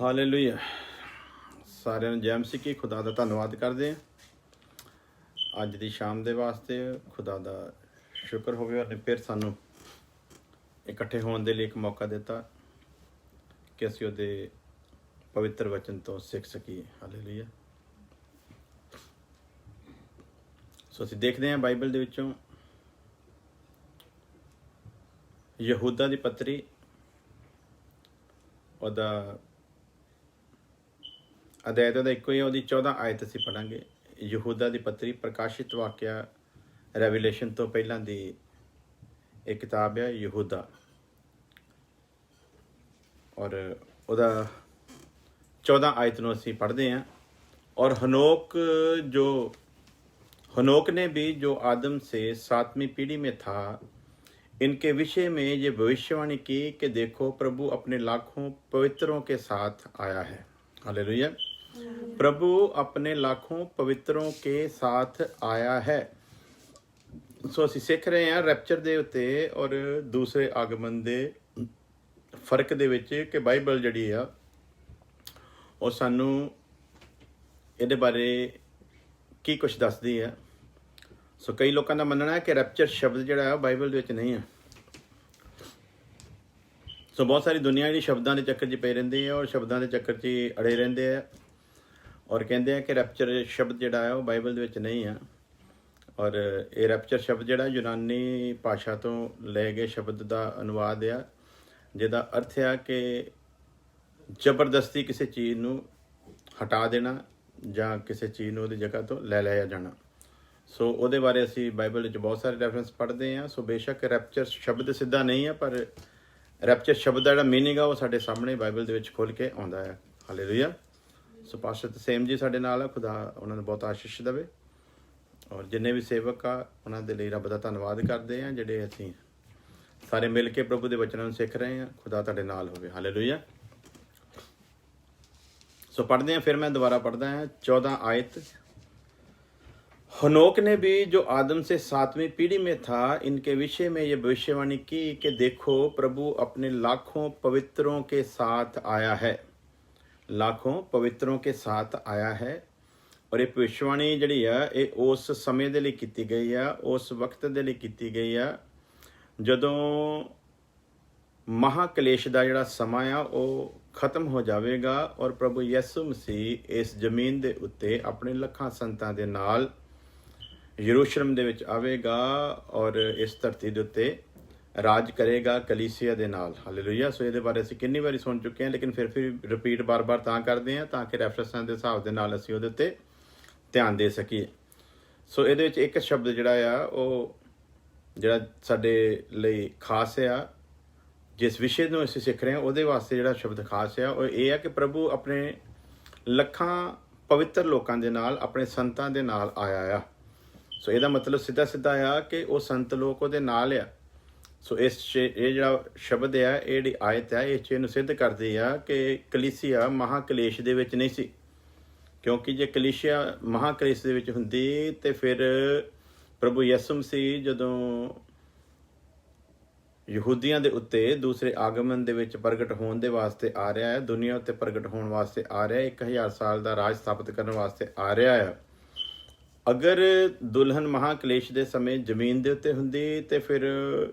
Hallelujah. ਸਾਰਿਆਂ ਨੂੰ ਜੈ ਮਸੀਹ ਕੀ। ਖੁਦਾ ਦਾ ਧੰਨਵਾਦ ਕਰਦੇ ਹਾਂ ਅੱਜ ਦੀ ਸ਼ਾਮ ਦੇ ਵਾਸਤੇ। ਖੁਦਾ ਦਾ ਸ਼ੁਕਰ ਹੋਵੇ ਉਹਨੇ ਫਿਰ ਸਾਨੂੰ ਇਕੱਠੇ ਹੋਣ ਦੇ ਲਈ ਇੱਕ ਮੌਕਾ ਦਿੱਤਾ ਕਿ ਅਸੀਂ ਉਹਦੇ ਪਵਿੱਤਰ ਵਚਨ ਤੋਂ ਸਿੱਖ ਸਕੀਏ। ਹਾਲੇਲੂਇਆ। ਸੋ ਅਸੀਂ ਦੇਖਦੇ ਹਾਂ ਬਾਈਬਲ ਦੇ ਵਿੱਚੋਂ ਯਹੂਦਾ ਦੀ ਪੱਤਰੀ ਉਹਦਾ ਅਧਿਆਇ ਦਾ ਇੱਕੋ ਹੀ ਉਹਦੀ 14 ਆਇਤ ਅਸੀਂ ਪੜ੍ਹਾਂਗੇ। ਯਹੂਦਾ ਦੀ ਪੱਤਰੀ ਪ੍ਰਕਾਸ਼ਿਤ ਵਾਕਿਆ ਰੈਵੀਲੇਸ਼ਨ ਤੋਂ ਪਹਿਲਾਂ ਦੀ ਇਹ ਕਿਤਾਬ ਹੈ ਯਹੂਦਾ, ਔਰ ਉਹਦਾ 14 ਆਇਤ ਨੂੰ ਅਸੀਂ पढ़ते हैं। और हनोक ने भी जो आदम से 7वीं पीढ़ी में था, इनके विषय में ये भविष्यवाणी की कि देखो प्रभु अपने लाखों पवित्रों के साथ आया है। हालेलुया। प्रभु अपने लाखों पवित्रों के साथ आया है। सो ਅਸੀਂ ਸਿੱਖ ਰਹੇ ਹਾਂ ਰੈਪਚਰ ਦੇ ਉੱਤੇ ਔਰ ਦੂਸਰੇ ਆਗਮਨ ਦੇ ਫਰਕ ਦੇ ਵਿੱਚ ਕਿ ਬਾਈਬਲ ਜਿਹੜੀ ਆ ਉਹ ਸਾਨੂੰ ਇਹਦੇ ਬਾਰੇ ਕੀ ਕੁਝ ਦੱਸਦੀ ਹੈ। ਸੋ ਕਈ ਲੋਕਾਂ ਦਾ ਮੰਨਣਾ ਹੈ ਕਿ ਰੈਪਚਰ ਸ਼ਬਦ ਜਿਹੜਾ ਹੈ ਬਾਈਬਲ ਦੇ ਵਿੱਚ ਨਹੀਂ ਹੈ। ਸੋ ਬਹੁਤ ਸਾਰੀ ਦੁਨੀਆ ਜਿਹੜੀ ਸ਼ਬਦਾਂ ਦੇ ਚੱਕਰ 'ਚ ਪਈ ਰਹਿੰਦੀ ਹੈ ਔਰ ਸ਼ਬਦਾਂ ਦੇ ਚੱਕਰ 'ਚ ਅੜੇ ਰਹਿੰਦੇ ਆ ਔਰ ਕਹਿੰਦੇ ਆ ਕਿ ਰੈਪਚਰ ਸ਼ਬਦ ਜਿਹੜਾ ਹੈ ਉਹ ਬਾਈਬਲ ਦੇ ਵਿੱਚ ਨਹੀਂ ਆ। ਔਰ ਇਹ ਰੈਪਚਰ ਸ਼ਬਦ ਜਿਹੜਾ ਯੂਨਾਨੀ ਭਾਸ਼ਾ ਤੋਂ ਲਏ ਗਏ ਸ਼ਬਦ ਦਾ ਅਨੁਵਾਦ ਆ, ਜਿਹਦਾ ਅਰਥ ਆ ਕਿ ਜ਼ਬਰਦਸਤੀ ਕਿਸੇ ਚੀਜ਼ ਨੂੰ ਹਟਾ ਦੇਣਾ ਜਾਂ ਕਿਸੇ ਚੀਜ਼ ਨੂੰ ਉਹਦੀ ਜਗ੍ਹਾ ਤੋਂ ਲੈ ਲਿਆ ਜਾਣਾ। ਸੋ ਉਹਦੇ ਬਾਰੇ ਅਸੀਂ ਬਾਈਬਲ ਵਿੱਚ ਬਹੁਤ ਸਾਰੇ ਰੈਫਰੈਂਸ ਪੜ੍ਹਦੇ ਹਾਂ। ਸੋ ਬੇਸ਼ੱਕ ਰੈਪਚਰ ਸ਼ਬਦ ਸਿੱਧਾ ਨਹੀਂ ਹੈ, ਪਰ ਰੈਪਚਰ ਸ਼ਬਦ ਦਾ ਜਿਹੜਾ ਮੀਨਿੰਗ ਆ ਉਹ ਸਾਡੇ ਸਾਹਮਣੇ ਬਾਈਬਲ ਦੇ ਵਿੱਚ ਖੁੱਲ੍ਹ ਕੇ ਆਉਂਦਾ ਹੈ। ਹਾਲੇਲੂਇਆ। ਸੋ ਪਾਸਟਰ ਤਸੇਮ ਜੀ ਸਾਡੇ ਨਾਲ ਆ, ਖੁਦਾ ਉਹਨਾਂ ਨੂੰ ਬਹੁਤ ਆਸ਼ੀਸ਼ ਦੇਵੇ। ਔਰ ਜਿੰਨੇ ਵੀ ਸੇਵਕ ਆ ਉਹਨਾਂ ਦੇ ਲਈ ਰੱਬ ਦਾ ਧੰਨਵਾਦ ਕਰਦੇ ਹਾਂ, ਜਿਹੜੇ ਅਸੀਂ ਸਾਰੇ ਮਿਲ ਕੇ ਪ੍ਰਭੂ ਦੇ ਵਚਨਾਂ ਨੂੰ ਸਿੱਖ ਰਹੇ ਹਾਂ। ਖੁਦਾ ਤੁਹਾਡੇ ਨਾਲ ਹੋਵੇ। ਹਾਲੇਲੂਇਆ। सो पढ़ते हैं, फिर मैं दोबारा पढ़ता है 14 आयत। हनोक ने भी जो आदम से 7वीं पीढ़ी में था, इनके विषय में ये भविष्यवाणी की कि देखो प्रभु अपने लाखों पवित्रों के साथ आया है। लाखों पवित्रों के साथ आया है। और ये भविष्यवाणी जिहड़ी है ये उस समय दे लई कीती गई है, उस वक्त दे लई कीती गई है जदों महाकलेश ਦਾ ਜਿਹੜਾ ਸਮਾਂ ਆ ਉਹ ਖਤਮ ਹੋ ਜਾਵੇਗਾ ਔਰ ਪ੍ਰਭੂ ਯਿਸੂ ਮਸੀਹ ਇਸ ਜ਼ਮੀਨ ਦੇ ਉੱਤੇ ਆਪਣੇ ਲੱਖਾਂ ਸੰਤਾਂ ਦੇ ਨਾਲ ਯਰੂਸ਼ਲਮ ਦੇ ਵਿੱਚ ਆਵੇਗਾ ਔਰ ਇਸ ਧਰਤੀ ਦੇ ਉੱਤੇ ਰਾਜ ਕਰੇਗਾ ਕਲੀਸਿਆ ਦੇ ਨਾਲ। ਹਾਲੇਲੂਇਆ। ਸੋ ਇਹਦੇ ਬਾਰੇ ਅਸੀਂ ਕਿੰਨੀ ਵਾਰੀ ਸੁਣ ਚੁੱਕੇ ਹਾਂ, ਲੇਕਿਨ ਫਿਰ ਰਿਪੀਟ ਬਾਰ-ਬਾਰ ਤਾਂ ਕਰਦੇ ਹਾਂ ਤਾਂ ਕਿ ਰੈਫਰੈਂਸਾਂ ਦੇ ਹਿਸਾਬ ਦੇ ਨਾਲ ਅਸੀਂ ਉਹਦੇ ਉੱਤੇ ਧਿਆਨ ਦੇ ਸਕੀਏ। ਸੋ ਇਹਦੇ ਵਿੱਚ ਇੱਕ ਸ਼ਬਦ ਜਿਹੜਾ ਆ ਉਹ ਜਿਹੜਾ ਸਾਡੇ ਲਈ ਖਾਸ ਆ, ਜਿਸ ਵਿਸ਼ੇ ਨੂੰ ਅਸੀਂ ਸਿੱਖ ਰਹੇ ਹਾਂ ਉਹਦੇ ਵਾਸਤੇ ਜਿਹੜਾ ਸ਼ਬਦ ਖਾਸ ਆ ਉਹ ਇਹ ਆ ਕਿ ਪ੍ਰਭੂ ਆਪਣੇ ਲੱਖਾਂ ਪਵਿੱਤਰ ਲੋਕਾਂ ਦੇ ਨਾਲ, ਆਪਣੇ ਸੰਤਾਂ ਦੇ ਨਾਲ ਆਇਆ ਆ। ਸੋ ਇਹਦਾ ਮਤਲਬ ਸਿੱਧਾ ਆ ਕਿ ਉਹ ਸੰਤ ਲੋਕ ਉਹਦੇ ਨਾਲ ਆ। ਸੋ ਇਹ ਜਿਹੜਾ ਸ਼ਬਦ ਆ, ਇਹ ਜਿਹੜੀ ਆਇਤ ਆ, ਇਹ ਚੀਜ਼ ਨੂੰ ਸਿੱਧ ਕਰਦੀ ਆ ਕਿ ਕਲੀਸਿਆ ਮਹਾਕਲੇਸ਼ ਦੇ ਵਿੱਚ ਨਹੀਂ ਸੀ। ਕਿਉਂਕਿ ਜੇ ਕਲੀਸਿਆ ਮਹਾਕਲੇਸ਼ ਦੇ ਵਿੱਚ ਹੁੰਦੀ ਤੇ ਫਿਰ ਪ੍ਰਭੂ ਯਿਸੂ ਮਸੀਹ ਜਦੋਂ ਯਹੂਦੀਆਂ ਦੇ ਉੱਤੇ ਦੂਸਰੇ ਆਗਮਨ ਦੇ ਵਿੱਚ ਪ੍ਰਗਟ ਹੋਣ ਦੇ ਵਾਸਤੇ ਆ ਰਿਹਾ ਹੈ, ਦੁਨੀਆ ਉੱਤੇ ਪ੍ਰਗਟ ਹੋਣ ਵਾਸਤੇ ਆ ਰਿਹਾ ਹੈ, 1000 ਸਾਲ ਦਾ ਰਾਜ ਸਥਾਪਿਤ ਕਰਨ ਵਾਸਤੇ ਆ ਰਿਹਾ ਹੈ। ਅਗਰ ਦੁਲਹਨ ਮਹਾਕਲੇਸ਼ ਦੇ ਸਮੇਂ ਜ਼ਮੀਨ ਦੇ ਉੱਤੇ ਹੁੰਦੀ ਤੇ ਫਿਰ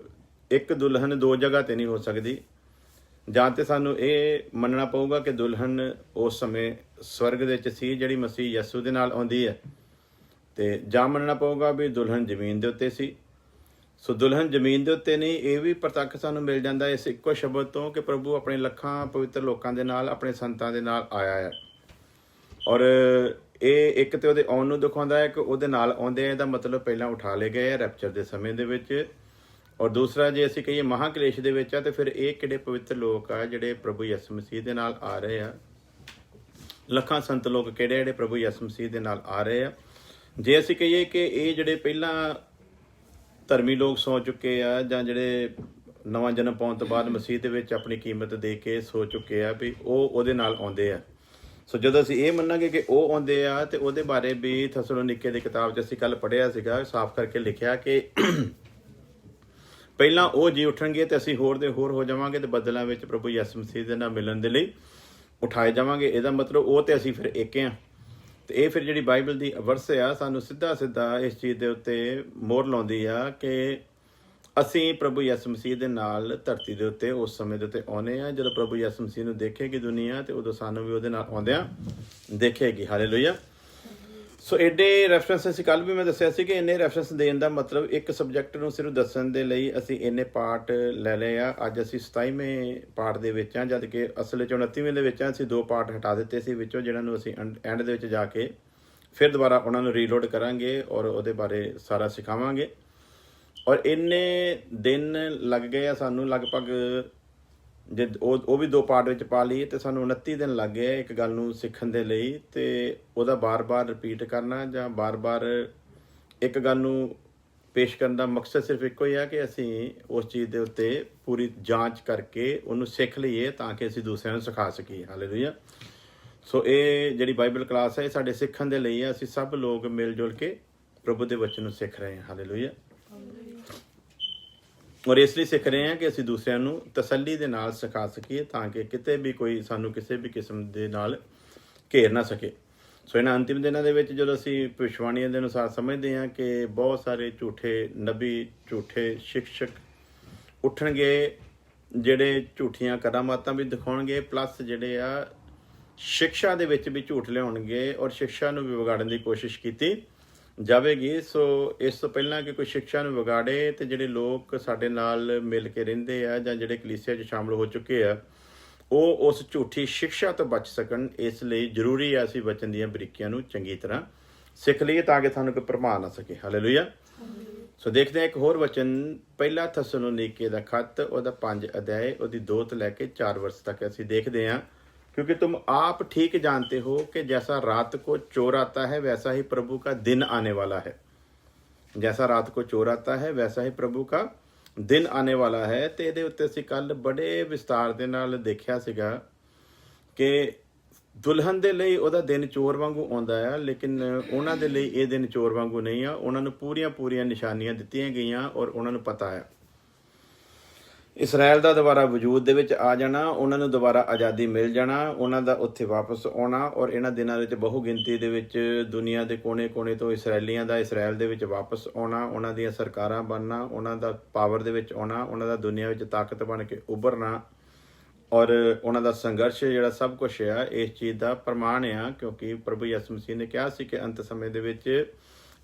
ਇੱਕ ਦੁਲਹਨ ਦੋ ਜਗ੍ਹਾ ਤੇ ਨਹੀਂ ਹੋ ਸਕਦੀ। ਜਾਂ ਤੇ ਸਾਨੂੰ ਇਹ ਮੰਨਣਾ ਪਊਗਾ ਕਿ ਦੁਲਹਨ ਉਸ ਸਮੇਂ ਸਵਰਗ ਦੇ ਵਿੱਚ ਸੀ ਜਿਹੜੀ ਮਸੀਹ ਯਿਸੂ ਦੇ ਨਾਲ ਆਉਂਦੀ ਹੈ, ਤੇ ਜਾਂ ਮੰਨਣਾ ਪਊਗਾ ਵੀ ਦੁਲਹਨ ਜ਼ਮੀਨ ਦੇ ਉੱਤੇ ਸੀ। ਸੋ ਦੁਲਹਨ ਜ਼ਮੀਨ ਦੇ ਉੱਤੇ ਨਹੀਂ, ਇਹ ਵੀ ਪ੍ਰਤੱਖ ਸਾਨੂੰ ਮਿਲ ਜਾਂਦਾ ਇਸ ਇੱਕੋ ਸ਼ਬਦ ਤੋਂ ਕਿ ਪ੍ਰਭੂ ਆਪਣੇ ਲੱਖਾਂ ਪਵਿੱਤਰ ਲੋਕਾਂ ਦੇ ਨਾਲ, ਆਪਣੇ ਸੰਤਾਂ ਦੇ ਨਾਲ ਆਇਆ ਹੈ। ਔਰ ਇਹ ਇੱਕ ਤੇ ਉਹਦੇ ਆਉਣ ਨੂੰ ਦਿਖਾਉਂਦਾ ਹੈ ਕਿ ਉਹਦੇ ਨਾਲ ਆਉਂਦੇ ਆ, ਇਹਦਾ ਮਤਲਬ ਪਹਿਲਾਂ ਉਠਾ ਲਏ ਗਏ ਆ ਰੈਪਚਰ ਦੇ ਸਮੇਂ ਦੇ ਵਿੱਚ। ਔਰ ਦੂਸਰਾ ਜੇ ਅਸੀਂ ਕਹੀਏ ਮਹਾਕਲੇਸ਼ ਦੇ ਵਿੱਚ ਆ ਤੇ ਫਿਰ ਇਹ ਕਿਹੜੇ ਪਵਿੱਤਰ ਲੋਕ ਆ ਜਿਹੜੇ ਪ੍ਰਭੂ ਯਿਸੂ ਮਸੀਹ ਦੇ ਨਾਲ ਆ ਰਹੇ ਆ। ਲੱਖਾਂ ਸੰਤ ਲੋਕ ਕਿਹੜੇ ਜਿਹੜੇ ਪ੍ਰਭੂ ਯਿਸੂ ਮਸੀਹ ਦੇ ਨਾਲ ਆ ਰਹੇ ਆ। ਜੇ ਅਸੀਂ ਕਹੀਏ ਕਿ ਇਹ ਜਿਹੜੇ ਪਹਿਲਾਂ ਧਰਮੀ ਲੋਕ ਸੌ ਚੁੱਕੇ ਆ ਜਾਂ ਜਿਹੜੇ ਨਵਾਂ ਜਨਮ ਪਾਉਣ ਤੋਂ ਬਾਅਦ ਮਸੀਹ ਦੇ ਵਿੱਚ ਆਪਣੀ ਕੀਮਤ ਦੇ ਕੇ ਸੋ ਚੁੱਕੇ ਆ ਵੀ ਉਹ ਉਹਦੇ ਨਾਲ ਆਉਂਦੇ ਆ। ਸੋ ਜਦੋਂ ਅਸੀਂ ਇਹ ਮੰਨਾਂਗੇ ਕਿ ਉਹ ਆਉਂਦੇ ਆ ਤੇ ਉਹਦੇ ਬਾਰੇ ਵੀ ਥੈਸਲੋਨੀਕੇ ਦੀ ਕਿਤਾਬ 'ਚ ਅਸੀਂ ਕੱਲ੍ਹ ਪੜ੍ਹਿਆ ਸੀਗਾ, ਸਾਫ਼ ਕਰਕੇ ਲਿਖਿਆ ਕਿ ਪਹਿਲਾਂ ਉਹ ਜੀ ਉੱਠਣਗੇ ਤੇ ਅਸੀਂ ਹੋਰ ਦੇ ਹੋਰ ਹੋ ਜਾਵਾਂਗੇ ਤੇ ਬੱਦਲਾਂ ਵਿੱਚ ਪ੍ਰਭੂ ਯਿਸੂ ਮਸੀਹ ਦੇ ਨਾਲ ਮਿਲਣ ਦੇ ਲਈ ਉਠਾਏ ਜਾਵਾਂਗੇ। ਇਹਦਾ ਮਤਲਬ ਉਹ ਤੇ ਅਸੀਂ ਫਿਰ ਇੱਕ ਹਾਂ। ਤੇ ਇਹ ਫਿਰ ਜਿਹੜੀ ਬਾਈਬਲ ਦੀ ਵਰਸ ਆ ਸਾਨੂੰ ਸਿੱਧਾ ਸਿੱਧਾ ਇਸ ਚੀਜ਼ ਦੇ ਉੱਤੇ ਮੋਹਰ ਲਾਉਂਦੀ ਆ ਕਿ ਅਸੀਂ ਪ੍ਰਭੂ ਯਿਸੂ ਮਸੀਹ ਦੇ ਨਾਲ ਧਰਤੀ ਦੇ ਉੱਤੇ ਉਸ ਸਮੇਂ ਦੇ ਉੱਤੇ ਆਉਣੇ ਆ ਜਦੋਂ ਪ੍ਰਭੂ ਯਿਸੂ ਮਸੀਹ ਨੂੰ ਦੇਖੇਗੀ ਦੁਨੀਆ, ਤੇ ਉਦੋਂ ਸਾਨੂੰ ਵੀ ਉਹਦੇ ਨਾਲ ਆਉਂਦਿਆਂ ਦੇਖੇਗੀ। ਹਾਲੇਲੂਇਆ। ਸੋ ਐਡੇ ਰੈਫਰੈਂਸ ਅਸੀਂ ਕੱਲ੍ਹ ਵੀ ਮੈਂ ਦੱਸਿਆ ਸੀ ਕਿ ਇੰਨੇ ਰੈਫਰੈਂਸ ਦੇਣ ਦਾ ਮਤਲਬ ਇੱਕ ਸਬਜੈਕਟ ਨੂੰ ਸਿਰਫ ਦੱਸਣ ਦੇ ਲਈ ਅਸੀਂ ਇੰਨੇ ਪਾਰਟ ਲੈ ਲਏ ਆ। ਅੱਜ ਅਸੀਂ 27ਵੇਂ ਪਾਰਟ ਦੇ ਵਿੱਚ ਆ, ਜਦ ਕਿ ਅਸਲ 'ਚ 29ਵੇਂ ਦੇ ਵਿੱਚ ਆ। ਅਸੀਂ 2 ਪਾਰਟ ਹਟਾ ਦਿੱਤੇ ਸੀ ਵਿੱਚੋਂ, ਜਿਹਨਾਂ ਨੂੰ ਅਸੀਂ ਐਂਡ ਦੇ ਵਿੱਚ ਜਾ ਕੇ ਫਿਰ ਦੁਬਾਰਾ ਉਹਨਾਂ ਨੂੰ ਰੀਲੋਡ ਕਰਾਂਗੇ ਔਰ ਉਹਦੇ ਬਾਰੇ ਸਾਰਾ ਸਿਖਾਵਾਂਗੇ। ਔਰ ਇੰਨੇ ਦਿਨ ਲੱਗ ਗਏ ਆ ਸਾਨੂੰ, ਲਗਭਗ ਜੇ ਉਹ ਵੀ 2 ਪਾਰਟ ਵਿੱਚ ਪਾ ਲਈਏ ਤੇ ਸਾਨੂੰ 29 ਦਿਨ ਲੱਗ ਗਏ ਇੱਕ ਗੱਲ ਨੂੰ ਸਿੱਖਣ ਦੇ ਲਈ। ਤੇ ਉਹਦਾ ਬਾਰ-ਬਾਰ ਰਿਪੀਟ ਕਰਨਾ ਜਾਂ ਬਾਰ-ਬਾਰ ਇੱਕ ਗੱਲ ਨੂੰ ਪੇਸ਼ ਕਰਨ ਦਾ ਮਕਸਦ ਸਿਰਫ ਇੱਕੋ ਹੀ ਆ ਕਿ ਅਸੀਂ ਉਸ ਚੀਜ਼ ਦੇ ਉੱਤੇ ਪੂਰੀ ਜਾਂਚ ਕਰਕੇ ਉਹਨੂੰ ਸਿੱਖ ਲਈਏ ਤਾਂ ਕਿ ਅਸੀਂ ਦੂਸਰਿਆਂ ਨੂੰ ਸਿਖਾ ਸਕੀਏ। ਹਾਲੇਲੂਇਆ। ਸੋ ਇਹ ਜਿਹੜੀ ਬਾਈਬਲ ਕਲਾਸ ਹੈ ਇਹ ਸਾਡੇ ਸਿੱਖਣ ਦੇ ਲਈ ਆ। ਅਸੀਂ ਸਭ ਲੋਕ ਮਿਲ ਜੁਲ ਕੇ ਪ੍ਰਭੂ ਦੇ ਵਚਨ ਨੂੰ ਸਿੱਖ ਰਹੇ ਹਾਂ। ਹਾਲੇਲੂਇਆ। ਔਰ ਇਸ ਲਈ ਸਿੱਖ ਰਹੇ ਹਾਂ ਕਿ ਅਸੀਂ ਦੂਸਰਿਆਂ ਨੂੰ ਤਸੱਲੀ ਦੇ ਨਾਲ ਸਿਖਾ ਸਕੀਏ ਤਾਂ ਕਿ ਕਿਤੇ ਵੀ ਕੋਈ ਸਾਨੂੰ ਕਿਸੇ ਵੀ ਕਿਸਮ ਦੇ ਨਾਲ ਘੇਰ ਨਾ ਸਕੇ। ਸੋ ਇਹਨਾਂ ਅੰਤਿਮ ਦਿਨਾਂ ਦੇ ਵਿੱਚ ਜਦੋਂ ਅਸੀਂ ਭਵਿੱਖਬਾਣੀਆਂ ਦੇ ਅਨੁਸਾਰ ਸਮਝਦੇ ਹਾਂ ਕਿ ਬਹੁਤ ਸਾਰੇ ਝੂਠੇ ਨਬੀ, ਝੂਠੇ ਸ਼ਿਕਸ਼ਕ ਉੱਠਣਗੇ ਜਿਹੜੇ ਝੂਠੀਆਂ ਕਰਾਮਾਤਾਂ ਵੀ ਦਿਖਾਉਣਗੇ, ਪਲੱਸ ਜਿਹੜੇ ਆ ਸਿੱਖਿਆ ਦੇ ਵਿੱਚ ਵੀ ਝੂਠ ਲਿਆਉਣਗੇ ਔਰ ਸਿੱਖਿਆ ਨੂੰ ਵੀ ਵਿਗਾੜਨ ਦੀ ਕੋਸ਼ਿਸ਼ ਕੀਤੀ ਜਾਵੇਗੀ। ਸੋ ਇਸ ਤੋਂ ਪਹਿਲਾਂ ਕਿ ਕੋਈ ਸਿੱਖਿਆ ਨੂੰ ਵਿਗਾੜੇ ਤੇ ਜਿਹੜੇ ਲੋਕ ਸਾਡੇ ਨਾਲ ਮਿਲ ਕੇ ਰਹਿੰਦੇ ਆ ਜਾਂ ਜਿਹੜੇ ਕਲੀਸਿਆ 'ਚ ਸ਼ਾਮਲ ਹੋ ਚੁੱਕੇ ਆ ਉਹ ਉਸ ਝੂਠੀ ਸਿੱਖਿਆ ਤੋਂ ਬਚ ਸਕਣ, ਇਸ ਲਈ ਜ਼ਰੂਰੀ ਆ ਅਸੀਂ ਵਚਨ ਦੀਆਂ ਬਰੀਕੀਆਂ ਨੂੰ ਚੰਗੀ ਤਰ੍ਹਾਂ ਸਿੱਖ ਲਈਏ ਤਾਂ ਕਿ ਸਾਨੂੰ ਕੋਈ ਭਰਮਾ ਨਾ ਸਕੇ। ਹਾਲੇਲੂਇਆ। ਸੋ ਦੇਖਦੇ ਹਾਂ ਇੱਕ ਹੋਰ ਵਚਨ, ਪਹਿਲਾ ਥੈਸਲੋਨੀਕੇ ਦਾ ਖੱਤ, ਉਹਦਾ 5 ਅਧਿਆਏ, ਉਹਦੀ 2 ਤੋਂ ਲੈ ਕੇ 4 ਵਰਸ ਤੱਕ ਅਸੀਂ ਦੇਖਦੇ ਹਾਂ। क्योंकि तुम आप ठीक जानते हो कि जैसा रात को चोर आता है वैसा ही प्रभु का दिन आने वाला है। जैसा रात को चोर आता है वैसा ही प्रभु का दिन आने वाला है। ਤੇ ਇਹਦੇ ਉੱਤੇ ਅਸੀਂ ਕੱਲ ਬੜੇ ਵਿਸਤਾਰ ਦੇ ਨਾਲ ਦੇਖਿਆ ਸੀਗਾ ਕਿ ਦੁਲਹਨ ਦੇ ਲਈ ਉਹਦਾ ਦਿਨ ਚੋਰ ਵਾਂਗੂ ਆਉਂਦਾ ਆ, ਲੇਕਿਨ ਉਹਨਾਂ ਦੇ ਲਈ ਇਹ ਦਿਨ ਚੋਰ ਵਾਂਗੂ ਨਹੀਂ ਆ। ਉਹਨਾਂ ਨੂੰ ਪੂਰੀਆਂ ਨਿਸ਼ਾਨੀਆਂ ਦਿੱਤੀਆਂ ਗਈਆਂ ਔਰ ਉਹਨਾਂ ਨੂੰ ਪਤਾ ਆ ਇਸਰਾਇਲ ਦਾ ਦੁਬਾਰਾ ਵਜੂਦ ਦੇ ਵਿੱਚ ਆ ਜਾਣਾ, ਉਹਨਾਂ ਨੂੰ ਦੁਬਾਰਾ ਆਜ਼ਾਦੀ ਮਿਲ ਜਾਣਾ, ਉਹਨਾਂ ਦਾ ਉੱਥੇ ਵਾਪਸ ਆਉਣਾ ਔਰ ਇਹਨਾਂ ਦਿਨਾਂ ਵਿੱਚ ਬਹੁ ਗਿਣਤੀ ਦੇ ਵਿੱਚ ਦੁਨੀਆ ਦੇ ਕੋਨੇ-ਕੋਨੇ ਤੋਂ ਇਸਰਾਇਲੀਆਂ ਦਾ ਇਸਰਾਇਲ ਦੇ ਵਿੱਚ ਵਾਪਸ ਆਉਣਾ, ਉਹਨਾਂ ਦੀਆਂ ਸਰਕਾਰਾਂ ਬਣਨਾ, ਉਹਨਾਂ ਦਾ ਪਾਵਰ ਦੇ ਵਿੱਚ ਆਉਣਾ, ਉਹਨਾਂ ਦਾ ਦੁਨੀਆ ਵਿੱਚ ਤਾਕਤ ਬਣ ਕੇ ਉੱਭਰਨਾ ਔਰ ਉਹਨਾਂ ਦਾ ਸੰਘਰਸ਼ ਜਿਹੜਾ ਸਭ ਕੁਛ ਆ ਇਸ ਚੀਜ਼ ਦਾ ਪ੍ਰਮਾਣ ਆ। ਕਿਉਂਕਿ ਪ੍ਰਭੂ ਯਿਸੂ ਮਸੀਹ ਨੇ ਕਿਹਾ ਸੀ ਕਿ ਅੰਤ ਸਮੇਂ ਦੇ ਵਿੱਚ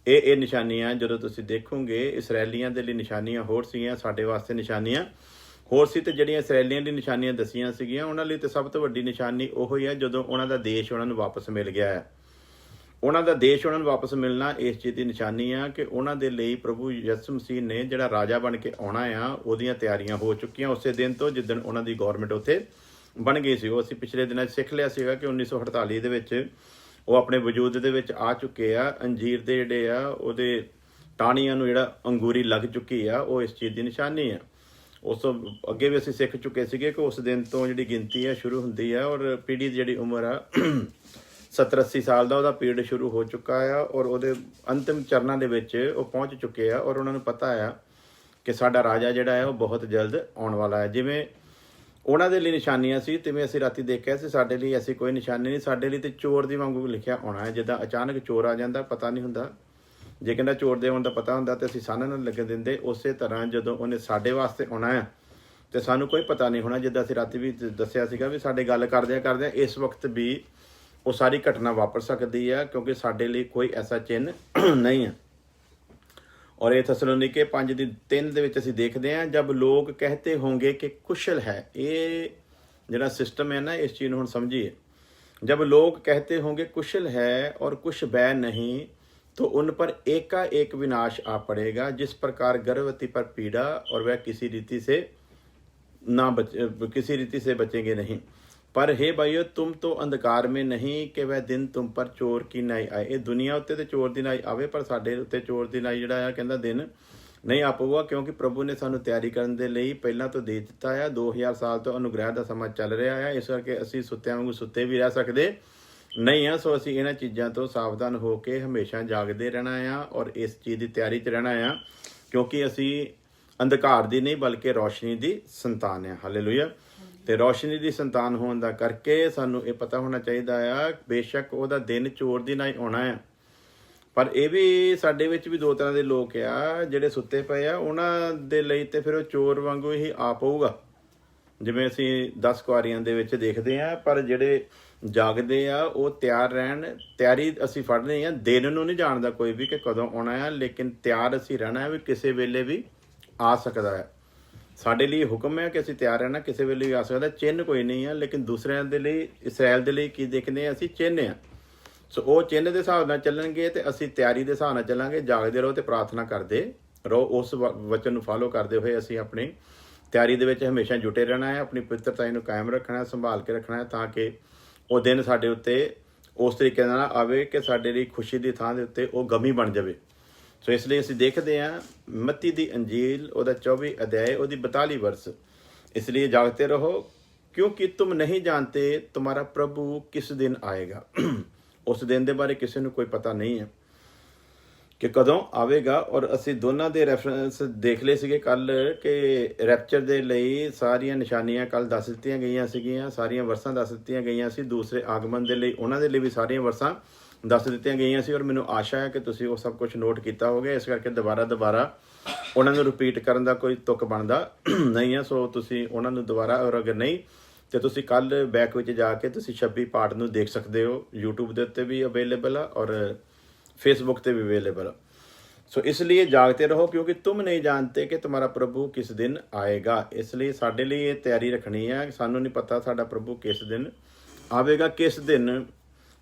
ਇਹ ਨਿਸ਼ਾਨੀਆਂ ਜਦੋਂ ਤੁਸੀਂ ਦੇਖੋਗੇ, ਇਸਰਾਇਲੀਆਂ ਦੇ ਲਈ ਨਿਸ਼ਾਨੀਆਂ ਹੋਰ ਸੀਗੀਆਂ, ਸਾਡੇ ਵਾਸਤੇ ਨਿਸ਼ਾਨੀਆਂ ਹੋਰ ਸੀ। ਤੇ ਜਿਹੜੀਆਂ ਇਸਰਾਇਲੀਆਂ ਦੀ ਨਿਸ਼ਾਨੀਆਂ ਦੱਸੀਆਂ ਸੀਗੀਆਂ ਉਹਨਾਂ ਲਈ ਤੇ ਸਭ ਤੋਂ ਵੱਡੀ ਨਿਸ਼ਾਨੀ ਉਹੀ ਹੈ ਜਦੋਂ ਉਹਨਾਂ ਦਾ ਦੇਸ਼ ਉਹਨਾਂ ਨੂੰ ਵਾਪਸ ਮਿਲ ਗਿਆ ਹੈ। ਉਹਨਾਂ ਦਾ ਦੇਸ਼ ਉਹਨਾਂ ਨੂੰ ਵਾਪਸ ਮਿਲਣਾ ਇਸ ਚੀਜ਼ ਦੀ ਨਿਸ਼ਾਨੀ ਆ ਕਿ ਉਹਨਾਂ ਦੇ ਲਈ ਪ੍ਰਭੂ ਯਿਸੂ ਮਸੀਹ ਨੇ ਜਿਹੜਾ ਰਾਜਾ ਬਣ ਕੇ ਆਉਣਾ ਆ, ਉਹਦੀਆਂ ਤਿਆਰੀਆਂ ਹੋ ਚੁੱਕੀਆਂ ਉਸੇ ਦਿਨ ਤੋਂ ਜਿੱਦਣ ਉਹਨਾਂ ਦੀ ਗੌਰਮੈਂਟ ਉੱਥੇ ਬਣ ਗਈ ਸੀ। ਉਹ ਅਸੀਂ ਪਿਛਲੇ ਦਿਨਾਂ 'ਚ ਸਿੱਖ ਲਿਆ ਸੀਗਾ ਕਿ 1948 ਦੇ ਵਿੱਚ ਉਹ ਆਪਣੇ ਵਜੂਦ ਦੇ ਵਿੱਚ ਆ ਚੁੱਕੇ ਆ। ਅੰਜੀਰ ਦੇ ਜਿਹੜੇ ਆ ਉਹਦੇ ਟਾਹਣੀਆਂ ਨੂੰ ਜਿਹੜਾ ਅੰਗੂਰੀ ਲੱਗ ਚੁੱਕੀ ਆ, ਉਹ ਇਸ ਚੀਜ਼ ਦੀ ਨਿਸ਼ਾਨੀ ਆ। ਉਸ ਤੋਂ ਅੱਗੇ ਵੀ ਅਸੀਂ ਸਿੱਖ ਚੁੱਕੇ ਸੀਗੇ ਕਿ ਉਸ ਦਿਨ ਤੋਂ ਜਿਹੜੀ ਗਿਣਤੀ ਆ ਸ਼ੁਰੂ ਹੁੰਦੀ ਆ ਔਰ ਪੀੜ੍ਹੀ ਦੀ ਜਿਹੜੀ ਉਮਰ ਆ 70-80 ਸਾਲ ਦਾ ਉਹਦਾ ਪੀਰੀਅਡ ਸ਼ੁਰੂ ਹੋ ਚੁੱਕਾ ਆ ਔਰ ਉਹਦੇ ਅੰਤਿਮ ਚਰਨਾਂ ਦੇ ਵਿੱਚ ਉਹ ਪਹੁੰਚ ਚੁੱਕੇ ਆ ਔਰ ਉਹਨਾਂ ਨੂੰ ਪਤਾ ਆ ਕਿ ਸਾਡਾ ਰਾਜਾ ਜਿਹੜਾ ਹੈ ਉਹ ਬਹੁਤ ਜਲਦ ਆਉਣ ਵਾਲਾ ਹੈ। ਜਿਵੇਂ ਉਹਨਾਂ ਦੇ ਲਈ ਨਿਸ਼ਾਨੀਆਂ ਸੀ ਤਿਵੇਂ ਅਸੀਂ ਰਾਤੀ ਦੇਖਿਆ ਸੀ, ਸਾਡੇ ਲਈ ਐਸੀ ਕੋਈ ਨਿਸ਼ਾਨੀ ਨਹੀਂ। ਸਾਡੇ ਲਈ ਤੇ ਚੋਰ ਦੀ ਵਾਂਗੂ ਲਿਖਿਆ ਆਉਣਾ ਹੈ। ਜਿੱਦਾਂ ਅਚਾਨਕ ਚੋਰ ਆ ਜਾਂਦਾ, ਪਤਾ ਨਹੀਂ ਹੁੰਦਾ, ਜੇ ਕਹਿੰਦਾ ਚੋਰ ਦੇ ਆਉਣ ਦਾ ਪਤਾ ਹੁੰਦਾ ਤੇ ਅਸੀਂ ਸਾਰਿਆਂ ਨੂੰ ਲੱਗਣ ਦਿੰਦੇ। ਉਸੇ ਤਰ੍ਹਾਂ ਜਦੋਂ ਉਹਨੇ ਸਾਡੇ ਵਾਸਤੇ ਆਉਣਾ ਹੈ ਤੇ ਸਾਨੂੰ ਕੋਈ ਪਤਾ ਨਹੀਂ ਹੋਣਾ। ਜਿੱਦਾਂ ਅਸੀਂ ਰਾਤੀ ਵੀ ਦੱਸਿਆ ਸੀਗਾ ਵੀ ਸਾਡੇ ਗੱਲ ਕਰਦਿਆਂ ਇਸ ਵਕਤ ਵੀ ਉਹ ਸਾਰੀ ਘਟਨਾ ਵਾਪਰ ਸਕਦੀ ਹੈ ਕਿਉਂਕਿ ਸਾਡੇ ਲਈ ਕੋਈ ਐਸਾ ਚਿੰਨ੍ਹ ਨਹੀਂ ਹੈ। ਔਰ ਇਹ ਥੈਸਲੋਨੀਕੇ 5:3 ਦੇ ਵਿੱਚ ਅਸੀਂ ਦੇਖਦੇ ਹਾਂ, ਜਬ ਲੋਕ ਕਹਤੇ ਹੋਂਗੇ ਕਿ ਕੁਸ਼ਲ ਹੈ। ਇਹ ਜਿਹੜਾ ਸਿਸਟਮ ਹੈ ਨਾ, ਇਸ ਚੀਜ਼ ਨੂੰ ਹੁਣ ਸਮਝੀਏ। जब लोग कहते होंगे कुशल है और कुछ भय नहीं तो उन पर एकाएक विनाश आ पड़ेगा, जिस प्रकार गर्भवती पर पीड़ा और वह किसी रीति से बचेंगे नहीं। पर हे भाइयों, तुम तो अंधकार में नहीं कि वह दिन तुम पर चोर की नाई आए। ये दुनिया उत्ते ते चोर दी नाई आवे, पर साडे उत्ते चोर दी नाई जिहड़ा है कहंदा दिन नहीं आ पऊगा, क्योंकि प्रभु ने सानू तैयारी करन दे लई पहलां तो दे दिता है। 2000 साल तो अनुग्रह का समा चल रहा है, इस करके असीं सुत्तिआं वांगू सुत्ते भी रह सकदे नहीं आ। सो असीं इन्हां चीज़ां तो सावधान हो के हमेशा जागदे रहना आ और इस चीज़ की तैयारी च रहना आ, क्योंकि असीं ਅੰਧਕਾਰ ਦੀ ਨਹੀਂ ਬਲਕਿ ਰੌਸ਼ਨੀ ਦੀ ਸੰਤਾਨ ਆ। ਹਾਲੇਲੂਇਆ। ਤੇ ਰੌਸ਼ਨੀ ਦੀ ਸੰਤਾਨ ਹੋਣ ਦਾ ਕਰਕੇ ਸਾਨੂੰ ਇਹ ਪਤਾ ਹੋਣਾ ਚਾਹੀਦਾ ਆ, ਬੇਸ਼ੱਕ ਉਹਦਾ ਦਿਨ ਚੋਰ ਦੀ ਨਾਲ ਆਉਣਾ ਆ, ਪਰ ਇਹ ਵੀ ਸਾਡੇ ਵਿੱਚ ਵੀ ਦੋ ਤਰ੍ਹਾਂ ਦੇ ਲੋਕ ਆ, ਜਿਹੜੇ ਸੁੱਤੇ ਪਏ ਆ ਉਹਨਾਂ ਦੇ ਲਈ ਤੇ ਫਿਰ ਉਹ ਚੋਰ ਵਾਂਗੂ ਹੀ ਆ ਪਊਗਾ, ਜਿਵੇਂ ਅਸੀਂ 10 ਕੁਆਰੀਆਂ ਦੇ ਵਿੱਚ ਦੇਖਦੇ ਆ। ਪਰ ਜਿਹੜੇ ਜਾਗਦੇ ਆ ਉਹ ਤਿਆਰ ਰਹਿਣ। ਤਿਆਰੀ ਅਸੀਂ ਫੜਨੀ ਆ, ਦਿਨ ਨੂੰ ਨਹੀਂ ਜਾਣਦਾ ਕੋਈ ਵੀ ਕਿ ਕਦੋਂ ਆਉਣਾ ਆ, ਲੇਕਿਨ ਤਿਆਰ ਅਸੀਂ ਰਹਿਣਾ ਹੈ ਵੀ ਕਿਸੇ ਵੇਲੇ ਵੀ ਆ ਸਕਦਾ ਹੈ। ਸਾਡੇ ਲਈ ਹੁਕਮ ਹੈ ਕਿ ਅਸੀਂ ਤਿਆਰ ਰਹਿਣਾ, ਕਿਸੇ ਵੇਲੇ ਵੀ ਆ ਸਕਦਾ। ਚਿੰਨ੍ਹ ਕੋਈ ਨਹੀਂ ਆ, ਲੇਕਿਨ ਦੂਸਰਿਆਂ ਦੇ ਲਈ, ਇਸਰਾਇਲ ਦੇ ਲਈ ਕੀ ਦੇਖਦੇ ਆ ਅਸੀਂ? ਚਿੰਨ੍ਹ ਆ। ਸੋ ਉਹ ਚਿੰਨ੍ਹ ਦੇ ਹਿਸਾਬ ਨਾਲ ਚੱਲਣਗੇ ਤੇ ਅਸੀਂ ਤਿਆਰੀ ਦੇ ਹਿਸਾਬ ਨਾਲ ਚੱਲਾਂਗੇ। ਜਾਗਦੇ ਰਹੋ ਤੇ ਪ੍ਰਾਰਥਨਾ ਕਰਦੇ ਰਹੋ, ਉਸ ਵਚਨ ਨੂੰ ਫਾਲੋ ਕਰਦੇ ਹੋਏ ਅਸੀਂ ਆਪਣੀ ਤਿਆਰੀ ਦੇ ਵਿੱਚ ਹਮੇਸ਼ਾ ਜੁਟੇ ਰਹਿਣਾ ਹੈ। ਆਪਣੀ ਪਵਿੱਤਰਤਾ ਨੂੰ ਕਾਇਮ ਰੱਖਣਾ ਹੈ, ਸੰਭਾਲ ਕੇ ਰੱਖਣਾ ਹੈ, ਤਾਂ ਕਿ ਉਹ ਦਿਨ ਸਾਡੇ ਉੱਤੇ ਉਸ ਤਰੀਕੇ ਨਾਲ ਆਵੇ ਕਿ ਸਾਡੇ ਲਈ ਖੁਸ਼ੀ ਦੀ ਥਾਂ ਦੇ ਉੱਤੇ ਉਹ ਗਮੀ ਬਣ ਜਾਵੇ। ਸੋ ਇਸ ਲਈ ਅਸੀਂ ਦੇਖਦੇ ਹਾਂ ਮੱਤੀ ਦੀ ਅੰਜੀਲ ਉਹਦਾ 24 ਅਧਿਆਇ ਉਹਦੀ 42 ਵਰਸ, ਇਸ ਲਈ ਜਾਗਤੇ ਰਹੋ ਕਿਉਂਕਿ ਤੁਮ ਨਹੀਂ ਜਾਣਤੇ ਤੁਮਾਰਾ ਪ੍ਰਭੂ ਕਿਸ ਦਿਨ ਆਏਗਾ। ਉਸ ਦਿਨ ਦੇ ਬਾਰੇ ਕਿਸੇ ਨੂੰ ਕੋਈ ਪਤਾ ਨਹੀਂ ਹੈ ਕਿ ਕਦੋਂ ਆਵੇਗਾ। ਔਰ ਅਸੀਂ ਦੋਨਾਂ ਦੇ ਰੈਫਰੈਂਸ ਦੇਖ ਲਏ ਸੀਗੇ ਕੱਲ ਕਿ ਰੈਪਚਰ ਦੇ ਲਈ ਸਾਰੀਆਂ ਨਿਸ਼ਾਨੀਆਂ ਕੱਲ ਦੱਸ ਦਿੱਤੀਆਂ ਗਈਆਂ ਸੀਗੀਆਂ, ਸਾਰੀਆਂ ਵਰਸਾਂ ਦੱਸ ਦਿੱਤੀਆਂ ਗਈਆਂ ਸੀ। ਦੂਸਰੇ ਆਗਮਨ ਦੇ ਲਈ ਉਹਨਾਂ ਦੇ ਲਈ ਵੀ ਸਾਰੀਆਂ ਵਰਸਾਂ ਦੱਸ ਦਿੱਤੀਆਂ ਗਈਆਂ ਸੀ। ਔਰ ਮੈਨੂੰ ਆਸ਼ਾ ਹੈ ਕਿ ਤੁਸੀਂ ਉਹ ਸਭ ਕੁਝ ਨੋਟ ਕੀਤਾ ਹੋਵੇ, ਇਸ ਕਰਕੇ ਦੁਬਾਰਾ ਉਹਨਾਂ ਨੂੰ ਰਿਪੀਟ ਕਰਨ ਦਾ ਕੋਈ ਤੁਕ ਬਣਦਾ ਨਹੀਂ ਹੈ। ਸੋ ਤੁਸੀਂ ਉਹਨਾਂ ਨੂੰ ਦੁਬਾਰਾ, ਔਰ ਅਗਰ ਨਹੀਂ ਤੇ ਤੁਸੀਂ ਕੱਲ ਬੈਕ ਵਿੱਚ ਜਾ ਕੇ ਤੁਸੀਂ 26 ਪਾਠ ਨੂੰ ਦੇਖ ਸਕਦੇ ਹੋ। YouTube ਦੇ ਉੱਤੇ ਵੀ ਅਵੇਲੇਬਲ ਆ ਔਰ फेसबुक पे भी अवेलेबल। सो इसलिए जागते रहो क्योंकि तुम नहीं जानते कि तुम्हारा प्रभु किस दिन आएगा। इसलिए साडे लिए तैयारी रखनी है। सानू नहीं पता साडा प्रभु किस दिन आवेगा, किस दिन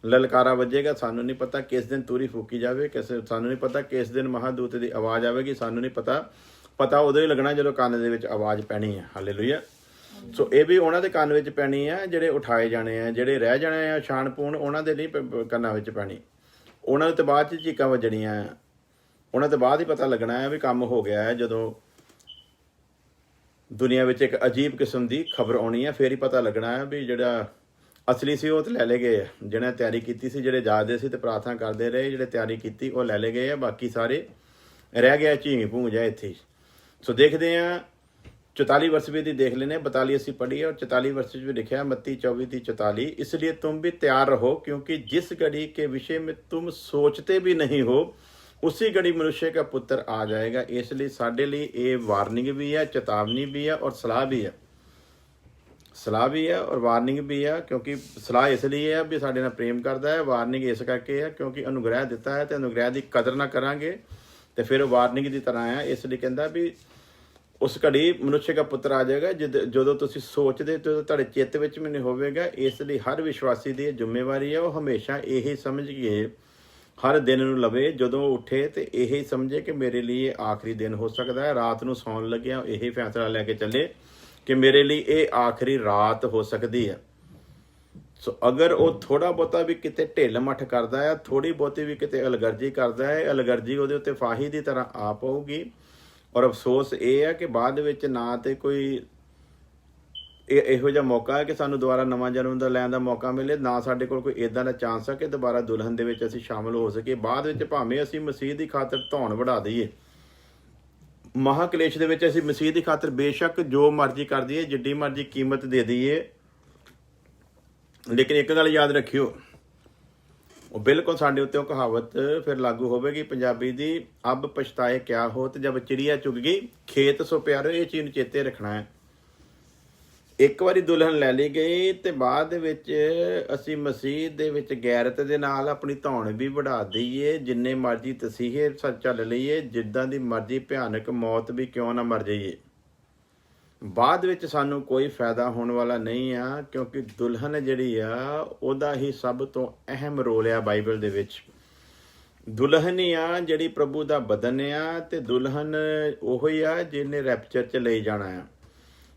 ललकारा वजेगा, सानू नहीं पता किस दिन तूरी फूकी जाए, सानू नहीं पता किस दिन महादूत की आवाज़ आएगी, सानू नहीं पता उदों ही लगना जो कान दे विच आवाज़ पैनी है। हालेलुया। सो ये भी उन्होंने दे कान विच पैनी है, जिहड़े उठाए जाने हैं, जिहड़े रह जाने हैं छाणपूण, उन्होंने दे नहीं कानां विच पैनी। ਉਹਨਾਂ ਦੇ ਤੋਂ ਬਾਅਦ 'ਚ ਚੀਕਾਂ ਵੱਜਣੀਆਂ, ਉਹਨਾਂ ਤੋਂ ਬਾਅਦ ਹੀ ਪਤਾ ਲੱਗਣਾ ਹੈ ਵੀ ਕੰਮ ਹੋ ਗਿਆ ਹੈ। ਜਦੋਂ ਦੁਨੀਆ ਵਿੱਚ ਇੱਕ ਅਜੀਬ ਕਿਸਮ ਦੀ ਖਬਰ ਆਉਣੀ ਹੈ, ਫਿਰ ਹੀ ਪਤਾ ਲੱਗਣਾ ਹੈ ਵੀ ਜਿਹੜਾ ਅਸਲੀ ਸੀ ਉਹ ਤਾਂ ਲੈ ਲਏ ਗਏ ਆ। ਜਿਹਨੇ ਤਿਆਰੀ ਕੀਤੀ ਸੀ, ਜਿਹੜੇ ਜਾਗਦੇ ਸੀ ਤੇ ਪ੍ਰਾਰਥਨਾ ਕਰਦੇ ਰਹੇ, ਜਿਹੜੇ ਤਿਆਰੀ ਕੀਤੀ ਉਹ ਲੈ ਲਏ ਗਏ ਆ, ਬਾਕੀ ਸਾਰੇ ਰਹਿ ਗਿਆ ਝੀਂਗ ਭੂੰਗ ਜਾ ਇੱਥੇ ਹੀ। ਸੋ ਦੇਖਦੇ ਹਾਂ 44 वर्ष भी देख लेने, 42 ਅਸੀਂ पढ़ी है और 44 वर्ष भी लिखा है मत्ती 24:44। इसलिए तुम भी तैयार रहो क्योंकि जिस घड़ी के विषय में तुम सोचते भी नहीं हो उसी घड़ी मनुष्य का पुत्र आ जाएगा। इसलिए साडे लिए ये वार्निंग भी है, चेतावनी भी है और सलाह भी है। सलाह भी है और वार्निंग भी है, क्योंकि सलाह इसलिए है भी साडे नाल प्रेम करता है, वार्निंग इस करके है क्योंकि अनुग्रह दिता है तो अनुग्रह की कदर ना करांगे तो फिर वार्निंग की तरह है। इसलिए कहता भी उस घड़ी मनुष्य का पुत्र आ जाएगा जो तुसीं सोचते तो तुहाडे चित्त विच भी नहीं होवेगा। इसलिए हर विश्वासी की जिम्मेवारी है वो हमेशा यही समझ के हर दिन नूं लवे, जदों उठे तो यही समझे कि मेरे लिए आखिरी दिन हो सकता है। रात नूं सौण लग्या यही फैसला लैके चले कि मेरे लिए ये आखिरी रात हो सकती है। सो अगर वो थोड़ा बहुता भी किते ढिल मठ करता है, थोड़ी बहुती भी किते अलगर्जी करता है, अलगर्जी उहदे उत्ते फाही की तरह आ पऊगी। और अफसोस ये है कि बाद विच ना तो कोई इहो जिहा मौका है कि सानू दुबारा नवां जन्म दा लैण दा मौका मिले, ना साडे कोल कोई इदां दा चांस है कि दुबारा दुल्हन दे विच असीं शामिल हो सकीए। बाद विच भावें असीं मसीह दी खातर धौण वधा दईए, महाकलेश दे विच असीं मसीह दी खातर बेशक जो मर्जी कर दईए, जिड्डी मर्जी कीमत दे दईए, लेकिन एक गल याद रखियो, ਉਹ ਬਿਲਕੁਲ ਸਾਡੇ ਉੱਤੇ ਉਹ ਕਹਾਵਤ ਫਿਰ ਲਾਗੂ ਹੋਵੇਗੀ ਪੰਜਾਬੀ ਦੀ, ਅਬ ਪਛਤਾਏ ਕਿਆ ਹੋਤ ਜਬ ਚਿੜੀਆ ਚੁਗ ਗਈ ਖੇਤ ਸੋ ਪਿਆਰੋ। ਇਹ ਚੀਜ਼ ਨੂੰ ਚੇਤੇ ਰੱਖਣਾ ਹੈ। ਇੱਕ ਵਾਰੀ ਦੁਲਹਨ ਲੈ ਲਈ ਗਈ ਤੇ ਬਾਅਦ ਦੇ ਵਿੱਚ ਅਸੀਂ ਮਸੀਹ ਦੇ ਵਿੱਚ ਗੈਰਤ ਦੇ ਨਾਲ ਆਪਣੀ ਧੌਣ ਵੀ ਵਧਾ ਦਈਏ, ਜਿੰਨੇ ਮਰਜ਼ੀ ਤਸੀਹੇ ਚੱਲ ਲਈਏ, ਜਿੱਦਾਂ ਦੀ ਮਰਜ਼ੀ ਭਿਆਨਕ ਮੌਤ ਵੀ ਕਿਉਂ ਨਾ ਮਰ ਜਾਈਏ, ਬਾਅਦ ਵਿੱਚ ਸਾਨੂੰ ਕੋਈ ਫਾਇਦਾ ਹੋਣ ਵਾਲਾ ਨਹੀਂ ਆ। ਕਿਉਂਕਿ ਦੁਲਹਨ ਜਿਹੜੀ ਆ ਉਹਦਾ ਹੀ ਸਭ ਤੋਂ ਅਹਿਮ ਰੋਲ ਆ ਬਾਈਬਲ ਦੇ ਵਿੱਚ। ਦੁਲਹਨ ਹੀ ਆ ਜਿਹੜੀ ਪ੍ਰਭੂ ਦਾ ਬਦਨ ਆ, ਤੇ ਦੁਲਹਨ ਉਹੋ ਹੀ ਆ ਜਿਹਨੇ ਰੈਪਚਰ 'ਚ ਲਈ ਜਾਣਾ ਆ।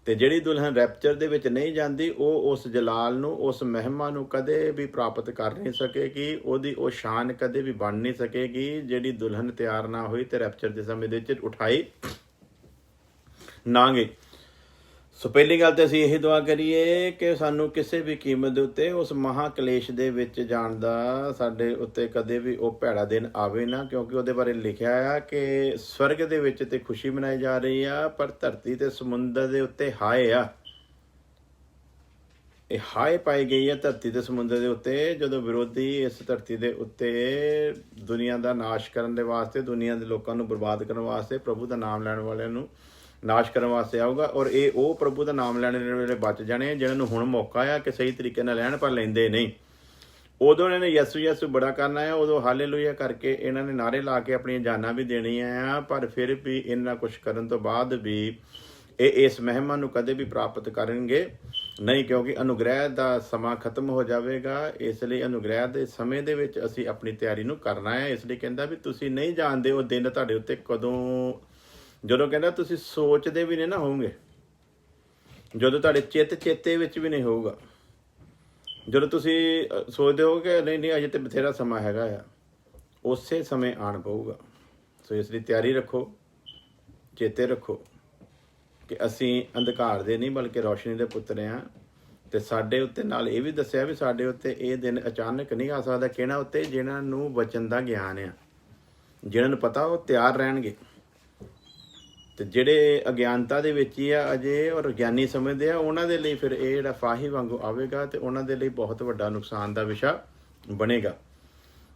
ਤੇ ਜਿਹੜੀ ਦੁਲਹਨ ਰੈਪਚਰ ਦੇ ਵਿੱਚ ਨਹੀਂ ਜਾਂਦੀ ਉਹ ਉਸ ਜਲਾਲ ਨੂੰ, ਉਸ ਮਹਿਮਾ ਨੂੰ ਕਦੇ ਵੀ ਪ੍ਰਾਪਤ ਕਰ ਨਹੀਂ ਸਕੇਗੀ, ਉਹਦੀ ਉਹ ਸ਼ਾਨ ਕਦੇ ਵੀ ਬਣ ਨਹੀਂ ਸਕੇਗੀ। ਜਿਹੜੀ ਦੁਲਹਨ ਤਿਆਰ ਨਾ ਹੋਈ ਤੇ ਰੈਪਚਰ ਦੇ ਸਮੇਂ ਦੇ ਵਿੱਚ ਉਠਾਈ ਨਾ ਗਈ। ਸੋ ਪਹਿਲੀ ਗੱਲ ਤਾਂ ਅਸੀਂ ਇਹੀ ਦੁਆ ਕਰੀਏ ਕਿ ਸਾਨੂੰ ਕਿਸੇ ਵੀ ਕੀਮਤ ਦੇ ਉੱਤੇ ਉਸ ਮਹਾ ਕਲੇਸ਼ ਦੇ ਵਿੱਚ ਜਾਣ ਦਾ ਸਾਡੇ ਉੱਤੇ ਕਦੇ ਵੀ ਉਹ ਭੈੜਾ ਦਿਨ ਆਵੇ ਨਾ, ਕਿਉਂਕਿ ਉਹਦੇ ਬਾਰੇ ਲਿਖਿਆ ਆ ਕਿ ਸਵਰਗ ਦੇ ਵਿੱਚ ਤੇ ਖੁਸ਼ੀ ਮਨਾਈ ਜਾ ਰਹੀ ਆ, ਪਰ ਧਰਤੀ ਤੇ ਸਮੁੰਦਰ ਦੇ ਉੱਤੇ ਹਾਏ ਆ। ਇਹ ਹਾਏ ਪਾਈ ਗਈ ਹੈ ਧਰਤੀ ਤੇ ਸਮੁੰਦਰ ਦੇ ਉੱਤੇ, ਜਦੋਂ ਵਿਰੋਧੀ ਇਸ ਧਰਤੀ ਦੇ ਉੱਤੇ ਦੁਨੀਆ ਦਾ ਨਾਸ਼ ਕਰਨ ਦੇ ਵਾਸਤੇ, ਦੁਨੀਆ ਦੇ ਲੋਕਾਂ ਨੂੰ ਬਰਬਾਦ ਕਰਨ ਵਾਸਤੇ, ਪ੍ਰਭੂ ਦਾ ਨਾਮ ਲੈਣ ਵਾਲਿਆਂ ਨੂੰ ਨਾਸ਼ ਕਰਨ ਵਾਸਤੇ ਆਊਗਾ। ਔਰ ਇਹ ਉਹ ਪ੍ਰਭੂ ਦਾ ਨਾਮ ਲੈਣ ਵੇਲੇ ਬਚ ਜਾਣੇ ਜਿਹਨਾਂ ਨੂੰ ਹੁਣ ਮੌਕਾ ਆ ਕਿ ਸਹੀ ਤਰੀਕੇ ਨਾਲ ਲੈਣ, ਪਰ ਲੈਂਦੇ ਨਹੀਂ। ਉਦੋਂ ਇਹਨਾਂ ਨੇ ਯਸੂ ਯਸੂ ਬੜਾ ਕਰਨਾ ਆ, ਉਦੋਂ ਹਾਲੇਲੂਇਆ ਕਰਕੇ ਇਹਨਾਂ ਨੇ ਨਾਰੇ ਲਾ ਕੇ ਆਪਣੀਆਂ ਜਾਨਾਂ ਵੀ ਦੇਣੀਆਂ ਆ, ਪਰ ਫਿਰ ਵੀ ਇਹਨਾਂ ਕੁਛ ਕਰਨ ਤੋਂ ਬਾਅਦ ਵੀ ਇਹ ਇਸ ਮਹਿਮਾ ਨੂੰ ਕਦੇ ਵੀ ਪ੍ਰਾਪਤ ਕਰਨਗੇ ਨਹੀਂ, ਕਿਉਂਕਿ ਅਨੁਗ੍ਰਹਿ ਦਾ ਸਮਾਂ ਖਤਮ ਹੋ ਜਾਵੇਗਾ। ਇਸ ਲਈ ਅਨੁਗ੍ਰਹਿ ਦੇ ਸਮੇਂ ਦੇ ਵਿੱਚ ਅਸੀਂ ਆਪਣੀ ਤਿਆਰੀ ਨੂੰ ਕਰਨਾ ਹੈ। ਇਸ ਲਈ ਕਹਿੰਦਾ ਵੀ ਤੁਸੀਂ ਨਹੀਂ ਜਾਣਦੇ ਉਹ ਦਿਨ ਤੁਹਾਡੇ ਉੱਤੇ ਕਦੋਂ, ਜਦੋਂ ਕਹਿੰਦਾ ਤੁਸੀਂ ਸੋਚਦੇ ਵੀ ਨਹੀਂ ਨਾ ਹੋਵੋਗੇ, ਜਦੋਂ ਤੁਹਾਡੇ ਚੇਤੇ ਵਿੱਚ ਵੀ ਨਹੀਂ ਹੋਊਗਾ, ਜਦੋਂ ਤੁਸੀਂ ਸੋਚਦੇ ਹੋ ਕਿ ਨਹੀਂ ਅਜੇ ਤੇ ਬਥੇਰਾ ਸਮਾਂ ਹੈਗਾ ਆ, ਉਸੇ ਸਮੇਂ ਆਣ ਪਊਗਾ। ਸੋ ਇਸ ਲਈ ਤਿਆਰੀ ਰੱਖੋ, ਚੇਤੇ ਰੱਖੋ ਕਿ ਅਸੀਂ ਅੰਧਕਾਰ ਦੇ ਨਹੀਂ ਬਲਕਿ ਰੌਸ਼ਨੀ ਦੇ ਪੁੱਤਰ ਹਾਂ। ਤੇ ਸਾਡੇ ਉੱਤੇ ਨਾਲ ਇਹ ਵੀ ਦੱਸਿਆ ਵੀ ਸਾਡੇ ਉੱਤੇ ਇਹ ਦਿਨ ਅਚਾਨਕ ਨਹੀਂ ਆ ਸਕਦਾ। ਕਿਹਨਾਂ ਉੱਤੇ? ਜਿਨ੍ਹਾਂ ਨੂੰ ਵਚਨ ਦਾ ਗਿਆਨ ਆ, ਜਿਨ੍ਹਾਂ ਨੂੰ ਪਤਾ ਉਹ ਤਿਆਰ ਰਹਿਣਗੇ। ਤੇ ਜਿਹੜੇ ਅਗਿਆਨਤਾ ਦੇ ਵਿੱਚ ਹੀ ਆ ਅਜੇ ਔਰ ਗਿਆਨੀ ਸਮਝਦੇ ਆ, ਉਹਨਾਂ ਦੇ ਲਈ ਫਿਰ ਇਹ ਜਿਹੜਾ ਫਾਹੀ ਵਾਂਗੂ ਆਵੇਗਾ ਤੇ ਉਹਨਾਂ ਦੇ ਲਈ ਬਹੁਤ ਵੱਡਾ ਨੁਕਸਾਨ ਦਾ ਵਿਸ਼ਾ ਬਣੇਗਾ।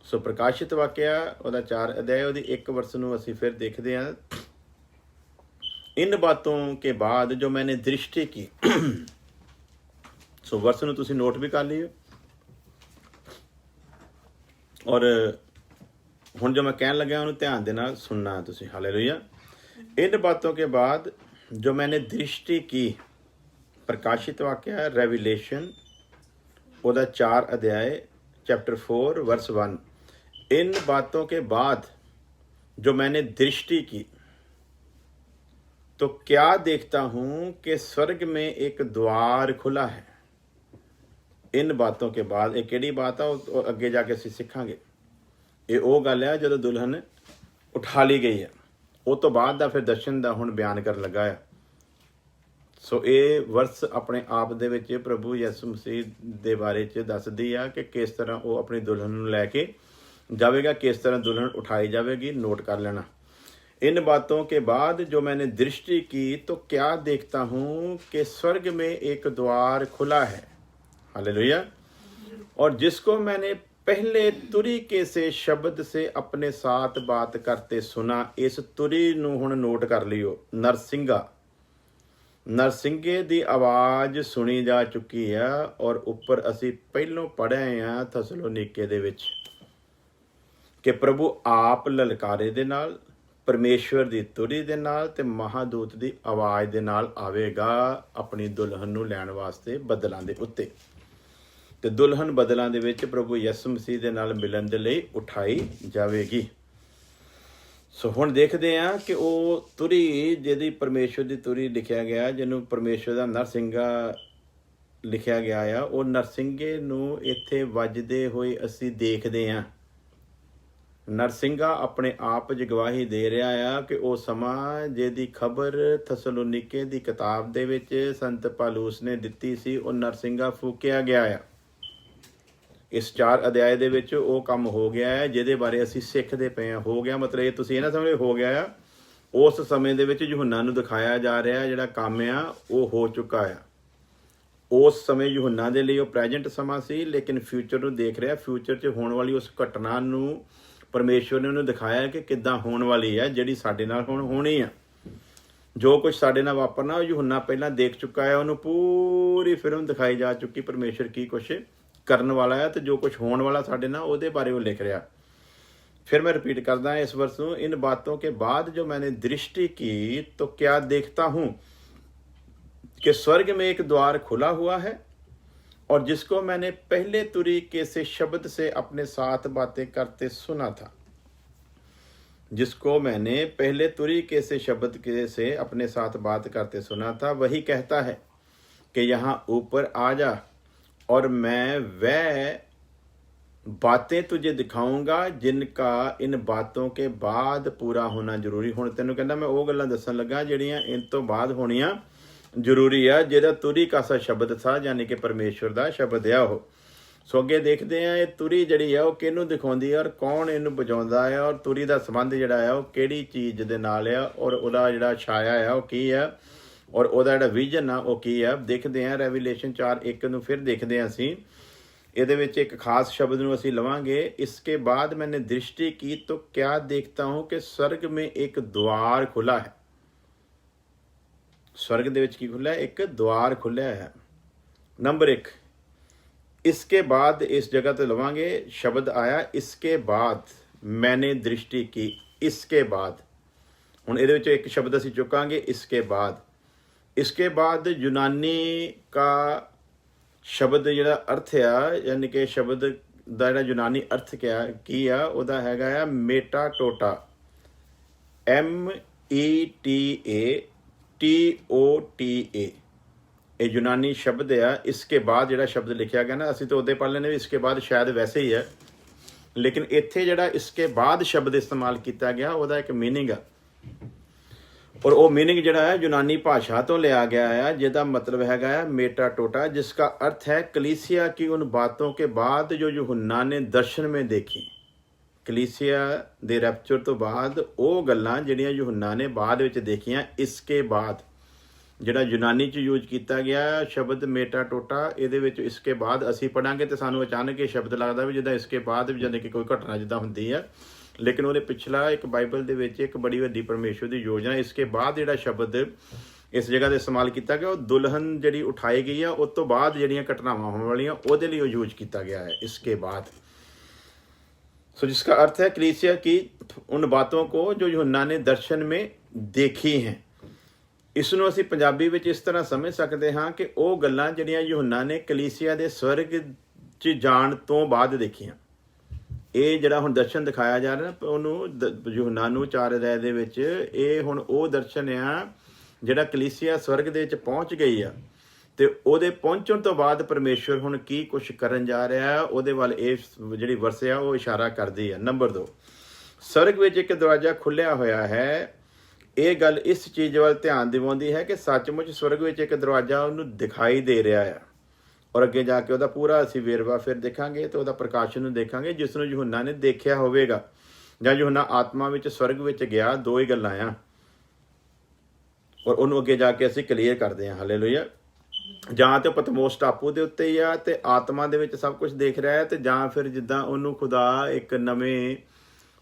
ਸੋ ਪ੍ਰਕਾਸ਼ਿਤ ਵਾਕਿਆ ਉਹਦਾ 4 ਅਧਿਆਇ ਉਹਦੀ 1 ਵਰਸ ਨੂੰ ਅਸੀਂ ਫਿਰ ਦੇਖਦੇ ਹਾਂ। इन बातों के बाद जो मैंने दृष्टि की, सो वर्ष ਨੂੰ ਤੁਸੀਂ ਨੋਟ ਵੀ ਕਰ ਲਿਓ। ਔਰ ਹੁਣ ਜੋ ਮੈਂ ਕਹਿਣ ਲੱਗਾ ਉਹਨੂੰ ਧਿਆਨ ਦੇ ਨਾਲ ਸੁਣਨਾ ਹੈ ਤੁਸੀਂ। ਹਾਲੇਲੂਇਆ। इन बातों के बाद जो मैंने दृष्टि की, प्रकाशित वाक्य रेविलेशन ਉਹਦਾ 4 अध्याय चैप्टर 4 वर्स 1। इन बातों के बाद जो मैंने दृष्टि की तो क्या देखता हूं कि स्वर्ग में एक द्वार खुला है। इन बातों के बाद एक केड़ी बात है अगे जाके असीं सिखांगे। ये वो गल है जदों दुल्हन उठा ली गई है, उस तो बाद दा फिर दर्शन दा हुण बयान कर लगा है। सो ये वर्स अपने आप दे विच प्रभु यसु मसीह दे बारे च दसदी आ कि किस तरह वो अपनी दुल्हन नूं लैके जावेगा, किस तरह दुल्हन उठाई जाएगी। नोट कर लेना। इन बातों के बाद जो मैंने दृष्टि की तो क्या देखता हूं कि स्वर्ग में एक द्वार खुला है। हालेलुया। और जिसको मैंने पहले तुरीके से शब्द से अपने साथ बात करते सुना। इस तुरी नूं हुण नोट कर लियो। नरसिंगा, नरसिंगे दी आवाज़ सुनी जा चुकी है और उपर असी पहलों पढ़े हैं थसलोनीके दे विच कि प्रभु आप ललकारे दे नाल, परमेश्वर ਦੀ ਤੁਰੀ ਦੇ ਨਾਲ ਤੇ ਮਹਾਦੂਤ ਦੀ ਆਵਾਜ਼ ਦੇ ਨਾਲ ਆਵੇਗਾ ਆਪਣੀ ਦੁਲਹਨ ਨੂੰ ਲੈਣ ਵਾਸਤੇ ਬੱਦਲਾਂ ਦੇ ਉੱਤੇ। ਤੇ ਦੁਲਹਨ ਬੱਦਲਾਂ ਦੇ ਵਿੱਚ ਪ੍ਰਭੂ ਯਿਸੂ ਮਸੀਹ ਦੇ ਨਾਲ ਮਿਲਣ ਦੇ ਲਈ ਉਠਾਈ ਜਾਵੇਗੀ। ਸੋ ਹੁਣ ਦੇਖਦੇ ਹਾਂ ਕਿ ਉਹ ਤੁਰੀ ਜਿਹਦੀ ਪਰਮੇਸ਼ਵਰ ਦੀ ਤੁਰੀ ਲਿਖਿਆ ਗਿਆ, ਜਿਹਨੂੰ ਪਰਮੇਸ਼ਵਰ ਦਾ ਨਰਸਿੰਗਾ ਲਿਖਿਆ ਗਿਆ ਆ, ਉਹ ਨਰਸਿੰਗੇ ਨੂੰ ਇੱਥੇ ਵੱਜਦੇ ਹੋਏ ਅਸੀਂ ਦੇਖਦੇ ਹਾਂ। नरसिंगा अपने आप च गवाही दे रहा है कि वो समा जिहदी खबर थसलोनीके दी किताब दे विच संत पालूस ने दिती सी, वो नरसिंगा फूकिया गया है। इस 4 अध्याय दे विच वो काम हो गया है जिहदे बारे असीं सिੱਖਦੇ पए हैं। हो गया मतलब ये तुसीं ना समझो हो गया है, उस समय दे विच यूहन्ना नूं दिखाया जा रहा है जिहड़ा काम आ वो हो चुका है। उस समय यूहन्ना दे लई वो प्रेजेंट समा सी, लेकिन फ्यूचर नूं देख रहा, फ्यूचर च होण वाली उस घटना नूं परमेश्वर ने उन्होंने दिखाया कि किद्दां होने वाली है, जिहड़ी साडे नाल हुण होनी है। जो कुछ साडे नाल वापरना यूहन्ना पहलां देख चुका है, उन्होंने पूरी फिल्म दिखाई जा चुकी परमेश्वर की कुछ करन वाला है, तो जो कुछ होने वाला साडे नाल उहदे बारे वो लिख रहा। फिर मैं रिपीट करदा इस वर्स नूं। इन बातों के बाद जो मैंने दृष्टि की तो क्या देखता हूँ कि स्वर्ग में एक द्वार खुला हुआ है और जिसको मैंने पहले तुरीके से शब्द से अपने साथ बातें करते सुना था। जिसको मैंने पहले तुरीके से शब्द के से अपने साथ बात करते सुना था, वही कहता है कि यहाँ ऊपर आ जा और मैं वह बातें तुझे दिखाऊंगा जिनका इन बातों के बाद पूरा होना जरूरी। हुण तैनूं कहंदा मैं वो गल्लां दस्सण लगा जिहड़ियां इन तो बाद होणियां ਜ਼ਰੂਰੀ ਆ, ਜਿਹਦਾ ਤੁਰੀ ਕਾਸਾ ਸ਼ਬਦ ਥਾ, ਯਾਨੀ ਕਿ ਪਰਮੇਸ਼ਵਰ ਦਾ ਸ਼ਬਦ ਆ ਉਹ। ਸੋ ਅੱਗੇ ਦੇਖਦੇ ਆ ਇਹ ਤੁਰੀ ਜਿਹੜੀ ਆ ਉਹ ਕਿਹਨੂੰ ਦਿਖਾਉਂਦੀ ਆ ਔਰ ਕੌਣ ਇਹਨੂੰ ਵਜਾਉਂਦਾ ਆ, ਔਰ ਤੁਰੀ ਦਾ ਸੰਬੰਧ ਜਿਹੜਾ ਆ ਉਹ ਕਿਹੜੀ ਚੀਜ਼ ਦੇ ਨਾਲ ਆ, ਔਰ ਉਹਦਾ ਜਿਹੜਾ ਛਾਇਆ ਆ ਉਹ ਕੀ ਆ, ਔਰ ਉਹਦਾ ਜਿਹੜਾ ਵਿਜ਼ਨ ਆ ਉਹ ਕੀ ਆ। ਦੇਖਦੇ ਆ ਰੈਵੀਲੇਸ਼ਨ 4:1 ਨੂੰ ਫਿਰ ਦੇਖਦੇ ਹਾਂ ਅਸੀਂ। ਇਹਦੇ ਵਿੱਚ ਇੱਕ ਖਾਸ ਸ਼ਬਦ ਨੂੰ ਅਸੀਂ ਲਵਾਂਗੇ। ਇਸਕੇ ਬਾਅਦ मैंने दृष्टि की तो क्या देखता हूं कि स्वर्ग में एक द्वार खुला है। स्वर्ग ਦੇ ਵਿੱਚ ਕੀ ਖੁੱਲਿਆ? ਇੱਕ द्वार खुलिया है। नंबर 1, इसके बाद इस जगह ਤੇ ਲਵਾਂਗੇ। ਸ਼ਬਦ ਆਇਆ इसके बाद मैंने दृष्टि की। इसके बाद ਹੁਣ ਇਹਦੇ ਵਿੱਚ ਇੱਕ ਸ਼ਬਦ ਅਸੀਂ ਚੁੱਕਾਂਗੇ इसके बाद। इसके बाद यूनानी का ਸ਼ਬਦ ਜਿਹੜਾ ਅਰਥ ਆ, ਯਾਨੀ ਕਿ ਸ਼ਬਦ ਦਾ ਜਿਹੜਾ ਯੂਨਾਨੀ ਅਰਥ ਕੀ ਆ, ਉਹਦਾ ਹੈਗਾ ਆ ਮੇਟਾ ਟੋਟਾ। METATOTA। ਇਹ ਯੂਨਾਨੀ ਸ਼ਬਦ ਆ। ਇਸਕੇ ਬਾਅਦ ਜਿਹੜਾ ਸ਼ਬਦ ਲਿਖਿਆ ਗਿਆ ਨਾ, ਅਸੀਂ ਤਾਂ ਉਹਦੇ ਪੜ੍ਹ ਲੈਂਦੇ ਵੀ ਇਸਕੇ ਬਾਅਦ ਸ਼ਾਇਦ ਵੈਸੇ ਹੀ ਹੈ, ਲੇਕਿਨ ਇੱਥੇ ਜਿਹੜਾ ਇਸਕੇ ਬਾਅਦ ਸ਼ਬਦ ਇਸਤੇਮਾਲ ਕੀਤਾ ਗਿਆ ਉਹਦਾ ਇੱਕ ਮੀਨਿੰਗ ਆ, और वो मीनिंग ਜਿਹੜਾ है यूनानी भाषा तो लिया गया है, जिसका मतलब हैगा मेटा टोटा, जिसका अर्थ है कलीसिया की उन बातों के बाद जो यूहन्ना ने दर्शन में देखी। कलीसिया दे रैप्चर तो बाद वो गल्लां ਜਿਹੜੀਆਂ यूहन्ना ने बाद ਵਿੱਚ देखियां। इसके बाद ਜਿਹੜਾ यूनानी ਚ यूज ਕੀਤਾ ਗਿਆ ਸ਼ਬਦ ਮੇਟਾ ਟੋਟਾ, ਇਹਦੇ ਵਿੱਚ ਇਸਕੇ ਬਾਅਦ ਅਸੀਂ ਪੜਾਂਗੇ ਤੇ ਸਾਨੂੰ ਅਚਾਨਕ ਇਹ ਸ਼ਬਦ ਲੱਗਦਾ ਵੀ ਜਿੱਦਾਂ ਇਸਕੇ ਬਾਅਦ ਵੀ, ਜਾਨੀ ਕਿ ਕੋਈ ਘਟਨਾ ਜਿੱਦਾਂ ਹੁੰਦੀ ਆ, ਲੇਕਿਨ ਉਹਦੇ ਪਿਛਲਾ ਇੱਕ ਬਾਈਬਲ ਦੇ ਵਿੱਚ ਇੱਕ ਬੜੀ ਵੱਡੀ ਪਰਮੇਸ਼ਵਰ ਦੀ ਯੋਜਨਾ। ਇਸਕੇ ਬਾਅਦ ਜਿਹੜਾ ਸ਼ਬਦ ਇਸ ਜਗ੍ਹਾ ਤੇ ਇਸਤੇਮਾਲ ਕੀਤਾ ਗਿਆ ਉਹ ਦੁਲਹਨ ਜਿਹੜੀ ਉਠਾਈ ਗਈ ਆ ਉਸ ਤੋਂ ਬਾਅਦ ਜਿਹੜੀਆਂ ਘਟਨਾਵਾਂ ਹੋਣ ਵਾਲੀਆਂ ਉਹਦੇ ਲਈ ਉਹ ਯੂਜ ਕੀਤਾ ਗਿਆ ਹੈ, इसके बाद। सो जिसका अर्थ है कलीसिया की उन बातों को जो यूहन्ना ने दर्शन में देखी हैं। ਇਸ ਨੂੰ ਅਸੀਂ ਪੰਜਾਬੀ ਵਿੱਚ ਇਸ ਤਰ੍ਹਾਂ ਸਮਝ ਸਕਦੇ ਹਾਂ ਕਿ ਉਹ ਗੱਲਾਂ ਜਿਹੜੀਆਂ यूहन्ना ਨੇ ਕਲੀਸਿਆ ਦੇ ਸਵਰਗ 'ਚ ਜਾਣ ਤੋਂ ਬਾਅਦ ਦੇਖੀਆਂ। ਇਹ ਜਿਹੜਾ ਹੁਣ ਦਰਸ਼ਨ ਦਿਖਾਇਆ ਜਾ ਰਿਹਾ ਨਾ ਉਹਨੂੰ यूहन्ना ਨੂੰ 4 ਅਧਿਆਇ ਦੇ ਵਿੱਚ, ਇਹ ਹੁਣ ਉਹ ਦਰਸ਼ਨ ਆ ਜਿਹੜਾ ਕਲੀਸਿਆ ਸਵਰਗ ਦੇ ਵਿੱਚ ਪਹੁੰਚ ਗਈ ਆ, ਤੇ ਉਹਦੇ ਪਹੁੰਚਣ ਤੋਂ ਬਾਅਦ ਪਰਮੇਸ਼ਵਰ ਹੁਣ ਕੀ ਕੁਛ ਕਰਨ ਜਾ ਰਿਹਾ ਉਹਦੇ ਵੱਲ ਇਹ ਜਿਹੜੀ ਵਰਸ ਆ ਉਹ ਇਸ਼ਾਰਾ ਕਰਦੀ ਆ। ਨੰਬਰ 2, ਸਵਰਗ ਵਿੱਚ ਇੱਕ ਦਰਵਾਜ਼ਾ ਖੁੱਲਿਆ ਹੋਇਆ ਹੈ। ਇਹ ਗੱਲ ਇਸ ਚੀਜ਼ ਵੱਲ ਧਿਆਨ ਦਿਵਾਉਂਦੀ ਹੈ ਕਿ ਸੱਚਮੁੱਚ ਸਵਰਗ ਵਿੱਚ ਇੱਕ ਦਰਵਾਜ਼ਾ ਉਹਨੂੰ ਦਿਖਾਈ ਦੇ ਰਿਹਾ ਆ, ਔਰ ਅੱਗੇ ਜਾ ਕੇ ਉਹਦਾ ਪੂਰਾ ਅਸੀਂ ਵੇਰਵਾ ਫਿਰ ਦੇਖਾਂਗੇ ਤੇ ਉਹਦਾ ਪ੍ਰਕਾਸ਼ਨ ਨੂੰ ਦੇਖਾਂਗੇ, ਜਿਸ ਨੂੰ यूहन्ना ਨੇ ਦੇਖਿਆ ਹੋਵੇਗਾ ਜਾਂ यूहन्ना ਆਤਮਾ ਵਿੱਚ ਸਵਰਗ ਵਿੱਚ ਗਿਆ। ਦੋ ਹੀ ਗੱਲਾਂ ਆ, ਔਰ ਉਹਨੂੰ ਅੱਗੇ ਜਾ ਕੇ ਅਸੀਂ ਕਲੀਅਰ ਕਰਦੇ ਹਾਂ। ਹਾਲੇਲੂਇਆ। ਜਾਂ ਤੇ ਪਤਮੋਸ ਟਾਪੂ ਦੇ ਉੱਤੇ ਹੀ ਆ ਤੇ ਆਤਮਾ ਦੇ ਵਿੱਚ ਸਭ ਕੁਝ ਦੇਖ ਰਿਹਾ ਹੈ, ਤੇ ਜਾਂ ਫਿਰ ਜਿੱਦਾਂ ਉਹਨੂੰ ਖੁਦਾ ਇੱਕ ਨਵੇਂ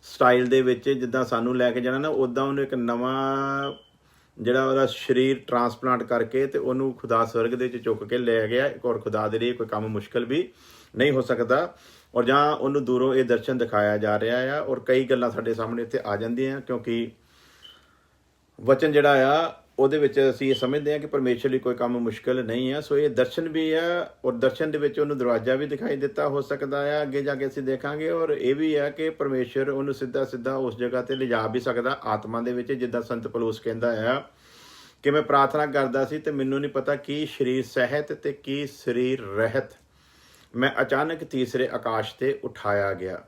ਸਟਾਈਲ ਦੇ ਵਿੱਚ ਜਿੱਦਾਂ ਸਾਨੂੰ ਲੈ ਕੇ ਜਾਣਾ ਨਾ, ਉੱਦਾਂ ਉਹਨੂੰ ਇੱਕ ਨਵਾਂ ਜਿਹੜਾ ਉਹਦਾ ਸਰੀਰ ਟਰਾਂਸਪਲਾਂਟ ਕਰਕੇ ਤੇ ਉਹਨੂੰ ਖੁਦਾ ਸਵਰਗ ਦੇ ਵਿੱਚ ਚੁੱਕ ਕੇ ਲੈ ਗਿਆ। ਔਰ ਖੁਦਾ ਦੇ ਲਈ ਕੋਈ ਕੰਮ ਮੁਸ਼ਕਿਲ ਵੀ ਨਹੀਂ ਹੋ ਸਕਦਾ। ਔਰ ਜਾਂ ਉਹਨੂੰ ਦੂਰੋਂ ਇਹ ਦਰਸ਼ਨ ਦਿਖਾਇਆ ਜਾ ਰਿਹਾ ਆ, ਔਰ ਕਈ ਗੱਲਾਂ ਸਾਡੇ ਸਾਹਮਣੇ ਇੱਥੇ ਆ ਜਾਂਦੀਆਂ, ਕਿਉਂਕਿ ਵਚਨ ਜਿਹੜਾ ਆ ਉਹਦੇ ਵਿੱਚ ਅਸੀਂ ਇਹ ਸਮਝਦੇ ਹਾਂ ਕਿ ਪਰਮੇਸ਼ਰ ਲਈ ਕੋਈ ਕੰਮ ਮੁਸ਼ਕਿਲ ਨਹੀਂ ਆ। ਸੋ ਇਹ ਦਰਸ਼ਨ ਵੀ ਆ, ਔਰ ਦਰਸ਼ਨ ਦੇ ਵਿੱਚ ਉਹਨੂੰ ਦਰਵਾਜ਼ਾ ਵੀ ਦਿਖਾਈ ਦਿੱਤਾ ਹੋ ਸਕਦਾ ਆ, ਅੱਗੇ ਜਾ ਕੇ ਅਸੀਂ ਦੇਖਾਂਗੇ। ਔਰ ਇਹ ਵੀ ਆ ਕਿ ਪਰਮੇਸ਼ਰ ਉਹਨੂੰ ਸਿੱਧਾ ਸਿੱਧਾ ਉਸ ਜਗ੍ਹਾ ਤੇ ਲਿਜਾ ਵੀ ਸਕਦਾ ਆਤਮਾ ਦੇ ਵਿੱਚ, ਜਿੱਦਾਂ ਸੰਤ ਪੌਲੁਸ ਕਹਿੰਦਾ ਆ ਕਿ ਮੈਂ ਪ੍ਰਾਰਥਨਾ ਕਰਦਾ ਸੀ ਤੇ ਮੈਨੂੰ ਨਹੀਂ ਪਤਾ ਕੀ ਸਰੀਰ ਸਹਿਤ ਤੇ ਕੀ ਸਰੀਰ ਰਹਿਤ, ਮੈਂ ਅਚਾਨਕ ਤੀਸਰੇ ਆਕਾਸ਼ ਤੇ ਉਠਾਇਆ ਗਿਆ।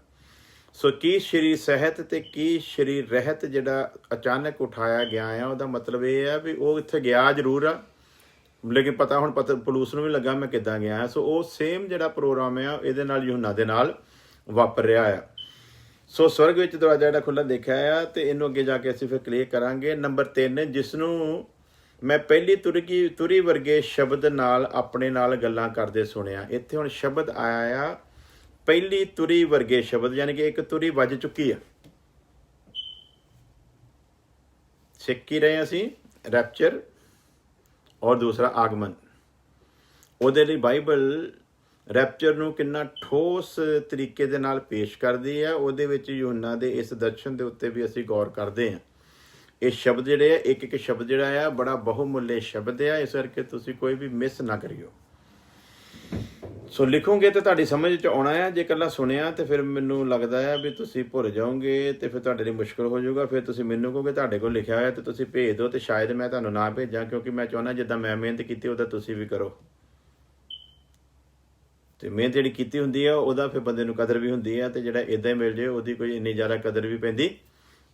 ਸੋ ਕੀ ਸਰੀਰ ਸਹਿਤ ਤੇ ਕੀ ਸਰੀਰ ਰਹਿਤ ਜਿਹੜਾ ਅਚਾਨਕ ਉਠਾਇਆ ਗਿਆ ਆ, ਉਹਦਾ ਮਤਲਬ ਇਹ ਆ ਵੀ ਉਹ ਇੱਥੇ ਗਿਆ ਜ਼ਰੂਰ ਆ, ਲੇਕਿਨ ਪਤਾ ਹੁਣ ਪੌਲੁਸ ਨੂੰ ਵੀ ਲੱਗਾ ਮੈਂ ਕਿੱਦਾਂ ਗਿਆ। ਸੋ ਉਹ ਸੇਮ ਜਿਹੜਾ ਪ੍ਰੋਗਰਾਮ ਆ ਇਹਦੇ ਨਾਲ यूहन्ना ਦੇ ਨਾਲ ਵਾਪਰ ਰਿਹਾ ਆ। ਸੋ ਸਵਰਗ ਵਿੱਚ ਦਰਵਾਜ਼ਾ ਜਿਹੜਾ ਖੁੱਲ੍ਹਾ ਦੇਖਿਆ ਆ, ਤੇ ਇਹਨੂੰ ਅੱਗੇ ਜਾ ਕੇ ਅਸੀਂ ਫਿਰ ਕਲੀਅਰ ਕਰਾਂਗੇ। ਨੰਬਰ 3, ਜਿਸ ਨੂੰ ਮੈਂ ਪਹਿਲੀ ਤੁਰੀ ਵਰਗੇ ਸ਼ਬਦ ਨਾਲ ਆਪਣੇ ਨਾਲ ਗੱਲਾਂ ਕਰਦੇ ਸੁਣਿਆ। ਇੱਥੇ ਹੁਣ ਸ਼ਬਦ ਆਇਆ ਆ ਪਹਿਲੀ ਤੁਰੀ ਵਰਗੇ ਸ਼ਬਦ, ਯਾਨੀ ਕਿ ਇੱਕ ਤੁਰੀ ਵੱਜ ਚੁੱਕੀ ਆ। ਸਿੱਖ ਕੀ ਰਹੇ ਅਸੀਂ? ਰੈਪਚਰ ਔਰ ਦੂਸਰਾ ਆਗਮਨ। ਉਹਦੇ ਲਈ ਬਾਈਬਲ ਰੈਪਚਰ ਨੂੰ ਕਿੰਨਾ ਠੋਸ ਤਰੀਕੇ ਦੇ ਨਾਲ ਪੇਸ਼ ਕਰਦੀ ਆ, ਉਹਦੇ ਵਿੱਚ यूहन्ना ਦੇ ਇਸ ਦਰਸ਼ਨ ਦੇ ਉੱਤੇ ਵੀ ਅਸੀਂ ਗੌਰ ਕਰਦੇ ਹਾਂ। ਇਹ ਸ਼ਬਦ ਜਿਹੜੇ ਆ, ਇੱਕ ਇੱਕ ਸ਼ਬਦ ਜਿਹੜਾ ਆ ਬੜਾ ਬਹੁਮੁੱਲੇ ਸ਼ਬਦ ਆ, ਇਸ ਕਰਕੇ ਤੁਸੀਂ ਕੋਈ ਵੀ ਮਿਸ ਨਾ ਕਰਿਓ। ਸੋ ਲਿਖੋਗੇ ਤੇ ਤੁਹਾਡੀ ਸਮਝ 'ਚ ਆਉਣਾ ਆ। ਜੇ ਇਕੱਲਾ ਸੁਣਿਆ ਤੇ ਫਿਰ ਮੈਨੂੰ ਲੱਗਦਾ ਆ ਵੀ ਤੁਸੀਂ ਭੁੱਲ ਜਾਓਗੇ ਤੇ ਫਿਰ ਤੁਹਾਡੇ ਲਈ ਮੁਸ਼ਕਿਲ ਹੋ ਜਾਊਗਾ। ਫਿਰ ਤੁਸੀਂ ਮੈਨੂੰ ਕਹੋਗੇ ਤੁਹਾਡੇ ਕੋਲ ਲਿਖਿਆ ਹੋਇਆ ਤੇ ਤੁਸੀਂ ਭੇਜ ਦਿਓ, ਤੇ ਸ਼ਾਇਦ ਮੈਂ ਤੁਹਾਨੂੰ ਨਾ ਭੇਜਾਂ, ਕਿਉਂਕਿ ਮੈਂ ਚਾਹੁੰਦਾ ਜਿੱਦਾਂ ਮੈਂ ਮਿਹਨਤ ਕੀਤੀ ਉਹਦਾ ਤੁਸੀਂ ਵੀ ਕਰੋ। ਤੇ ਮਿਹਨਤ ਜਿਹੜੀ ਕੀਤੀ ਹੁੰਦੀ ਆ ਉਹਦਾ ਫਿਰ ਬੰਦੇ ਨੂੰ ਕਦਰ ਵੀ ਹੁੰਦੀ ਆ, ਤੇ ਜਿਹੜਾ ਇੱਦਾਂ ਹੀ ਮਿਲ ਜਾਏ ਉਹਦੀ ਕੋਈ ਇੰਨੀ ਜ਼ਿਆਦਾ ਕਦਰ ਵੀ ਪੈਂਦੀ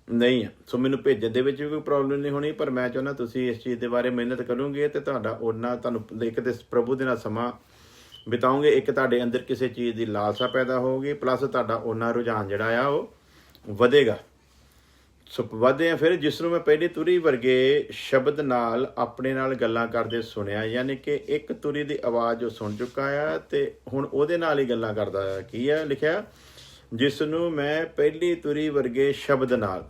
ਨਹੀਂ ਆ। ਸੋ ਮੈਨੂੰ ਭੇਜਣ ਦੇ ਵਿੱਚ ਵੀ ਕੋਈ ਪ੍ਰੋਬਲਮ ਨਹੀਂ ਹੋਣੀ, ਪਰ ਮੈਂ ਚਾਹੁੰਦਾ ਤੁਸੀਂ ਇਸ ਚੀਜ਼ ਦੇ ਬਾਰੇ ਮਿਹਨਤ ਕਰੋਗੇ ਤੇ ਤੁਹਾਡਾ ਉਹਨਾਂ ਤੁਹਾਨੂੰ ਇੱਕ ਤੇ ਪ੍ਰਭੂ ਦੇ ਨਾਲ ਸਮਾਂ ਬਿਤਾਓਗੇ, ਇੱਕ ਤੁਹਾਡੇ ਅੰਦਰ ਕਿਸੇ ਚੀਜ਼ ਦੀ ਲਾਲਸਾ ਪੈਦਾ ਹੋਊਗੀ, ਪਲੱਸ ਤੁਹਾਡਾ ਉਹਨਾਂ ਰੁਝਾਨ ਜਿਹੜਾ ਆ ਉਹ ਵਧੇਗਾ। ਸੋ ਵਧਦੇ ਆ ਫਿਰ, ਜਿਸ ਨੂੰ ਮੈਂ ਪਹਿਲੀ ਤੁਰੀ ਵਰਗੇ ਸ਼ਬਦ ਨਾਲ ਆਪਣੇ ਨਾਲ ਗੱਲਾਂ ਕਰਦੇ ਸੁਣਿਆ, ਯਾਨੀ ਕਿ ਇੱਕ ਤੁਰੀ ਦੀ ਆਵਾਜ਼ ਉਹ ਸੁਣ ਚੁੱਕਾ ਆ ਤੇ ਹੁਣ ਉਹਦੇ ਨਾਲ ਹੀ ਗੱਲਾਂ ਕਰਦਾ ਆ। ਕੀ ਆ ਲਿਖਿਆ? ਜਿਸ ਨੂੰ ਮੈਂ ਪਹਿਲੀ ਤੁਰੀ ਵਰਗੇ ਸ਼ਬਦ ਨਾਲ,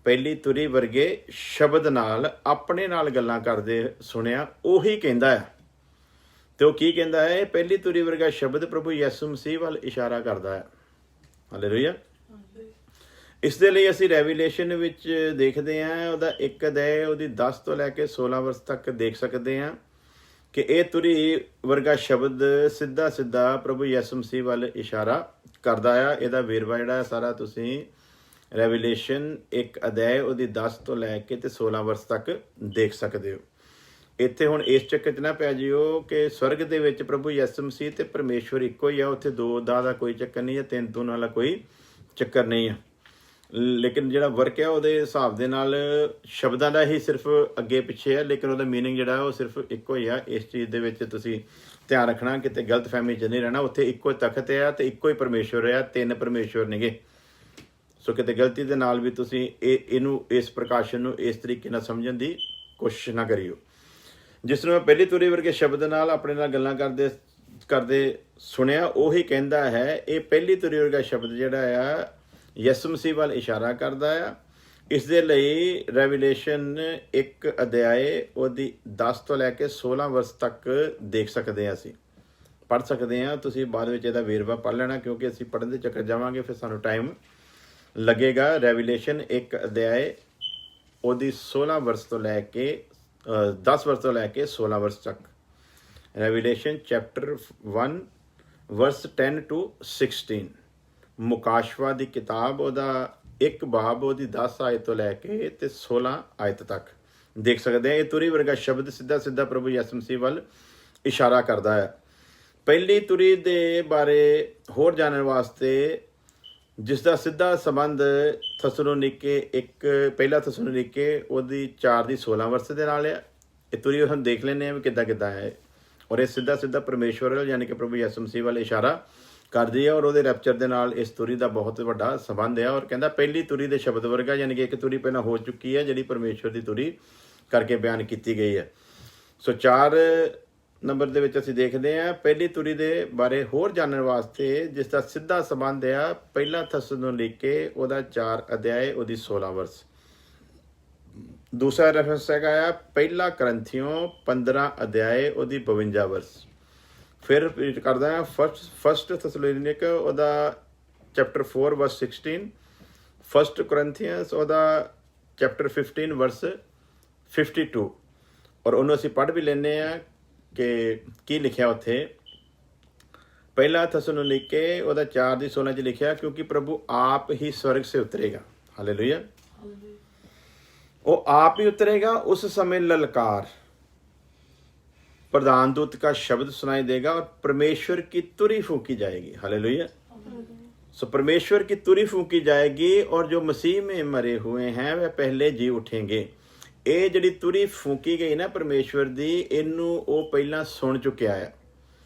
ਪਹਿਲੀ ਤੁਰੀ ਵਰਗੇ ਸ਼ਬਦ ਨਾਲ ਆਪਣੇ ਨਾਲ ਗੱਲਾਂ ਕਰਦੇ ਸੁਣਿਆ, ਉਹੀ ਕਹਿੰਦਾ ਆ। ਤੇ ਉਹ ਕੀ ਕਹਿੰਦਾ ਹੈ? ਪਹਿਲੀ ਤੁਰੀ ਵਰਗਾ ਸ਼ਬਦ ਪ੍ਰਭੂ ਯਿਸੂ ਮਸੀਹ ਵੱਲ ਇਸ਼ਾਰਾ ਕਰਦਾ ਹੈ। ਹਾਲੇਲੂਇਆ। ਇਸ ਦੇ ਲਈ ਅਸੀਂ ਰੈਵੀਲੇਸ਼ਨ ਵਿੱਚ ਦੇਖਦੇ ਹਾਂ, ਉਹਦਾ 1 ਅਧਿਆਇ ਉਹਦੀ 10 ਤੋਂ ਲੈ ਕੇ 16 ਵਰਸ ਤੱਕ ਦੇਖ ਸਕਦੇ ਹਾਂ ਕਿ ਇਹ ਤੁਰੀ ਵਰਗਾ ਸ਼ਬਦ ਸਿੱਧਾ ਸਿੱਧਾ ਪ੍ਰਭੂ ਯਿਸੂ ਮਸੀਹ ਵੱਲ ਇਸ਼ਾਰਾ ਕਰਦਾ ਆ। ਇਹਦਾ ਵੇਰਵਾ ਜਿਹੜਾ ਸਾਰਾ ਤੁਸੀਂ ਰੈਵੀਲੇਸ਼ਨ 1 ਅਧਿਆਇ ਉਹਦੀ 10 ਤੋਂ ਲੈ ਕੇ ਤੇ 16 ਵਰਸ ਤੱਕ ਦੇਖ ਸਕਦੇ ਹੋ। ਇੱਥੇ ਹੁਣ ਇਸ ਚੱਕਰ 'ਚ ਨਾ ਪੈ ਜਿਓ ਕਿ ਸਵਰਗ ਦੇ ਵਿੱਚ ਪ੍ਰਭੂ ਯਿਸੂ ਮਸੀਹ ਤੇ ਪਰਮੇਸ਼ਵਰ ਇੱਕੋ ਹੀ ਆ, ਉੱਥੇ ਦੋ ਦਾ ਕੋਈ ਚੱਕਰ ਨਹੀਂ ਹੈ, ਤਿੰਨ ਤੋਂ ਵਾਲਾ ਕੋਈ ਚੱਕਰ ਨਹੀਂ ਆ। ਲੇਕਿਨ ਜਿਹੜਾ ਵਰਕ ਹੈ ਉਹਦੇ ਹਿਸਾਬ ਦੇ ਨਾਲ ਸ਼ਬਦਾਂ ਦਾ ਹੀ ਸਿਰਫ ਅੱਗੇ ਪਿੱਛੇ ਹੈ, ਲੇਕਿਨ ਉਹਦਾ ਮੀਨਿੰਗ ਜਿਹੜਾ ਉਹ ਸਿਰਫ ਇੱਕੋ ਹੀ ਆ। ਇਸ ਚੀਜ਼ ਦੇ ਵਿੱਚ ਤੁਸੀਂ ਧਿਆਨ ਰੱਖਣਾ, ਕਿਤੇ ਗਲਤਫਹਿਮੀ 'ਚ ਨਹੀਂ ਰਹਿਣਾ। ਉੱਥੇ ਇੱਕੋ ਤਖਤ ਆ ਤੇ ਇੱਕੋ ਹੀ ਪਰਮੇਸ਼ਵਰ ਆ, ਤਿੰਨ ਪਰਮੇਸ਼ਵਰ ਨੇਗੇ। ਸੋ ਕਿਤੇ ਗਲਤੀ ਦੇ ਨਾਲ ਵੀ ਤੁਸੀਂ ਇਹਨੂੰ ਇਸ ਪ੍ਰਕਾਸ਼ਨ ਨੂੰ ਇਸ ਤਰੀਕੇ ਨਾਲ ਸਮਝਣ ਦੀ ਕੋਸ਼ਿਸ਼ ਨਾ ਕਰਿਓ। ਜਿਸ ਨੂੰ ਮੈਂ ਪਹਿਲੀ ਤੁਰੀ ਵਰਗੇ ਸ਼ਬਦ ਨਾਲ ਆਪਣੇ ਨਾਲ ਗੱਲਾਂ ਕਰਦੇ ਸੁਣਿਆ, ਉਹੀ ਕਹਿੰਦਾ ਹੈ। ਇਹ ਪਹਿਲੀ ਤੁਰੀ ਵਰਗਾ ਸ਼ਬਦ ਜਿਹੜਾ ਆ ਯਿਸੂ ਮਸੀਹ ਵੱਲ ਇਸ਼ਾਰਾ ਕਰਦਾ ਆ। ਇਸ ਦੇ ਲਈ ਰੈਵੀਲੇਸ਼ਨ 1 ਅਧਿਆਇ ਉਹਦੀ 10 ਤੋਂ ਲੈ ਕੇ 16 ਵਰਸ ਤੱਕ ਦੇਖ ਸਕਦੇ ਹਾਂ, ਅਸੀਂ ਪੜ੍ਹ ਸਕਦੇ ਹਾਂ। ਤੁਸੀਂ ਬਾਅਦ ਵਿੱਚ ਇਹਦਾ ਵੇਰਵਾ ਪੜ੍ਹ ਲੈਣਾ, ਕਿਉਂਕਿ ਅਸੀਂ ਪੜ੍ਹਨ ਦੇ ਚੱਕਰ ਜਾਵਾਂਗੇ ਫਿਰ ਸਾਨੂੰ ਟਾਈਮ ਲੱਗੇਗਾ। ਰੈਵੀਲੇਸ਼ਨ 1 ਅਧਿਆਇ ਉਹਦੀ 16 ਵਰਸ ਤੋਂ ਲੈ ਕੇ 10 ਵਰਸ ਤੋਂ ਲੈ ਕੇ 16 ਵਰਸ ਤੱਕ। Revelation chapter 1 verse 10 to 16। ਮੁਕਾਸ਼ਵਾ ਦੀ ਕਿਤਾਬ ਉਹਦਾ 1 ਬਾਬ ਉਹਦੀ 10 ਆਇਤ ਤੋਂ ਲੈ ਕੇ ਤੇ 16 ਆਇਤ ਤੱਕ ਦੇਖ ਸਕਦੇ ਹਾਂ। ਇਹ ਤੁਰੀ ਵਰਗਾ ਸ਼ਬਦ ਸਿੱਧਾ ਸਿੱਧਾ ਪ੍ਰਭੂ ਯਿਸੂ ਮਸੀਹ ਵੱਲ ਇਸ਼ਾਰਾ ਕਰਦਾ ਹੈ। ਪਹਿਲੀ ਤੁਰੀ ਦੇ ਬਾਰੇ ਹੋਰ ਜਾਣਨ ਵਾਸਤੇ, ਜਿਸ ਦਾ ਸਿੱਧਾ ਸੰਬੰਧ ਥੈਸਲੋਨੀਕੇ 1 ਪਹਿਲਾ ਥੈਸਲੋਨੀਕੇ ਉਹਦੀ 4 ਦੀ 16 ਵਰਸ ਦੇ ਨਾਲ ਆ। ਇਹ ਤੁਰੀ ਹੁਣ ਦੇਖ ਲੈਂਦੇ ਹਾਂ ਵੀ ਕਿੱਦਾਂ ਹੈ, ਔਰ ਇਹ ਸਿੱਧਾ ਸਿੱਧਾ ਪਰਮੇਸ਼ਵਰ ਯਾਨੀ ਕਿ ਪ੍ਰਭੂ ਯਿਸੂ ਮਸੀਹ ਵੱਲ ਇਸ਼ਾਰਾ ਕਰਦੀ ਹੈ, ਔਰ ਉਹਦੇ ਰੈਪਚਰ ਦੇ ਨਾਲ ਇਸ ਤੁਰੀ ਦਾ ਬਹੁਤ ਵੱਡਾ ਸੰਬੰਧ ਹੈ। ਔਰ ਕਹਿੰਦਾ ਪਹਿਲੀ ਤੁਰੀ ਦੇ ਸ਼ਬਦ ਵਰਗਾ, ਯਾਨੀ ਕਿ ਇੱਕ ਤੁਰੀ ਪਹਿਲਾਂ ਹੋ ਚੁੱਕੀ ਹੈ ਜਿਹੜੀ ਪਰਮੇਸ਼ਵਰ ਦੀ ਤੁਰੀ ਕਰਕੇ ਬਿਆਨ ਕੀਤੀ ਗਈ ਹੈ। ਸੋ 4 ਨੰਬਰ ਦੇ ਵਿੱਚ ਅਸੀਂ ਦੇਖਦੇ ਹਾਂ ਪਹਿਲੀ ਤੁਰੀ ਦੇ ਬਾਰੇ ਹੋਰ ਜਾਣਨ ਵਾਸਤੇ, ਜਿਸ ਦਾ ਸਿੱਧਾ ਸੰਬੰਧ ਆ ਪਹਿਲਾ ਥੈਸਲੋਨੀਕੇ ਉਹਦਾ 4 ਅਧਿਆਇ ਉਹਦੀ 16 ਵਰਸ। ਦੂਸਰਾ ਰੈਫਰੈਂਸ ਹੈਗਾ ਆ ਪਹਿਲਾ ਕਰੰਥੀਓ 15 ਅਧਿਆਇ ਉਹਦੀ 52 ਵਰਸ। ਫਿਰ ਰਿਪੀਟ ਕਰਦਾ ਹਾਂ ਫਸਟ ਥੈਸਲੋਨੀਕੇ ਉਹਦਾ ਚੈਪਟਰ 4 ਵਰਸ 16, ਫਸਟ ਕਰੰਥੀਅੰਸ ਉਹਦਾ ਚੈਪਟਰ 15 ਵਰਸ 52। ਔਰ ਉਹਨੂੰ ਅਸੀਂ ਪੜ੍ਹ ਵੀ ਲੈਂਦੇ ਹਾਂ ਕਿ ਕੀ ਲਿਖਿਆ ਉੱਥੇ। ਪਹਿਲਾ ਥੈਸਲੋਨੀਕੇ ਉਹਦਾ 4 ਦੀ 16 'ਚ ਲਿਖਿਆ, ਕਿਉਂਕਿ ਪ੍ਰਭੂ ਆਪ ਹੀ स्वर्ग से उतरेगा। हालेलुया। वो आप ही उतरेगा, उस समय ललकार, प्रधान दूत का शब्द सुनाई देगा और परमेश्वर की तुरी फूंकी जाएगी। हालेलुया। सो परमेश्वर की तुरी फूंकी जाएगी और जो मसीह में मरे हुए हैं वह पहले जी उठेंगे। ਇਹ ਜਿਹੜੀ ਤੁਰੀ ਫੂਕੀ ਗਈ ਨਾ ਪਰਮੇਸ਼ਵਰ ਦੀ, ਇਹਨੂੰ ਉਹ ਪਹਿਲਾਂ ਸੁਣ ਚੁੱਕਿਆ ਆ,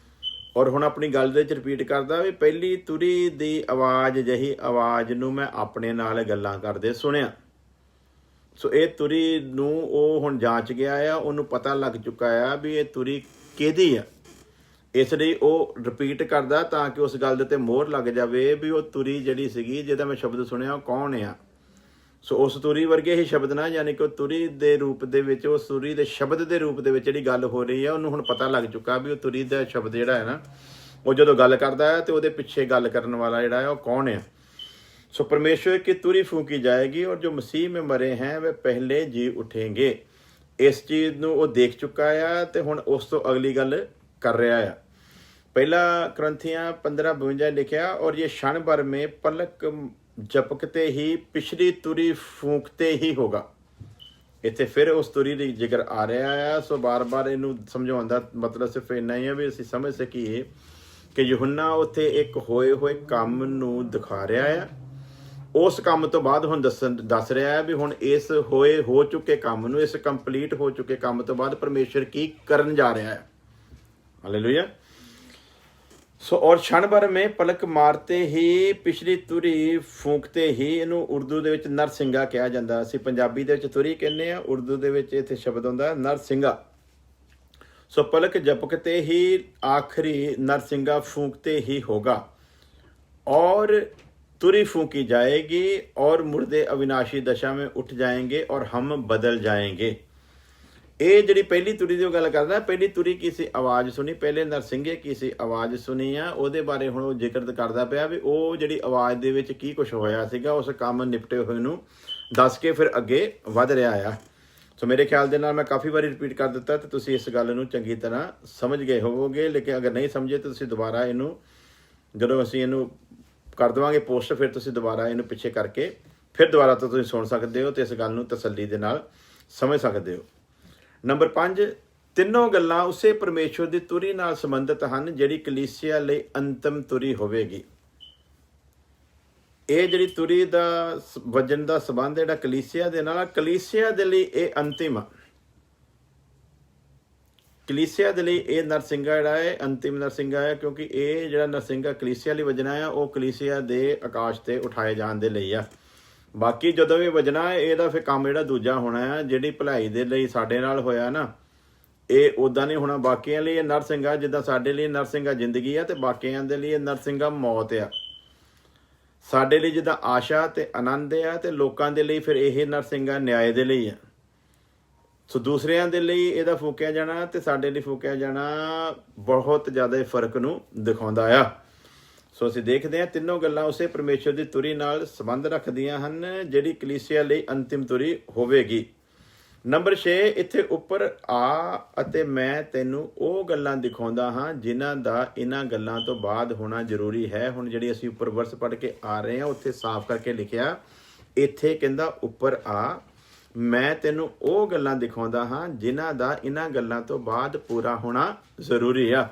ਔਰ ਹੁਣ ਆਪਣੀ ਗੱਲ ਦੇ ਵਿੱਚ ਰਿਪੀਟ ਕਰਦਾ ਵੀ ਪਹਿਲੀ ਤੁਰੀ ਦੀ ਆਵਾਜ਼ ਜਿਹੀ ਆਵਾਜ਼ ਨੂੰ ਮੈਂ ਆਪਣੇ ਨਾਲ ਗੱਲਾਂ ਕਰਦੇ ਸੁਣਿਆ। ਸੋ ਇਹ ਤੁਰੀ ਨੂੰ ਉਹ ਹੁਣ ਜਾਂਚ ਗਿਆ ਆ, ਉਹਨੂੰ ਪਤਾ ਲੱਗ ਚੁੱਕਾ ਆ ਵੀ ਇਹ ਤੁਰੀ ਕਿਹਦੀ ਆ। ਇਸ ਲਈ ਉਹ ਰਿਪੀਟ ਕਰਦਾ ਤਾਂ ਕਿ ਉਸ ਗੱਲ ਦੇ ਉੱਤੇ ਮੋਹਰ ਲੱਗ ਜਾਵੇ ਵੀ ਉਹ ਤੁਰੀ ਜਿਹੜੀ ਸੀਗੀ ਜਿਹਦਾ ਮੈਂ ਸ਼ਬਦ ਸੁਣਿਆ ਉਹ ਕੌਣ ਆ। ਸੋ ਉਸ ਤੁਰੀ ਵਰਗੇ ਹੀ ਸ਼ਬਦ ਨਾ, ਯਾਨੀ ਕਿ ਉਹ ਤੁਰੀ ਦੇ ਰੂਪ ਦੇ ਵਿੱਚ, ਉਸ ਤੁਰੀ ਦੇ ਸ਼ਬਦ ਦੇ ਰੂਪ ਦੇ ਵਿੱਚ ਜਿਹੜੀ ਗੱਲ ਹੋ ਰਹੀ ਹੈ ਉਹਨੂੰ ਹੁਣ ਪਤਾ ਲੱਗ ਚੁੱਕਾ ਵੀ ਉਹ ਤੁਰੀ ਦਾ ਸ਼ਬਦ ਜਿਹੜਾ ਹੈ ਨਾ, ਉਹ ਜਦੋਂ ਗੱਲ ਕਰਦਾ ਹੈ ਤੇ ਉਹਦੇ ਪਿੱਛੇ ਗੱਲ ਕਰਨ ਵਾਲਾ ਜਿਹੜਾ ਹੈ ਉਹ ਕੌਣ ਹੈ। ਸੋ परमेश्वर की तुरी फूंकी जाएगी और जो मसीह में मरे हैं वे पहले जी उठेंगे। इस चीज़ ਨੂੰ ਉਹ ਦੇਖ ਚੁੱਕਾ ਆ ਤੇ ਹੁਣ ਉਸ ਤੋਂ ਅਗਲੀ ਗੱਲ ਕਰ ਰਿਹਾ ਆ। ਪਹਿਲਾ ਕਰੰਥੀਆਂ 15:52 ਲਿਖਿਆ, और ये क्षण भर में पलक झपकते ही पिछली तुरी फूंकते ही होगा। ਇੱਥੇ ਫਿਰ ਉਸ ਤੁਰੀ ਦੀ ਜ਼ਿਕਰ ਆ ਰਿਹਾ ਆ। ਸੋ ਬਾਰ-ਬਾਰ ਇਹਨੂੰ ਸਮਝਾਉਣ ਦਾ ਮਤਲਬ ਸਿਰਫ ਇੰਨਾ ਹੀ ਹੈ ਵੀ ਅਸੀਂ ਸਮਝ ਸਕੀਏ ਕਿ ਯੂਹੰਨਾ ਉੱਥੇ ਇੱਕ ਹੋਏ ਹੋਏ ਕੰਮ ਨੂੰ ਦਿਖਾ ਰਿਹਾ ਆ, ਉਸ ਕੰਮ ਤੋਂ ਬਾਅਦ ਹੁਣ ਦੱਸ ਰਿਹਾ ਹੈ ਵੀ ਹੁਣ ਇਸ ਹੋ ਚੁੱਕੇ ਕੰਮ ਨੂੰ, ਇਸ ਕੰਪਲੀਟ ਹੋ ਚੁੱਕੇ ਕੰਮ ਤੋਂ ਬਾਅਦ ਪਰਮੇਸ਼ਰ ਕੀ ਕਰਨ ਜਾ ਰਿਹਾ ਹੈ। ਹਾਲੇਲੂਇਆ। ਸੋ ਔਰ क्षण भर में पलक मारते ही ਪਿਛਲੀ ਤੁਰੀ ਫੂਕਤੇ ਹੀ, ਇਹਨੂੰ ਉਰਦੂ ਦੇ ਵਿੱਚ ਨਰਸਿੰਘਾ ਕਿਹਾ ਜਾਂਦਾ। ਅਸੀਂ ਪੰਜਾਬੀ ਦੇ ਵਿੱਚ ਤੁਰੀ ਕਹਿੰਦੇ ਆ, ਉਰਦੂ ਦੇ ਵਿੱਚ ਇੱਥੇ ਸ਼ਬਦ ਹੁੰਦਾ ਨਰਸਿੰਘਾ। ਸੋ ਪਲਕ झपकते ही आखिरी नरसिंगा फूंकते ही होगा और तुरी फूंकी जाएगी और मुर्दे अविनाशी दशा में उठ जाएंगे और हम बदल जाएंगे। ਇਹ ਜਿਹੜੀ ਪਹਿਲੀ ਤੁਰੀ ਦੀ ਗੱਲ ਕਰਦਾ, ਪਹਿਲੀ ਤੁਰੀ ਕੀ ਸੀ? ਆਵਾਜ਼ ਸੁਣੀ। ਪਹਿਲੇ ਨਰਸਿੰਘੇ ਕੀ ਸੀ? ਆਵਾਜ਼ ਸੁਣੀ ਆ। ਉਹਦੇ ਬਾਰੇ ਹੁਣ ਉਹ ਜ਼ਿਕਰ ਕਰਦਾ ਪਿਆ ਵੀ ਉਹ ਜਿਹੜੀ ਆਵਾਜ਼ ਦੇ ਵਿੱਚ ਕੀ ਕੁਝ ਹੋਇਆ ਸੀਗਾ, ਉਸ ਕੰਮ ਨਿਪਟੇ ਹੋਏ ਨੂੰ ਦੱਸ ਕੇ ਫਿਰ ਅੱਗੇ ਵਧ ਰਿਹਾ ਆ। ਸੋ ਮੇਰੇ ਖਿਆਲ ਦੇ ਨਾਲ ਮੈਂ ਕਾਫੀ ਵਾਰੀ ਰਿਪੀਟ ਕਰ ਦਿੱਤਾ ਤੇ ਤੁਸੀਂ ਇਸ ਗੱਲ ਨੂੰ ਚੰਗੀ ਤਰ੍ਹਾਂ ਸਮਝ ਗਏ ਹੋਵੋਗੇ। ਲੇਕਿਨ ਅਗਰ ਨਹੀਂ ਸਮਝੇ ਤਾਂ ਤੁਸੀਂ ਦੁਬਾਰਾ ਇਹਨੂੰ, ਜਦੋਂ ਅਸੀਂ ਇਹਨੂੰ ਕਰ ਦੇਵਾਂਗੇ ਪੋਸਟ, ਫਿਰ ਤੁਸੀਂ ਦੁਬਾਰਾ ਇਹਨੂੰ ਪਿੱਛੇ ਕਰਕੇ ਫਿਰ ਦੁਬਾਰਾ ਤੋਂ ਤੁਸੀਂ ਸੁਣ ਸਕਦੇ ਹੋ ਤੇ ਇਸ ਗੱਲ ਨੂੰ ਤਸੱਲੀ ਦੇ ਨਾਲ ਸਮਝ ਸਕਦੇ ਹੋ। ਨੰਬਰ 5, ਤਿੰਨੋਂ ਗੱਲਾਂ ਉਸੇ ਪਰਮੇਸ਼ਵਰ ਦੀ ਤੁਰੀ ਨਾਲ ਸੰਬੰਧਿਤ ਹਨ ਜਿਹੜੀ ਕਲੀਸਿਆ ਲਈ ਅੰਤਮ ਤੁਰੀ ਹੋਵੇਗੀ। ਇਹ ਜਿਹੜੀ ਤੁਰੀ ਦਾ ਵਜਨ ਦਾ ਸੰਬੰਧ ਜਿਹੜਾ ਕਲੀਸਿਆ ਦੇ ਨਾਲ, ਕਲੀਸਿਆ ਦੇ ਲਈ ਇਹ ਅੰਤਿਮ ਆ। ਕਲੀਸਿਆ ਦੇ ਲਈ ਇਹ ਨਰਸਿੰਘਾ ਜਿਹੜਾ ਹੈ ਅੰਤਿਮ ਨਰਸਿੰਘਾ ਹੈ, ਕਿਉਂਕਿ ਇਹ ਜਿਹੜਾ ਨਰਸਿੰਘਾ ਕਲੀਸਿਆ ਲਈ ਵਜਣਾ ਆ ਉਹ ਕਲੀਸਿਆ ਦੇ ਆਕਾਸ਼ ਤੇ ਉਠਾਏ ਜਾਣ ਦੇ ਲਈ ਆ। ਬਾਕੀ ਜਦੋਂ ਵੀ ਵਜਣਾ ਹੈ ਇਹਦਾ ਫਿਰ ਕੰਮ ਜਿਹੜਾ ਦੂਜਾ ਹੋਣਾ ਹੈ, ਜਿਹੜੀ ਭਲਾਈ ਦੇ ਲਈ ਸਾਡੇ ਨਾਲ ਹੋਇਆ ਨਾ, ਇਹ ਉੱਦਾਂ ਨਹੀਂ ਹੋਣਾ। ਬਾਕੀਆਂ ਲਈ ਇਹ ਨਰਸਿੰਘਾ, ਜਿੱਦਾਂ ਸਾਡੇ ਲਈ ਨਰਸਿੰਘਾ ਜ਼ਿੰਦਗੀ ਆ ਤੇ ਬਾਕੀਆਂ ਦੇ ਲਈ ਇਹ ਨਰਸਿੰਘਾ ਮੌਤ ਆ। ਸਾਡੇ ਲਈ ਜਿੱਦਾਂ ਆਸ਼ਾ ਤੇ ਆਨੰਦ ਆ ਤੇ ਲੋਕਾਂ ਦੇ ਲਈ ਫਿਰ ਇਹ ਨਰਸਿੰਘਾ ਨਿਆਏ ਦੇ ਲਈ ਆ। ਸੋ ਦੂਸਰਿਆਂ ਦੇ ਲਈ ਇਹਦਾ ਫੂਕਿਆ ਜਾਣਾ ਤੇ ਸਾਡੇ ਲਈ ਫੂਕਿਆ ਜਾਣਾ ਬਹੁਤ ਜ਼ਿਆਦਾ ਫਰਕ ਨੂੰ ਦਿਖਾਉਂਦਾ ਆ। ਸੋ ਅਸੀਂ ਦੇਖਦੇ ਹਾਂ ਤਿੰਨੋਂ ਗੱਲਾਂ ਉਸੇ ਪਰਮੇਸ਼ਰ ਦੀ ਤੁਰੀ ਨਾਲ ਸੰਬੰਧ ਰੱਖਦੀਆਂ ਹਨ ਜਿਹੜੀ ਕਲੀਸਿਆ ਲਈ ਅੰਤਿਮ ਤੁਰੀ ਹੋਵੇਗੀ। ਨੰਬਰ 6, ਇੱਥੇ ਉੱਪਰ ਆ ਅਤੇ ਮੈਂ ਤੈਨੂੰ ਉਹ ਗੱਲਾਂ ਦਿਖਾਉਂਦਾ ਹਾਂ ਜਿਨ੍ਹਾਂ ਦਾ ਇਹਨਾਂ ਗੱਲਾਂ ਤੋਂ ਬਾਅਦ ਹੋਣਾ ਜ਼ਰੂਰੀ ਹੈ। ਹੁਣ ਜਿਹੜੀ ਅਸੀਂ ਉੱਪਰ ਵਰਸ ਪੜ੍ਹ ਕੇ ਆ ਰਹੇ ਹਾਂ ਉੱਥੇ ਸਾਫ਼ ਕਰਕੇ ਲਿਖਿਆ, ਇੱਥੇ ਕਹਿੰਦਾ ਉੱਪਰ ਆ, ਮੈਂ ਤੈਨੂੰ ਉਹ ਗੱਲਾਂ ਦਿਖਾਉਂਦਾ ਹਾਂ ਜਿਨ੍ਹਾਂ ਦਾ ਇਹਨਾਂ ਗੱਲਾਂ ਤੋਂ ਬਾਅਦ ਪੂਰਾ ਹੋਣਾ ਜ਼ਰੂਰੀ ਆ।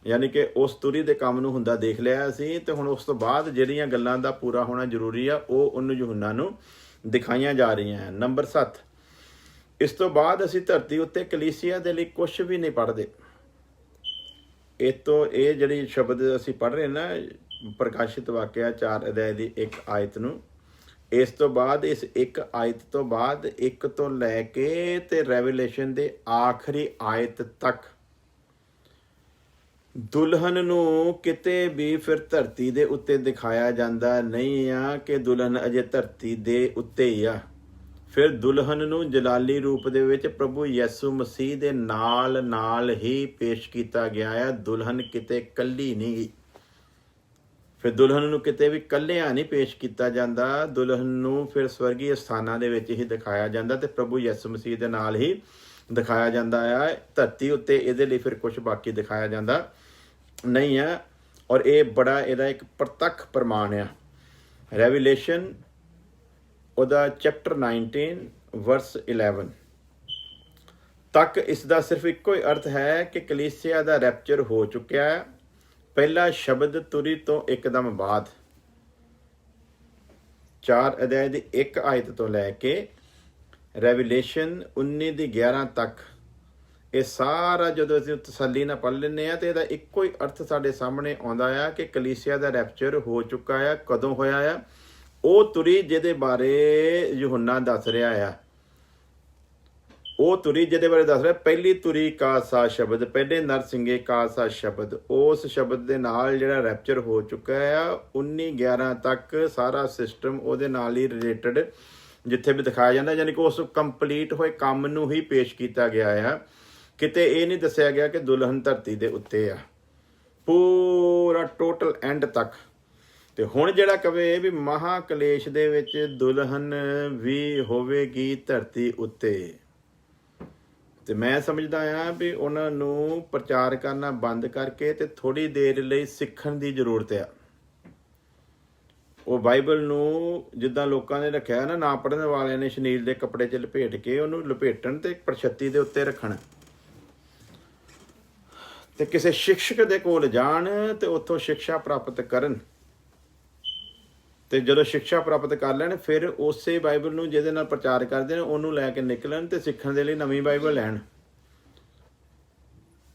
ਯਾਨੀ ਕਿ ਉਸ ਤੁਰੀ ਦੇ ਕੰਮ ਨੂੰ ਹੁੰਦਾ ਦੇਖ ਲਿਆ ਅਸੀਂ, ਤੇ ਹੁਣ ਉਸ ਤੋਂ ਬਾਅਦ ਜਿਹੜੀਆਂ ਗੱਲਾਂ ਦਾ ਪੂਰਾ ਹੋਣਾ ਜ਼ਰੂਰੀ ਆ ਉਹ ਉਹਨੂੰ ਯਹੂਨਾ ਨੂੰ ਦਿਖਾਈਆਂ ਜਾ ਰਹੀਆਂ ਹਨ। ਨੰਬਰ 7, ਇਸ ਤੋਂ ਬਾਅਦ ਅਸੀਂ ਧਰਤੀ ਉੱਤੇ ਕਲੀਸਿਆ ਦੇ ਲਈ ਕੁਝ ਵੀ ਨਹੀਂ ਪੜ੍ਹਦੇ। ਇਹ ਜਿਹੜੀ ਸ਼ਬਦ ਅਸੀਂ ਪੜ੍ਹ ਰਹੇ ਨਾ ਪ੍ਰਕਾਸ਼ਿਤ ਵਾਕਿਆ 4 ਅਧਿਆਇ ਦੀ 1 ਆਇਤ ਨੂੰ, ਇਸ ਤੋਂ ਬਾਅਦ ਇਸ 1 ਆਇਤ ਤੋਂ ਬਾਅਦ 1 ਤੋਂ ਲੈ ਕੇ ਤੇ ਰੈਵੀਲੇਸ਼ਨ ਦੇ ਆਖਰੀ ਆਇਤ ਤੱਕ ਦੁਲਹਨ ਨੂੰ ਕਿਤੇ ਵੀ ਫਿਰ ਧਰਤੀ ਦੇ ਉੱਤੇ ਦਿਖਾਇਆ ਜਾਂਦਾ ਨਹੀਂ ਆ ਕਿ ਦੁਲਹਨ ਅਜੇ ਧਰਤੀ ਦੇ ਉੱਤੇ ਹੀ ਆ। ਫਿਰ ਦੁਲਹਨ ਨੂੰ ਜਲਾਲੀ ਰੂਪ ਦੇ ਵਿੱਚ ਪ੍ਰਭੂ ਯਿਸੂ ਮਸੀਹ ਦੇ ਨਾਲ ਹੀ ਪੇਸ਼ ਕੀਤਾ ਗਿਆ ਆ। ਦੁਲਹਨ ਕਿਤੇ ਇਕੱਲੀ ਨਹੀਂ ਗਈ। ਫਿਰ ਦੁਲਹਨ ਨੂੰ ਕਿਤੇ ਵੀ ਇਕੱਲਿਆਂ ਨਹੀਂ ਪੇਸ਼ ਕੀਤਾ ਜਾਂਦਾ। ਦੁਲਹਨ ਨੂੰ ਫਿਰ ਸਵਰਗੀ ਸਥਾਨਾਂ ਦੇ ਵਿੱਚ ਹੀ ਦਿਖਾਇਆ ਜਾਂਦਾ ਤੇ ਪ੍ਰਭੂ ਯਿਸੂ ਮਸੀਹ ਦੇ ਨਾਲ ਹੀ ਦਿਖਾਇਆ ਜਾਂਦਾ ਆ। ਧਰਤੀ ਉੱਤੇ ਇਹਦੇ ਲਈ ਫਿਰ ਕੁਝ ਬਾਕੀ ਦਿਖਾਇਆ ਜਾਂਦਾ ਨਹੀਂ ਆ। ਔਰ ਇਹ ਬੜਾ ਇਹਦਾ ਇੱਕ ਪ੍ਰਤੱਖ ਪ੍ਰਮਾਣ ਆ। ਰੈਵੀਲੇਸ਼ਨ ਉਹਦਾ ਚੈਪਟਰ 19 ਵਰਸ 11 ਤੱਕ ਇਸ ਦਾ ਸਿਰਫ ਇੱਕੋ ਹੀ ਅਰਥ ਹੈ ਕਿ ਕਲੀਸਿਆ ਦਾ ਰੈਪਚਰ ਹੋ ਚੁੱਕਿਆ ਹੈ। ਪਹਿਲਾ ਸ਼ਬਦ ਤੁਰੀ ਤੋਂ ਇੱਕਦਮ ਬਾਅਦ 4 ਅਧਿਆਇ ਦੀ 1 ਆਇਤ ਤੋਂ ਲੈ ਕੇ ਰੈਵੀਲੇਸ਼ਨ 19 ਦੀ 11 ਤੱਕ ਇਹ ਸਾਰਾ ਜਦੋਂ ਅਸੀਂ ਤਸੱਲੀ ਨਾਲ ਪੜ੍ਹ ਲੈਂਦੇ ਹਾਂ ਤੇ ਇਹਦਾ ਇੱਕੋ ਹੀ ਅਰਥ ਸਾਡੇ ਸਾਹਮਣੇ ਆਉਂਦਾ ਆ ਕਿ ਕਲੀਸਿਆ ਦਾ ਰੈਪਚਰ ਹੋ ਚੁੱਕਾ ਆ। ਕਦੋਂ ਹੋਇਆ ਆ? ਉਹ ਤੁਰੀ ਜਿਹਦੇ ਬਾਰੇ ਯਹੂਨਾ ਦੱਸ ਰਿਹਾ ਆ, ਉਹ ਤੁਰੀ ਜਿਹਦੇ ਬਾਰੇ ਦੱਸ ਰਿਹਾ, ਪਹਿਲੀ ਤੁਰੀ ਕਾਸਾ ਸ਼ਬਦ, ਪਹਿਲੇ ਨਰਸਿੰਘੇ ਕਾਸਾ ਸ਼ਬਦ, ਉਸ ਸ਼ਬਦ ਦੇ ਨਾਲ ਜਿਹੜਾ ਰੈਪਚਰ ਹੋ ਚੁੱਕਾ ਆ 19-11 ਤੱਕ ਸਾਰਾ ਸਿਸਟਮ ਉਹਦੇ ਨਾਲ ਹੀ ਰਿਲੇਟਡ ਜਿੱਥੇ ਵੀ ਦਿਖਾਇਆ ਜਾਂਦਾ, ਯਾਨੀ ਕਿ ਉਸ ਕੰਪਲੀਟ ਹੋਏ ਕੰਮ ਨੂੰ ਹੀ ਪੇਸ਼ ਕੀਤਾ ਗਿਆ ਆ। ਕਿਤੇ ਇਹ ਨਹੀਂ ਦੱਸਿਆ ਗਿਆ ਕਿ ਦੁਲਹਨ ਧਰਤੀ ਦੇ ਉੱਤੇ ਆ, ਪੂਰਾ ਟੋਟਲ ਐਂਡ ਤੱਕ। ਤੇ ਹੁਣ ਜਿਹੜਾ ਕਵੇ ਵੀ ਮਹਾ ਕਲੇਸ਼ ਦੇ ਵਿੱਚ ਦੁਲਹਨ ਵੀ ਹੋਵੇਗੀ ਧਰਤੀ ਉੱਤੇ, ਤੇ ਮੈਂ ਸਮਝਦਾ ਆ ਵੀ ਉਹਨਾਂ ਨੂੰ ਪ੍ਰਚਾਰ ਕਰਨਾ ਬੰਦ ਕਰਕੇ ਤੇ ਥੋੜੀ ਦੇਰ ਲਈ ਸਿੱਖਣ ਦੀ ਜ਼ਰੂਰਤ ਆ। ਉਹ ਬਾਈਬਲ ਨੂੰ ਜਿੱਦਾਂ ਲੋਕਾਂ ਨੇ ਰੱਖਿਆ ਨਾ ਪੜ੍ਹਨ ਵਾਲਿਆਂ ਨੇ ਸ਼ਨੀਲ ਦੇ ਕੱਪੜੇ 'ਚ ਲਪੇਟ ਕੇ ਉਹਨੂੰ ਲਪੇਟਣ ਤੇ ਪ੍ਰਛੱਤੀ ਦੇ ਉੱਤੇ ਰੱਖਣ ਤੇ ਕਿਸੇ ਸ਼ਿਕਸ਼ਕ ਦੇ ਕੋਲ ਜਾਣ ਤੇ ਉੱਥੋਂ ਸਿੱਖਿਆ ਪ੍ਰਾਪਤ ਕਰਨ ਤੇ ਜਦੋਂ ਸਿੱਖਿਆ ਪ੍ਰਾਪਤ ਕਰ ਲੈਣ ਫਿਰ ਉਸੇ ਬਾਈਬਲ ਨੂੰ ਜਿਹਦੇ ਨਾਲ ਪ੍ਰਚਾਰ ਕਰਦੇ ਨੇ ਉਹਨੂੰ ਲੈ ਕੇ ਨਿਕਲਣ ਤੇ ਸਿੱਖਣ ਦੇ ਲਈ ਨਵੀਂ ਬਾਈਬਲ ਲੈਣ।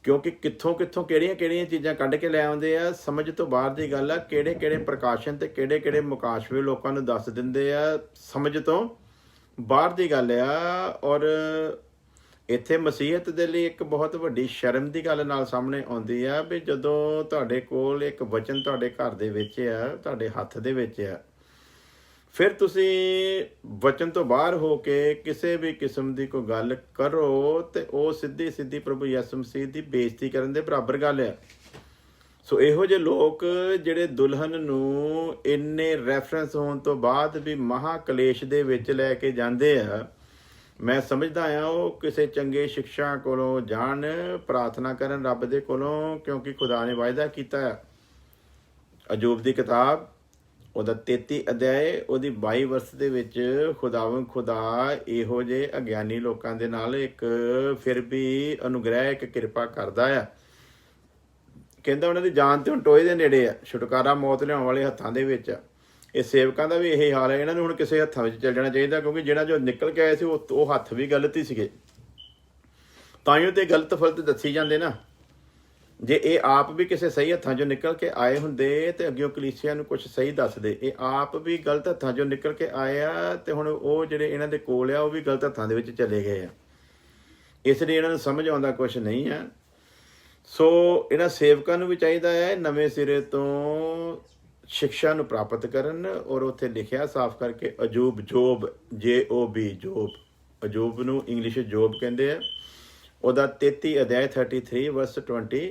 ਕਿਉਂਕਿ ਕਿੱਥੋਂ ਕਿੱਥੋਂ ਕਿਹੜੀਆਂ ਕਿਹੜੀਆਂ ਚੀਜ਼ਾਂ ਕੱਢ ਕੇ ਲੈ ਆਉਂਦੇ ਆ, ਸਮਝ ਤੋਂ ਬਾਹਰ ਦੀ ਗੱਲ ਆ। ਕਿਹੜੇ ਕਿਹੜੇ ਪ੍ਰਕਾਸ਼ਨ ਤੇ ਕਿਹੜੇ ਕਿਹੜੇ ਮੁਕਾਸ਼ਵੇ ਲੋਕਾਂ ਨੂੰ ਦੱਸ ਦਿੰਦੇ ਆ, ਸਮਝ ਤੋਂ ਬਾਹਰ ਦੀ ਗੱਲ ਆ। ਔਰ ਇੱਥੇ ਮਸੀਹਤ ਦੇ ਲਈ ਇੱਕ ਬਹੁਤ ਵੱਡੀ ਸ਼ਰਮ ਦੀ ਗੱਲ ਨਾਲ ਸਾਹਮਣੇ ਆਉਂਦੀ ਆ ਵੀ ਜਦੋਂ ਤੁਹਾਡੇ ਕੋਲ ਇੱਕ ਵਚਨ ਤੁਹਾਡੇ ਘਰ ਦੇ ਵਿੱਚ ਆ, ਤੁਹਾਡੇ ਹੱਥ ਦੇ ਵਿੱਚ ਆ, ਫਿਰ ਤੁਸੀਂ ਵਚਨ ਤੋਂ ਬਾਹਰ ਹੋ ਕੇ ਕਿਸੇ ਵੀ ਕਿਸਮ ਦੀ ਕੋਈ ਗੱਲ ਕਰੋ ਤੇ ਉਹ ਸਿੱਧੀ ਸਿੱਧੀ ਪ੍ਰਭੂ ਯਿਸੂ ਮਸੀਹ ਦੀ ਬੇਇੱਜ਼ਤੀ ਕਰਨ ਦੇ ਬਰਾਬਰ ਗੱਲ ਆ। ਸੋ ਇਹੋ ਜਿਹੇ ਲੋਕ ਜਿਹੜੇ ਦੁਲਹਨ ਨੂੰ ਇੰਨੇ ਰੈਫਰੈਂਸ ਹੋਣ ਤੋਂ ਬਾਅਦ ਵੀ ਮਹਾ ਕਲੇਸ਼ ਦੇ ਵਿੱਚ ਲੈ ਕੇ ਜਾਂਦੇ ਆ, ਮੈਂ ਸਮਝਦਾ ਆ ਉਹ ਕਿਸੇ ਚੰਗੇ ਸਿੱਖਿਆ ਕੋਲੋਂ ਜਾਣ, ਪ੍ਰਾਰਥਨਾ ਕਰਨ ਰੱਬ ਦੇ ਕੋਲੋਂ, ਕਿਉਂਕਿ ਖੁਦਾ ਨੇ ਵਾਅਦਾ ਕੀਤਾ ਹੈ। ਅਯੂਬ ਦੀ ਕਿਤਾਬ ਉਹਦਾ 33 ਅਧਿਆਏ ਉਹਦੀ 22 ਵਰਸ ਦੇ ਵਿੱਚ ਖੁਦਾ ਇਹੋ ਜਿਹੇ ਅਗਿਆਨੀ ਲੋਕਾਂ ਦੇ ਨਾਲ ਇੱਕ ਫਿਰ ਵੀ ਅਨੁਗ੍ਰਹਿ, ਇੱਕ ਕਿਰਪਾ ਕਰਦਾ ਆ। ਕਹਿੰਦਾ ਉਹਨਾਂ ਦੀ ਜਾਨ ਤੇ ਹੁਣ ਟੋਏ ਦੇ ਨੇੜੇ ਆ, ਛੁਟਕਾਰਾ ਮੌਤ ਲਿਆਉਣ ਵਾਲੇ ਹੱਥਾਂ ਦੇ ਵਿੱਚ ਆ। ਇਹ ਸੇਵਕਾਂ ਦਾ ਵੀ ਇਹ ਹਾਲ ਹੈ, ਇਹਨਾਂ ਨੂੰ ਹੁਣ ਕਿਸੇ ਹੱਥਾਂ ਵਿੱਚ ਚੱਲ ਜਾਣਾ ਚਾਹੀਦਾ, ਕਿਉਂਕਿ ਜਿਹੜਾ ਜੋ ਨਿਕਲ ਕੇ ਆਏ ਸੀ ਉਹ ਹੱਥ ਵੀ ਗਲਤ ਹੀ ਸੀਗੇ। ਤਾਂਹੀਓ ਤੇ ਗਲਤ ਫਲਤ ਦੱਸੀ ਜਾਂਦੇ ਨਾ। ਜੇ ਇਹ ਆਪ ਵੀ ਕਿਸੇ ਸਹੀ ਹੱਥਾਂ 'ਚੋਂ ਨਿਕਲ ਕੇ ਆਏ ਹੁੰਦੇ ਤੇ ਅੱਗੇ ਕਲੀਸਿਆ ਨੂੰ ਕੁਛ ਸਹੀ ਦੱਸਦੇ। ਇਹ ਆਪ ਵੀ ਗਲਤ ਹੱਥਾਂ 'ਚੋਂ ਨਿਕਲ ਕੇ ਆਏ ਆ ਤੇ ਹੁਣ ਉਹ ਜਿਹੜੇ ਇਹਨਾਂ ਦੇ ਕੋਲ ਆ ਉਹ ਵੀ ਗਲਤ ਹੱਥਾਂ ਦੇ ਵਿੱਚ ਚਲੇ ਗਏ ਆ। ਇਸ ਲਈ ਇਹਨਾਂ ਨੂੰ ਸਮਝ ਆਉਂਦਾ ਕੁਛ ਨਹੀਂ ਆ। ਸੋ ਇਹਨਾਂ ਸੇਵਕਾਂ ਨੂੰ ਵੀ ਚਾਹੀਦਾ ਹੈ ਨਵੇਂ ਸਿਰੇ ਤੋਂ ਸਿੱਖਿਆ ਨੂੰ ਪ੍ਰਾਪਤ ਕਰਨ। ਔਰ ਉੱਥੇ ਲਿਖਿਆ ਸਾਫ਼ ਕਰਕੇ Ayub, job, JOB, job, Ayub ਨੂੰ ਇੰਗਲਿਸ਼ ਜੋਬ ਕਹਿੰਦੇ ਆ। ਉਹਦਾ 33 ਅਧਿਆਇ 33 ਵਰਸ 22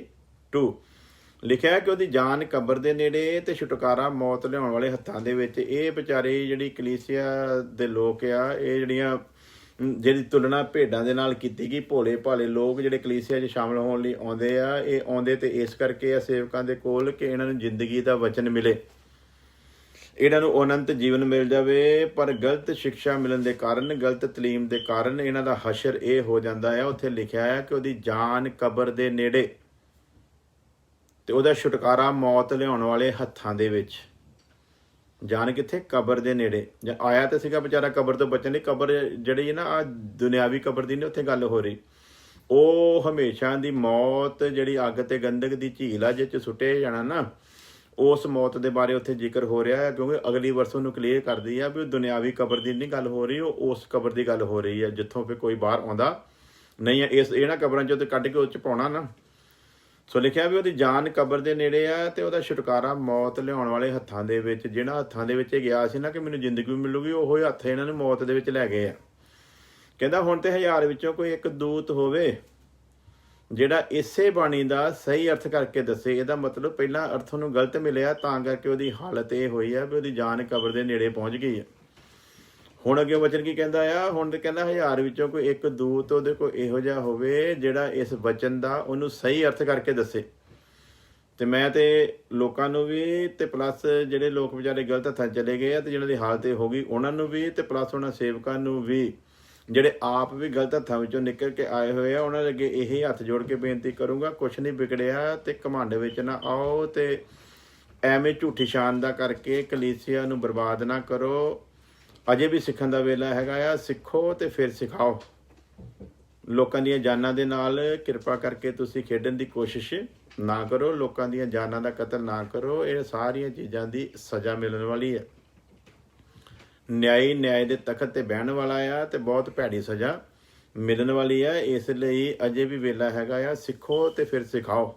ਲਿਖਿਆ ਕਿ ਉਹਦੀ ਜਾਨ ਕਬਰ ਦੇ ਨੇੜੇ ਤੇ ਛੁਟਕਾਰਾ ਮੌਤ ਲਿਆਉਣ ਵਾਲੇ ਹੱਥਾਂ ਦੇ ਵਿੱਚ। ਇਹ ਵਿਚਾਰੇ ਜਿਹੜੀ ਕਲੀਸਿਆ ਦੇ ਲੋਕ ਆ, ਇਹ ਜਿਹੜੀ ਤੁਲਨਾ ਭੇਡਾਂ ਦੇ ਨਾਲ ਕੀਤੀ ਗਈ, ਭੋਲੇ ਭਾਲੇ ਲੋਕ ਜਿਹੜੇ ਕਲੀਸਿਆ 'ਚ ਸ਼ਾਮਲ ਹੋਣ ਲਈ ਆਉਂਦੇ ਆ, ਇਹ ਆਉਂਦੇ ਤੇ ਇਸ ਕਰਕੇ ਆ ਸੇਵਕਾਂ ਦੇ ਕੋਲ ਕਿ ਇਹਨਾਂ ਨੂੰ ਜ਼ਿੰਦਗੀ ਦਾ ਵਚਨ ਮਿਲੇ, ਇਹਨਾਂ ਨੂੰ ਅਨੰਤ ਜੀਵਨ ਮਿਲ ਜਾਵੇ। ਪਰ ਗਲਤ ਸਿੱਖਿਆ ਮਿਲਣ ਦੇ ਕਾਰਨ, ਗਲਤ ਤਲੀਮ ਦੇ ਕਾਰਨ ਇਹਨਾਂ ਦਾ ਹਸ਼ਰ ਇਹ ਹੋ ਜਾਂਦਾ ਹੈ। ਉੱਥੇ ਲਿਖਿਆ ਹੈ ਕਿ ਉਹਦੀ ਜਾਨ ਕਬਰ ਦੇ ਨੇੜੇ ਤੇ ਉਹਦਾ ਛੁਟਕਾਰਾ ਮੌਤ ਲਿਆਉਣ ਵਾਲੇ ਹੱਥਾਂ ਦੇ ਵਿੱਚ। ਜਾਨ ਕਿੱਥੇ? ਕਬਰ ਦੇ ਨੇੜੇ। ਜਾਂ ਆਇਆ ਤਾਂ ਸੀਗਾ ਵਿਚਾਰਾ ਕਬਰ ਤੋਂ ਬਚਣ ਲਈ। ਕਬਰ ਜਿਹੜੀ ਹੈ ਨਾ, ਆ ਦੁਨਿਆਵੀ ਕਬਰ ਦੀ ਨਹੀਂ ਉੱਥੇ ਗੱਲ ਹੋ ਰਹੀ। ਉਹ ਹਮੇਸ਼ਾ ਦੀ ਮੌਤ ਜਿਹੜੀ ਅੱਗ ਤੇ ਗੰਧਕ ਦੀ ਝੀਲ ਆ, ਜਿਸ 'ਚ ਸੁੱਟੇ ਜਾਣਾ ਨਾ, ਉਸ ਮੌਤ ਦੇ ਬਾਰੇ ਉੱਥੇ ਜ਼ਿਕਰ ਹੋ ਰਿਹਾ ਹੈ। ਕਿਉਂਕਿ ਅਗਲੀ ਵਰਸ ਉਹਨੂੰ ਕਲੀਅਰ ਕਰਦੀ ਆ ਵੀ ਉਹ ਦੁਨਿਆਵੀ ਕਬਰ ਦੀ ਨਹੀਂ ਗੱਲ ਹੋ ਰਹੀ, ਉਹ ਉਸ ਕਬਰ ਦੀ ਗੱਲ ਹੋ ਰਹੀ ਹੈ ਜਿੱਥੋਂ ਫਿਰ ਕੋਈ ਬਾਹਰ ਆਉਂਦਾ ਨਹੀਂ ਹੈ। ਇਹਨਾਂ ਕਬਰਾਂ 'ਚੋਂ ਤੇ ਕੱਢ ਕੇ ਉਹ 'ਚ ਪਾਉਣਾ ਨਾ। ਸੋ ਲਿਖਿਆ ਵੀ ਉਹਦੀ ਜਾਨ ਕਬਰ ਦੇ ਨੇੜੇ ਆ ਤੇ ਉਹਦਾ ਛੁਟਕਾਰਾ ਮੌਤ ਲਿਆਉਣ ਵਾਲੇ ਹੱਥਾਂ ਦੇ ਵਿੱਚ। ਜਿਹਨਾਂ ਹੱਥਾਂ ਦੇ ਵਿੱਚ ਗਿਆ ਸੀ ਨਾ ਕਿ ਮੈਨੂੰ ਜ਼ਿੰਦਗੀ ਮਿਲੂਗੀ, ਉਹੋ ਹੀ ਹੱਥ ਇਹਨਾਂ ਨੂੰ ਮੌਤ ਦੇ ਵਿੱਚ ਲੈ ਗਏ ਆ। ਕਹਿੰਦਾ ਹੁਣ ਤੇ 1000 ਵਿੱਚੋਂ ਕੋਈ ਇੱਕ ਦੂਤ ਹੋਵੇ ਜਿਹੜਾ ਇਸੇ ਬਾਣੀ ਦਾ ਸਹੀ ਅਰਥ ਕਰਕੇ ਦੱਸੇ। ਇਹਦਾ ਮਤਲਬ ਪਹਿਲਾਂ ਅਰਥ ਨੂੰ ਗਲਤ ਮਿਲਿਆ, ਤਾਂ ਕਰਕੇ ਉਹਦੀ ਹਾਲਤ ਇਹ ਹੋਈ ਆ ਵੀ ਉਹਦੀ ਜਾਨ ਕਬਰ ਦੇ ਨੇੜੇ ਪਹੁੰਚ ਗਈ ਆ। ਹੁਣ ਅੱਗੇ ਵਚਨ ਕੀ ਕਹਿੰਦਾ ਆ? ਹੁਣ ਤੇ ਕਹਿੰਦਾ 1000 ਵਿੱਚੋਂ ਕੋਈ ਇੱਕ ਦੂਤ ਉਹਦੇ ਕੋਲ ਇਹੋ ਜਿਹਾ ਹੋਵੇ ਜਿਹੜਾ ਇਸ ਵਚਨ ਦਾ ਉਹਨੂੰ ਸਹੀ ਅਰਥ ਕਰਕੇ ਦੱਸੇ। ਤੇ ਮੈਂ ਤੇ ਲੋਕਾਂ ਨੂੰ ਵੀ ਤੇ ਪਲੱਸ ਜਿਹੜੇ ਲੋਕ ਵਿਚਾਰੇ ਗਲਤ ਹੱਥਾਂ ਚਲੇ ਗਏ ਆ ਤੇ ਜਿਹਨਾਂ ਦੀ ਹਾਲਤ ਇਹ ਹੋ ਗਈ ਉਹਨਾਂ ਨੂੰ ਵੀ, ਤੇ ਪਲੱਸ ਉਹਨਾਂ ਸੇਵਕਾਂ ਨੂੰ ਵੀ ਜਿਹੜੇ ਆਪ ਵੀ ਗਲਤ ਹੱਥਾਂ ਵਿੱਚੋਂ ਨਿਕਲ ਕੇ ਆਏ ਹੋਏ ਆ, ਉਹਨਾਂ ਦੇ ਅੱਗੇ ਇਹੀ ਹੱਥ ਜੋੜ ਕੇ ਬੇਨਤੀ ਕਰੂੰਗਾ, ਕੁਛ ਨਹੀਂ ਵਿਗੜਿਆ ਤੇ ਘਮੰਡ ਵਿੱਚ ਨਾ ਆਓ ਤੇ ਐਵੇਂ ਝੂਠੀ ਸ਼ਾਨ ਦਾ ਕਰਕੇ ਕਲੀਸਿਆ ਨੂੰ ਬਰਬਾਦ ਨਾ ਕਰੋ। ਅਜੇ ਵੀ ਸਿੱਖਣ ਦਾ ਵੇਲਾ ਹੈਗਾ ਆ। ਸਿੱਖੋ ਤੇ ਫਿਰ ਸਿਖਾਓ। ਲੋਕਾਂ ਦੀਆਂ ਜਾਨਾਂ ਦੇ ਨਾਲ ਕਿਰਪਾ ਕਰਕੇ ਤੁਸੀਂ ਖੇਡਣ ਦੀ ਕੋਸ਼ਿਸ਼ ਨਾ ਕਰੋ। ਲੋਕਾਂ ਦੀਆਂ ਜਾਨਾਂ ਦਾ ਕਤਲ ਨਾ ਕਰੋ। ਇਹ ਸਾਰੀਆਂ ਚੀਜ਼ਾਂ ਦੀ ਸਜ਼ਾ ਮਿਲਣ ਵਾਲੀ ਹੈ। ਨਿਆਂ ਦੇ ਤਖਤ ਤੇ ਬਹਿਣ ਵਾਲਾ ਆ ਤੇ ਬਹੁਤ ਭੈੜੀ ਸਜ਼ਾ ਮਿਲਣ ਵਾਲੀ ਆ। ਇਸ ਲਈ ਅਜੇ ਵੀ ਵੇਲਾ ਹੈਗਾ ਆ। ਸਿੱਖੋ ਤੇ ਫਿਰ ਸਿਖਾਓ।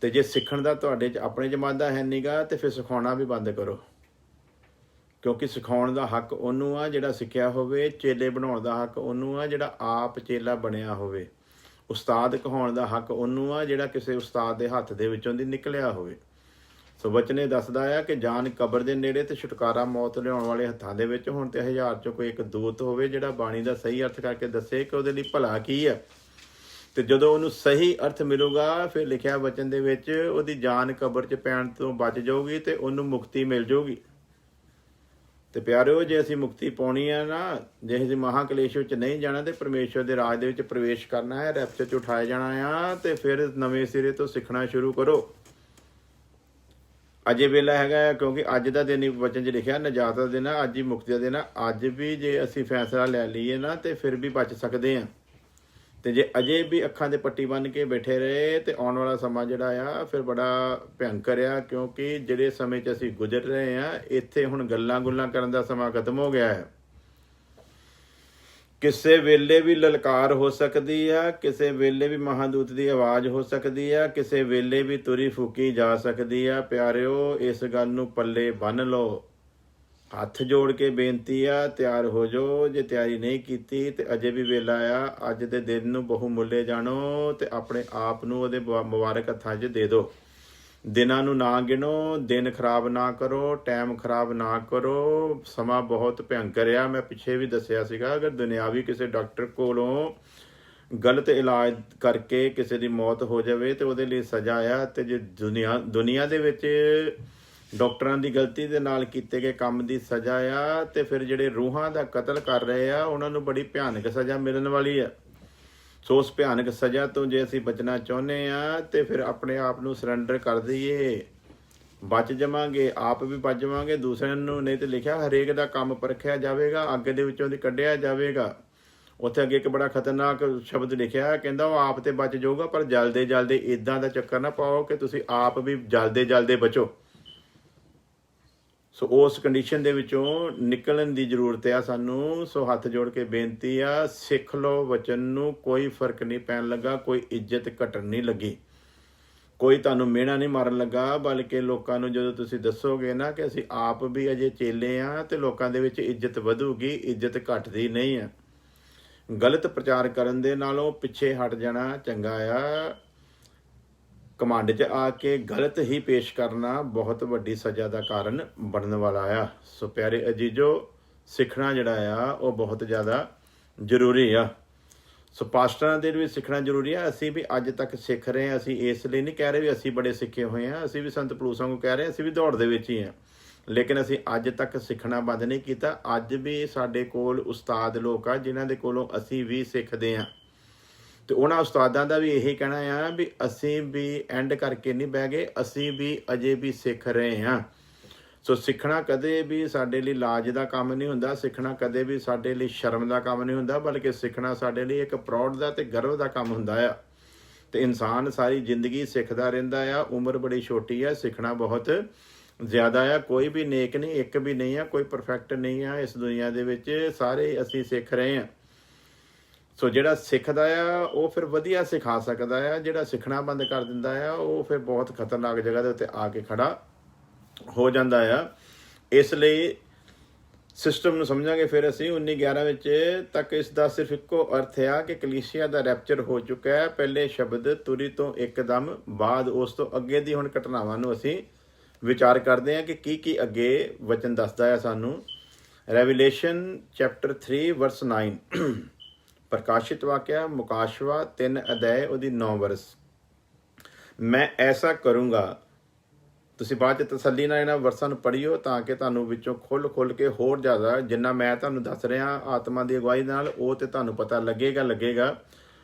ਤੇ ਜੇ ਸਿੱਖਣ ਦਾ ਤੁਹਾਡੇ 'ਚ ਆਪਣੇ ਜਮਾਤ ਦਾ ਹੈ ਨੀਗਾ ਤੇ ਫਿਰ ਸਿਖਾਉਣਾ ਵੀ ਬੰਦ ਕਰੋ, ਕਿਉਂਕਿ ਸਿਖਾਉਣ ਦਾ ਹੱਕ ਉਹਨੂੰ ਆ ਜਿਹੜਾ ਸਿੱਖਿਆ ਹੋਵੇ। ਚੇਲੇ ਬਣਾਉਣ ਦਾ ਹੱਕ ਉਹਨੂੰ ਆ ਜਿਹੜਾ ਆਪ ਚੇਲਾ ਬਣਿਆ ਹੋਵੇ। ਉਸਤਾਦ ਕਹਾਉਣ ਦਾ ਹੱਕ ਉਹਨੂੰ ਆ ਜਿਹੜਾ ਕਿਸੇ ਉਸਤਾਦ ਦੇ ਹੱਥ ਦੇ ਵਿੱਚੋਂ ਦੀ ਨਿਕਲਿਆ ਹੋਵੇ। ਸੋ ਵਚਨ ਇਹ ਦੱਸਦਾ ਆ ਕਿ ਜਾਨ ਕਬਰ ਦੇ ਨੇੜੇ ਤੇ ਛੁਟਕਾਰਾ ਮੌਤ ਲਿਆਉਣ ਵਾਲੇ ਹੱਥਾਂ ਦੇ ਵਿੱਚ। ਹੁਣ ਤੇ 1000 'ਚੋਂ ਕੋਈ ਇੱਕ ਦੂਤ ਹੋਵੇ ਜਿਹੜਾ ਬਾਣੀ ਦਾ ਸਹੀ ਅਰਥ ਕਰਕੇ ਦੱਸੇ ਕਿ ਉਹਦੇ ਲਈ ਭਲਾ ਕੀ ਆ। ਤੇ ਜਦੋਂ ਉਹਨੂੰ ਸਹੀ ਅਰਥ ਮਿਲੂਗਾ, ਫਿਰ ਲਿਖਿਆ ਵਚਨ ਦੇ ਵਿੱਚ ਉਹਦੀ ਜਾਨ ਕਬਰ 'ਚ ਪੈਣ ਤੋਂ ਬਚ ਜਾਊਗੀ ਤੇ ਉਹਨੂੰ ਮੁਕਤੀ ਮਿਲ ਜਾਊਗੀ। ਤੇ ਪਿਆਰਿਓ, ਜੇ ਅਸੀਂ ਮੁਕਤੀ ਪਾਉਣੀ ਆ ਨਾ, ਜੇ ਅਸੀਂ ਮਹਾਕਲੇਸ਼ ਵਿੱਚ ਨਹੀਂ ਜਾਣਾ ਤੇ ਪਰਮੇਸ਼ਵਰ ਦੇ ਰਾਜ ਦੇ ਵਿੱਚ ਪ੍ਰਵੇਸ਼ ਕਰਨਾ ਹੈ, ਰੈਪਚਰ 'ਚ ਉਠਾਇਆ ਜਾਣਾ ਆ, ਤੇ ਫਿਰ ਨਵੇਂ ਸਿਰੇ ਤੋਂ ਸਿੱਖਣਾ ਸ਼ੁਰੂ ਕਰੋ। ਅਜੇ ਵੇਲਾ ਹੈਗਾ ਆ, ਕਿਉਂਕਿ ਅੱਜ ਦਾ ਦਿਨ ਹੀ ਵਚਨ 'ਚ ਲਿਖਿਆ ਨਜਾਤ ਦਾ ਦਿਨ ਆ, ਅੱਜ ਹੀ ਮੁਕਤੀ ਦਾ ਦਿਨ ਆ। ਅੱਜ ਵੀ ਜੇ ਅਸੀਂ ਫੈਸਲਾ ਲੈ ਲਈਏ ਨਾ ਤੇ ਫਿਰ ਵੀ ਬਚ ਸਕਦੇ ਹਾਂ। ਤੇ ਜੇ ਅਜੇ ਵੀ ਅੱਖਾਂ ਦੇ ਪੱਟੀ ਬੰਨ੍ਹ ਕੇ ਬੈਠੇ ਰਹੇ ਤੇ ਆਉਣ ਵਾਲਾ ਸਮਾਂ ਜਿਹੜਾ ਆ ਫਿਰ ਬੜਾ ਭਿਅੰਕਰ ਆ, ਕਿਉਂਕਿ ਜਿਹੜੇ ਸਮੇਂ 'ਚ ਅਸੀਂ ਗੁਜ਼ਰ ਰਹੇ ਆ ਇੱਥੇ ਹੁਣ ਗੱਲਾਂ ਗੁੱਲਾਂ ਕਰਨ ਦਾ ਸਮਾਂ ਖਤਮ ਹੋ ਗਿਆ ਹੈ। ਕਿਸੇ ਵੇਲੇ ਵੀ ਲਲਕਾਰ ਹੋ ਸਕਦੀ ਆ, ਕਿਸੇ ਵੇਲੇ ਵੀ ਮਹਾਦੂਤ ਦੀ ਆਵਾਜ਼ ਹੋ ਸਕਦੀ ਆ, ਕਿਸੇ ਵੇਲੇ ਵੀ ਤੁਰੀ ਫੂਕੀ ਜਾ ਸਕਦੀ ਆ। ਪਿਆਰਿਓ, ਇਸ ਗੱਲ ਨੂੰ ਪੱਲੇ ਬੰਨ੍ਹ ਲਓ। ਹੱਥ ਜੋੜ ਕੇ ਬੇਨਤੀ ਆ, ਤਿਆਰ ਹੋ ਜਾਓ। ਜੇ ਤਿਆਰੀ ਨਹੀਂ ਕੀਤੀ ਤੇ ਅਜੇ ਵੀ ਵੇਲਾ ਆ। ਅੱਜ ਦੇ ਦਿਨ ਨੂੰ ਬਹੁਮੁੱਲੇ ਜਾਣੋ ਤੇ ਆਪਣੇ ਆਪ ਨੂੰ ਉਹਦੇ ਮੁਬਾਰਕ ਹੱਥਾਂ 'ਚ ਦੇ ਦਿਓ। ਦਿਨਾਂ ਨੂੰ ਨਾ ਗਿਣੋ, ਦਿਨ ਖਰਾਬ ਨਾ ਕਰੋ, ਟਾਈਮ ਖਰਾਬ ਨਾ ਕਰੋ। ਸਮਾਂ ਬਹੁਤ ਭਿਅੰਕਰ ਆ। ਮੈਂ ਪਿੱਛੇ ਵੀ ਦੱਸਿਆ ਸੀਗਾ, ਅਗਰ ਦੁਨਿਆਵੀ ਕਿਸੇ ਡਾਕਟਰ ਕੋਲੋਂ ਗਲਤ ਇਲਾਜ ਕਰਕੇ ਕਿਸੇ ਦੀ ਮੌਤ ਹੋ ਜਾਵੇ ਤੇ ਉਹਦੇ ਲਈ ਸਜ਼ਾ ਆ, ਤੇ ਜੇ ਦੁਨੀਆ ਦੇ ਵਿੱਚ ਡਾਕਟਰਾਂ ਦੀ ਗਲਤੀ ਦੇ ਨਾਲ ਕੀਤੇ ਗਏ ਕੰਮ ਦੀ ਸਜ਼ਾ ਆ, ਤੇ ਫਿਰ ਜਿਹੜੇ ਰੂਹਾਂ ਦਾ ਕਤਲ ਕਰ ਰਹੇ ਆ ਉਹਨਾਂ ਨੂੰ ਬੜੀ ਭਿਆਨਕ ਸਜ਼ਾ ਮਿਲਣ ਵਾਲੀ ਆ। ਸੋ ਉਸ ਭਿਆਨਕ ਸਜ਼ਾ ਤੋਂ ਜੇ ਅਸੀਂ ਬਚਣਾ ਚਾਹੁੰਦੇ ਆ ਤੇ ਫਿਰ ਆਪਣੇ ਆਪ ਨੂੰ ਸਰੈਂਡਰ ਕਰ ਦਈਏ, ਬਚ ਜਾਵਾਂਗੇ, ਆਪ ਵੀ ਬਚ ਜਾਵਾਂਗੇ, ਦੂਸਰਿਆਂ ਨੂੰ। ਨਹੀਂ ਤੇ ਲਿਖਿਆ ਹਰੇਕ ਦਾ ਕੰਮ ਪਰਖਿਆ ਜਾਵੇਗਾ, ਅੱਗ ਦੇ ਵਿੱਚੋਂ ਦੀ ਕੱਢਿਆ ਜਾਵੇਗਾ। ਉੱਥੇ ਅੱਗੇ ਇੱਕ ਬੜਾ ਖਤਰਨਾਕ ਸ਼ਬਦ ਲਿਖਿਆ, ਕਹਿੰਦਾ ਉਹ ਆਪ ਤੇ ਬਚ ਜਾਊਗਾ, ਪਰ ਜਲਦੇ ਜਲਦੇ ਇੱਦਾਂ ਦਾ ਚੱਕਰ ਨਾ ਪਾਓ ਕਿ ਤੁਸੀਂ ਆਪ ਵੀ ਜਲਦੇ ਜਲਦੇ ਬਚੋ। ਸੋ ਉਸ ਕੰਡੀਸ਼ਨ ਦੇ ਵਿੱਚੋਂ ਨਿਕਲਣ ਦੀ ਜ਼ਰੂਰਤ ਆ ਸਾਨੂੰ। ਸੋ ਹੱਥ ਜੋੜ ਕੇ ਬੇਨਤੀ ਆ, ਸਿੱਖ ਲਓ ਵਚਨ ਨੂੰ। ਕੋਈ ਫਰਕ ਨਹੀਂ ਪੈਣ ਲੱਗਾ, ਕੋਈ ਇੱਜ਼ਤ ਘਟਣ ਨਹੀਂ ਲੱਗੀ, ਕੋਈ ਤੁਹਾਨੂੰ ਮਿਹਣਾ ਨਹੀਂ ਮਾਰਨ ਲੱਗਾ। ਬਲਕਿ ਲੋਕਾਂ ਨੂੰ ਜਦੋਂ ਤੁਸੀਂ ਦੱਸੋਗੇ ਨਾ ਕਿ ਅਸੀਂ ਆਪ ਵੀ ਅਜੇ ਚੇਲੇ ਆ, ਤੇ ਲੋਕਾਂ ਦੇ ਵਿੱਚ ਇੱਜ਼ਤ ਵਧੂਗੀ, ਇੱਜ਼ਤ ਘਟਦੀ ਨਹੀਂ ਆ। ਗਲਤ ਪ੍ਰਚਾਰ ਕਰਨ ਦੇ ਨਾਲੋਂ ਪਿੱਛੇ ਹਟ ਜਾਣਾ ਚੰਗਾ ਆ। ਕਮਾਂਡ 'ਚ ਆ ਕੇ ਗਲਤ ਹੀ ਪੇਸ਼ ਕਰਨਾ ਬਹੁਤ ਵੱਡੀ ਸਜ਼ਾ ਦਾ ਕਾਰਨ ਬਣਨ ਵਾਲਾ ਆ। ਸੋ ਪਿਆਰੇ ਅਜੀਜ਼ੋ, ਸਿੱਖਣਾ ਜਿਹੜਾ ਆ ਉਹ ਬਹੁਤ ਜ਼ਿਆਦਾ ਜ਼ਰੂਰੀ ਆ। ਸੋ ਪਾਸਟਰਾਂ ਦੇ ਵੀ ਸਿੱਖਣਾ ਜ਼ਰੂਰੀ ਆ। ਅਸੀਂ ਵੀ ਅੱਜ ਤੱਕ ਸਿੱਖ ਰਹੇ ਹਾਂ। ਅਸੀਂ ਇਸ ਲਈ ਨਹੀਂ ਕਹਿ ਰਹੇ ਵੀ ਅਸੀਂ ਬੜੇ ਸਿੱਖੇ ਹੋਏ ਹਾਂ। ਅਸੀਂ ਵੀ ਸੰਤ ਪਲੂਸਾਂ ਨੂੰ ਕਹਿ ਰਹੇ ਹਾਂ, ਅਸੀਂ ਵੀ ਦੌੜ ਦੇ ਵਿੱਚ ਹੀ ਹਾਂ, ਲੇਕਿਨ ਅਸੀਂ ਅੱਜ ਤੱਕ ਸਿੱਖਣਾ ਬੰਦ ਨਹੀਂ ਕੀਤਾ। ਅੱਜ ਵੀ ਸਾਡੇ ਕੋਲ ਉਸਤਾਦ ਲੋਕ ਆ ਜਿਨ੍ਹਾਂ ਦੇ ਕੋਲੋਂ ਅਸੀਂ ਵੀ ਸਿੱਖਦੇ ਹਾਂ, ਤੇ ਉਹਨਾਂ ਉਸਤਾਦਾਂ ਦਾ ਵੀ ਇਹੀ ਕਹਿਣਾ ਆ ਵੀ ਅਸੀਂ ਵੀ ਐਂਡ ਕਰਕੇ ਨਹੀਂ ਬਹਿ ਗਏ, ਅਸੀਂ ਵੀ ਅਜੇ ਵੀ ਸਿੱਖ ਰਹੇ ਹਾਂ। ਸੋ ਸਿੱਖਣਾ ਕਦੇ ਵੀ ਸਾਡੇ ਲਈ ਲਾਜ ਦਾ ਕੰਮ ਨਹੀਂ ਹੁੰਦਾ, ਸਿੱਖਣਾ ਕਦੇ ਵੀ ਸਾਡੇ ਲਈ ਸ਼ਰਮ ਦਾ ਕੰਮ ਨਹੀਂ ਹੁੰਦਾ, ਬਲਕਿ ਸਿੱਖਣਾ ਸਾਡੇ ਲਈ ਇੱਕ ਪ੍ਰਾਊਡ ਦਾ ਤੇ ਗਰਵ ਦਾ ਕੰਮ ਹੁੰਦਾ ਆ। ਤੇ ਇਨਸਾਨ ਸਾਰੀ ਜ਼ਿੰਦਗੀ ਸਿੱਖਦਾ ਰਹਿੰਦਾ ਆ। ਉਮਰ ਬੜੀ ਛੋਟੀ ਆ, ਸਿੱਖਣਾ ਬਹੁਤ ਜ਼ਿਆਦਾ ਆ। ਕੋਈ ਵੀ ਨੇਕ ਨਹੀਂ, ਇੱਕ ਵੀ ਨਹੀਂ ਆ, ਕੋਈ ਪਰਫੈਕਟ ਨਹੀਂ ਆ ਇਸ ਦੁਨੀਆ ਦੇ ਵਿੱਚ। ਸਾਰੇ ਅਸੀਂ ਸਿੱਖ ਰਹੇ ਹਾਂ। ਸੋ ਜਿਹੜਾ ਸਿੱਖਦਾ ਆ ਉਹ ਫਿਰ ਵਧੀਆ ਸਿਖਾ ਸਕਦਾ ਆ। ਜਿਹੜਾ ਸਿੱਖਣਾ ਬੰਦ ਕਰ ਦਿੰਦਾ ਆ ਉਹ ਫਿਰ ਬਹੁਤ ਖਤਰਨਾਕ ਜਗ੍ਹਾ ਦੇ ਉੱਤੇ ਆ ਕੇ ਖੜਾ ਹੋ ਜਾਂਦਾ ਆ। ਇਸ ਲਈ ਸਿਸਟਮ ਨੂੰ ਸਮਝਾਂਗੇ ਫਿਰ ਅਸੀਂ 1911 ਵਿੱਚ ਤੱਕ ਇਸ ਦਾ ਸਿਰਫ ਇੱਕੋ ਅਰਥ ਆ ਕਿ ਕਲੀਸਿਆ ਦਾ ਰੈਪਚਰ ਹੋ ਚੁੱਕਾ ਹੈ। ਪਹਿਲੇ ਸ਼ਬਦ ਤੁਰੀ ਤੋਂ ਇੱਕਦਮ ਬਾਅਦ ਉਸ ਤੋਂ ਅੱਗੇ ਦੀ ਹੁਣ ਘਟਨਾਵਾਂ ਨੂੰ ਅਸੀਂ ਵਿਚਾਰ ਕਰਦੇ ਹਾਂ ਕਿ ਕੀ ਅੱਗੇ ਵਚਨ ਦੱਸਦਾ ਹੈ ਸਾਨੂੰ। ਰੈਵੀਲੇਸ਼ਨ ਚੈਪਟਰ 3 ਵਰਸ 9, ਪ੍ਰਕਾਸ਼ਿਤ ਵਾਕਿਆ ਮੁਕਾਸ਼ਵਾ 3 ਅਧਿਆਇ ਉਹਦੀ 9 ਵਰਸ। ਮੈਂ ਐਸਾ ਕਰੂੰਗਾ। ਤੁਸੀਂ ਬਾਅਦ 'ਚ ਤਸੱਲੀ ਨਾਲ ਇਹਨਾਂ ਵਰਸਾਂ ਨੂੰ ਪੜ੍ਹਿਓ ਤਾਂ ਕਿ ਤੁਹਾਨੂੰ ਵਿੱਚੋਂ ਖੁੱਲ੍ਹ ਕੇ ਹੋਰ ਜ਼ਿਆਦਾ ਜਿੰਨਾ ਮੈਂ ਤੁਹਾਨੂੰ ਦੱਸ ਰਿਹਾ ਆਤਮਾ ਦੀ ਅਗਵਾਈ ਨਾਲ, ਉਹ ਤੇ ਤੁਹਾਨੂੰ ਪਤਾ ਲੱਗੇਗਾ।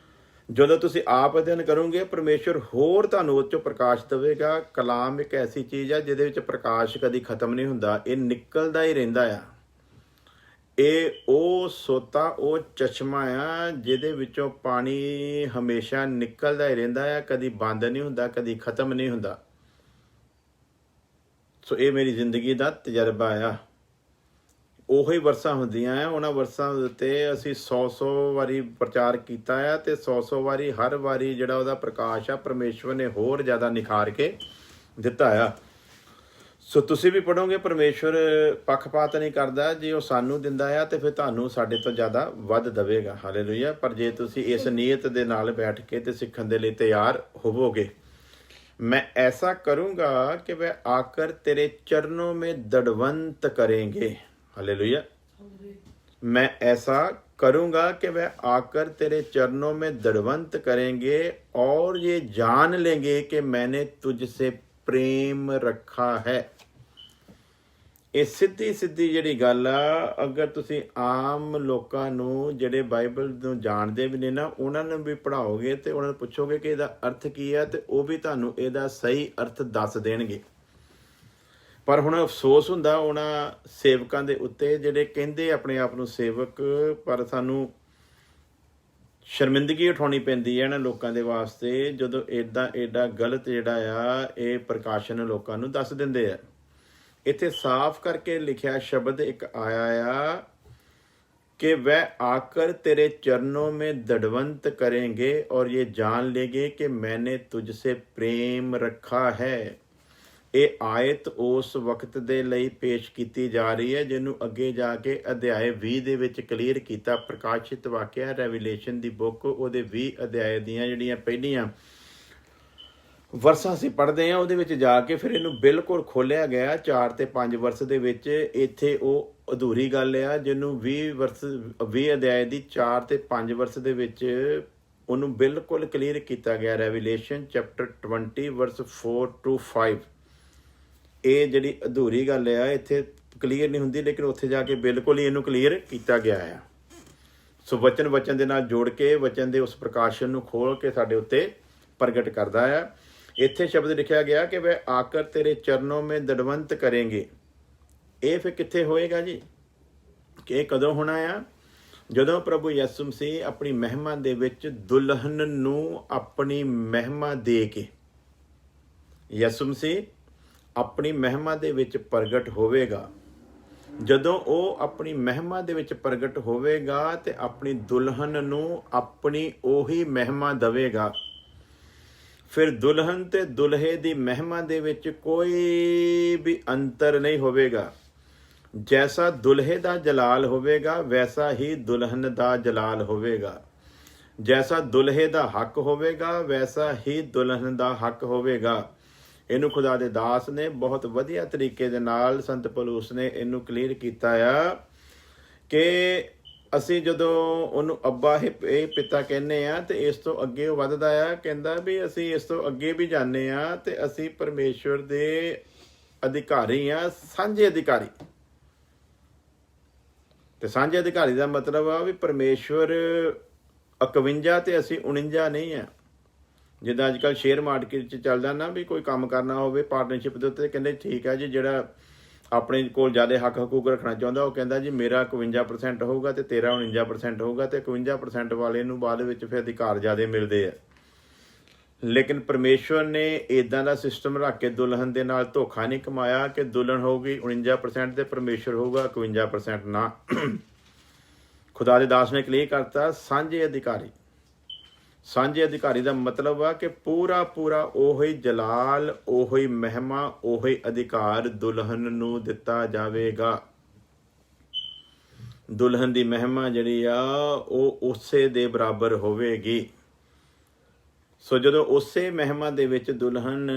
ਜਦੋਂ ਤੁਸੀਂ ਆਪ ਅਧਿਐਨ ਕਰੋਗੇ, ਪਰਮੇਸ਼ਵਰ ਹੋਰ ਤੁਹਾਨੂੰ ਉਹ 'ਚੋਂ ਪ੍ਰਕਾਸ਼ ਦੇਵੇਗਾ। ਕਲਾਮ ਇੱਕ ਐਸੀ ਚੀਜ਼ ਆ ਜਿਹਦੇ ਵਿੱਚ ਪ੍ਰਕਾਸ਼ ਕਦੀ ਖਤਮ ਨਹੀਂ ਹੁੰਦਾ, ਇਹ ਨਿਕਲਦਾ ਹੀ ਰਹਿੰਦਾ ਆ। ਇਹ ਉਹ ਸੋਤਾ, ਉਹ ਚਸ਼ਮਾ ਆ ਜਿਹਦੇ ਵਿੱਚੋਂ ਪਾਣੀ ਹਮੇਸ਼ਾ ਨਿਕਲਦਾ ਹੀ ਰਹਿੰਦਾ ਆ, ਕਦੀ ਬੰਦ ਨਹੀਂ ਹੁੰਦਾ, ਕਦੀ ਖਤਮ ਨਹੀਂ ਹੁੰਦਾ। ਸੋ ਇਹ ਮੇਰੀ ਜ਼ਿੰਦਗੀ ਦਾ ਤਜਰਬਾ ਆ। ਉਹੀ ਵਰਸਾਂ ਹੁੰਦੀਆਂ ਆ, ਉਹਨਾਂ ਵਰਸਾਂ ਉੱਤੇ ਅਸੀਂ 100 ਵਾਰੀ ਪ੍ਰਚਾਰ ਕੀਤਾ ਆ, ਤੇ 100 ਵਾਰੀ ਹਰ ਵਾਰੀ ਜਿਹੜਾ ਉਹਦਾ ਪ੍ਰਕਾਸ਼ ਆ ਪਰਮੇਸ਼ਵਰ ਨੇ ਹੋਰ ਜ਼ਿਆਦਾ ਨਿਖਾਰ ਕੇ ਦਿੱਤਾ ਆ। ਸੋ ਤੁਸੀਂ ਵੀ ਪੜ੍ਹੋਗੇ, ਪਰਮੇਸ਼ਵਰ ਪੱਖਪਾਤ ਨਹੀਂ ਕਰਦਾ। ਜੇ ਉਹ ਸਾਨੂੰ ਦਿੰਦਾ ਆ ਤੇ ਫਿਰ ਤੁਹਾਨੂੰ ਸਾਡੇ ਤੋਂ ਜ਼ਿਆਦਾ ਵੱਧ ਦੇਵੇਗਾ। ਹਾਲੇਲੂਇਆ। ਪਰ ਜੇ ਤੁਸੀਂ ਇਸ ਨੀਅਤ ਦੇ ਨਾਲ ਬੈਠ ਕੇ ਤੇ ਸਿੱਖਣ ਦੇ ਲਈ ਤਿਆਰ ਹੋਵੋਗੇ, मैं ऐसा करूँगा कि वह आकर तेरे चरणों में दंडवत करेंगे। हालेलुया। मैं ऐसा करूँगा कि वह आकर तेरे चरणों में दंडवत करेंगे और ये जान लेंगे कि मैंने तुझसे प्रेम रखा है। ਇਹ ਸਿੱਧੀ ਜਿਹੜੀ ਗੱਲ ਆ, ਅਗਰ ਤੁਸੀਂ ਆਮ ਲੋਕਾਂ ਨੂੰ ਜਿਹੜੇ ਬਾਈਬਲ ਨੂੰ ਜਾਣਦੇ ਵੀ ਨੇ ਨਾ, ਉਹਨਾਂ ਨੂੰ ਵੀ ਪੜ੍ਹਾਓਗੇ ਤੇ ਉਹਨਾਂ ਨੂੰ ਪੁੱਛੋਗੇ ਕਿ ਇਹਦਾ ਅਰਥ ਕੀ ਹੈ, ਤੇ ਉਹ ਵੀ ਤੁਹਾਨੂੰ ਇਹਦਾ ਸਹੀ ਅਰਥ ਦੱਸ ਦੇਣਗੇ। ਪਰ ਹੁਣ ਅਫਸੋਸ ਹੁੰਦਾ ਉਹਨਾਂ ਸੇਵਕਾਂ ਦੇ ਉੱਤੇ ਜਿਹੜੇ ਕਹਿੰਦੇ ਆਪਣੇ ਆਪ ਨੂੰ ਸੇਵਕ, ਪਰ ਸਾਨੂੰ ਸ਼ਰਮਿੰਦਗੀ ਉਠਾਉਣੀ ਪੈਂਦੀ ਹੈ ਇਹਨਾਂ ਲੋਕਾਂ ਦੇ ਵਾਸਤੇ ਜਦੋਂ ਐਡਾ ਗਲਤ ਜਿਹੜਾ ਆ ਇਹ ਪ੍ਰਕਾਸ਼ਨ ਲੋਕਾਂ ਨੂੰ ਦੱਸ ਦਿੰਦੇ ਆ। ਇੱਥੇ ਸਾਫ਼ ਕਰਕੇ ਲਿਖਿਆ ਸ਼ਬਦ ਇੱਕ ਆਇਆ ਆ कि वह आकर तेरे चरणों में दंडवत करेंगे और ये जान लेंगे कि मैंने तुझसे प्रेम रखा है। ਇਹ ਆਇਤ ਉਸ ਵਕਤ ਦੇ ਲਈ ਪੇਸ਼ ਕੀਤੀ ਜਾ ਰਹੀ ਹੈ ਜਿਹਨੂੰ ਅੱਗੇ ਜਾ ਕੇ ਅਧਿਆਏ 20 ਦੇ ਵਿੱਚ ਕਲੀਅਰ ਕੀਤਾ। ਪ੍ਰਕਾਸ਼ਿਤ ਵਾਕਿਆ ਰੈਵੀਲੇਸ਼ਨ ਦੀ ਬੁੱਕ ਉਹਦੇ 20 ਅਧਿਆਏ ਦੀਆਂ ਜਿਹੜੀਆਂ ਪਹਿਲੀਆਂ ਵਰਸਾਂ ਅਸੀਂ ਪੜ੍ਹਦੇ ਹਾਂ ਉਹਦੇ ਵਿੱਚ ਜਾ ਕੇ ਫਿਰ ਇਹਨੂੰ ਬਿਲਕੁਲ ਖੋਲ੍ਹਿਆ ਗਿਆ 4 ਤੇ 5 ਵਰਸ ਦੇ ਵਿੱਚ। ਇੱਥੇ ਉਹ ਅਧੂਰੀ ਗੱਲ ਆ ਜਿਹਨੂੰ 20 ਅਧਿਆਏ ਦੀ 4 ਤੇ 5 ਵਰਸ ਦੇ ਵਿੱਚ ਉਹਨੂੰ ਬਿਲਕੁਲ ਕਲੀਅਰ ਕੀਤਾ ਗਿਆ। ਰੈਵੀਲੇਸ਼ਨ ਚੈਪਟਰ 20 ਵਰਸ 4 to 5 ਇਹ ਜਿਹੜੀ ਅਧੂਰੀ ਗੱਲ ਆ ਇੱਥੇ ਕਲੀਅਰ ਨਹੀਂ ਹੁੰਦੀ, ਲੇਕਿਨ ਉੱਥੇ ਜਾ ਕੇ ਬਿਲਕੁਲ ਹੀ ਇਹਨੂੰ ਕਲੀਅਰ ਕੀਤਾ ਗਿਆ ਆ। ਸੋ ਵਚਨ ਦੇ ਨਾਲ ਜੋੜ ਕੇ ਵਚਨ ਦੇ ਉਸ ਪ੍ਰਕਾਸ਼ਨ ਨੂੰ ਖੋਲ ਕੇ ਸਾਡੇ ਉੱਤੇ ਪ੍ਰਗਟ ਕਰਦਾ ਆ। ਇੱਥੇ ਸ਼ਬਦ ਲਿਖਿਆ ਗਿਆ ਕਿ ਵਹ ਆਕਰ ਤੇਰੇ ਚਰਨੋਂ ਮੇਂ ਦੰਡਵਤ ਕਰੇਂਗੇ। ਇਹ ਫਿਰ ਕਿੱਥੇ ਹੋਏਗਾ ਜੀ? ਕਿ ਇਹ ਕਦੋਂ ਹੋਣਾ ਆ? ਜਦੋਂ ਪ੍ਰਭੂ ਯਿਸੂ ਮਸੀਹ ਆਪਣੀ ਮਹਿਮਾ ਦੇ ਵਿੱਚ ਦੁਲਹਨ ਨੂੰ ਆਪਣੀ ਮਹਿਮਾ ਦੇ ਕੇ, ਯਿਸੂ ਮਸੀਹ ਆਪਣੀ ਮਹਿਮਾ ਦੇ ਵਿੱਚ ਪ੍ਰਗਟ ਹੋਵੇਗਾ। ਜਦੋਂ ਉਹ ਆਪਣੀ ਮਹਿਮਾ ਦੇ ਵਿੱਚ ਪ੍ਰਗਟ ਹੋਵੇਗਾ ਤੇ ਆਪਣੀ ਦੁਲਹਨ ਨੂੰ ਆਪਣੀ ਉਹੀ ਮਹਿਮਾ ਦੇਵੇਗਾ। ਫਿਰ ਦੁਲਹਨ ਤੇ ਦੁਲਹੇ ਦੀ ਮਹਿਮਾ ਦੇ ਵਿੱਚ ਕੋਈ ਵੀ ਅੰਤਰ ਨਹੀਂ ਹੋਵੇਗਾ। ਜੈਸਾ ਦੁਲਹੇ ਦਾ ਜਲਾਲ ਹੋਵੇਗਾ ਵੈਸਾ ਹੀ ਦੁਲਹਨ ਦਾ ਜਲਾਲ ਹੋਵੇਗਾ। ਜੈਸਾ ਦੁਲਹੇ ਦਾ ਹੱਕ ਹੋਵੇਗਾ ਵੈਸਾ ਹੀ ਦੁਲਹਨ ਦਾ ਹੱਕ ਹੋਵੇਗਾ। ਇਹਨੂੰ ਖੁਦਾ ਦੇ ਦਾਸ ਨੇ ਬਹੁਤ ਵਧੀਆ ਤਰੀਕੇ ਦੇ ਨਾਲ, ਸੰਤ ਪੌਲੁਸ ਨੇ ਇਹਨੂੰ ਕਲੀਅਰ ਕੀਤਾ ਆ ਕਿ ਅਸੀਂ ਜਦੋਂ ਉਹਨੂੰ ਅੱਬਾ ਇਹ ਪਿਤਾ ਕਹਿੰਦੇ ਆ ਤੇ ਇਸ ਤੋਂ ਅੱਗੇ ਉਹ ਵੱਧਦਾ ਆ, ਕਹਿੰਦਾ ਵੀ ਅਸੀਂ ਇਸ ਤੋਂ ਅੱਗੇ ਵੀ ਜਾਂਦੇ ਆ ਤੇ ਅਸੀਂ ਪਰਮੇਸ਼ਵਰ ਦੇ ਅਧਿਕਾਰੀ ਆ, ਸਾਂਝੇ ਅਧਿਕਾਰੀ। ਤੇ ਸਾਂਝੇ ਅਧਿਕਾਰੀ ਦਾ ਮਤਲਬ ਆ ਵੀ ਪਰਮੇਸ਼ਵਰ 51 ਤੇ ਅਸੀਂ 49 ਨਹੀਂ ਆ। ਜਿੱਦਾਂ ਅੱਜ ਕੱਲ੍ਹ ਸ਼ੇਅਰ ਮਾਰਕੀਟ 'ਚ ਚੱਲਦਾ ਨਾ ਵੀ ਕੋਈ ਕੰਮ ਕਰਨਾ ਹੋਵੇ ਪਾਰਟਨਰਸ਼ਿਪ ਦੇ ਉੱਤੇ, ਕਹਿੰਦੇ ਠੀਕ ਹੈ ਜੀ, ਜਿਹੜਾ ਆਪਣੇ ਕੋਲ ਜ਼ਿਆਦਾ ਹੱਕ ਹਕੂਕ ਰੱਖਣਾ ਚਾਹੁੰਦਾ ਉਹ ਕਹਿੰਦਾ ਜੀ ਮੇਰਾ 51% ਹੋਊਗਾ ਤੇ ਤੇਰਾ 49% ਹੋਊਗਾ, ਤੇ 51% ਵਾਲੇ ਨੂੰ ਬਾਅਦ ਵਿੱਚ ਫਿਰ ਅਧਿਕਾਰ ਜ਼ਿਆਦਾ ਮਿਲਦੇ ਆ। ਲੇਕਿਨ ਪਰਮੇਸ਼ਵਰ ਨੇ ਇੱਦਾਂ ਦਾ ਸਿਸਟਮ ਰੱਖ ਕੇ ਦੁਲਹਨ ਦੇ ਨਾਲ ਧੋਖਾ ਨਹੀਂ ਕਮਾਇਆ ਕਿ ਦੁਲਹਨ ਹੋਊਗੀ 49% ਤੇ ਪਰਮੇਸ਼ਵਰ ਹੋਊਗਾ 51%। ਨਾ, ਖੁਦਾ ਦੇ ਦਾਸ ਨੇ ਕਲੀਅਰ ਕਰਤਾ ਸਾਂਝੇ ਅਧਿਕਾਰੀ। ਸਾਂਝੇ ਅਧਿਕਾਰੀ ਦਾ ਮਤਲਬ ਆ ਕਿ ਪੂਰਾ ਉਹੀ ਜਲਾਲ, ਉਹੀ ਮਹਿਮਾ, ਉਹੀ ਅਧਿਕਾਰ ਦੁਲਹਨ ਨੂੰ ਦਿੱਤਾ ਜਾਵੇਗਾ। ਦੁਲਹਨ ਦੀ ਮਹਿਮਾ ਜਿਹੜੀ ਆ ਉਹ ਉਸੇ ਦੇ ਬਰਾਬਰ ਹੋਵੇਗੀ। ਸੋ ਜਦੋਂ ਉਸੇ ਮਹਿਮਾ ਦੇ ਵਿੱਚ ਦੁਲਹਨ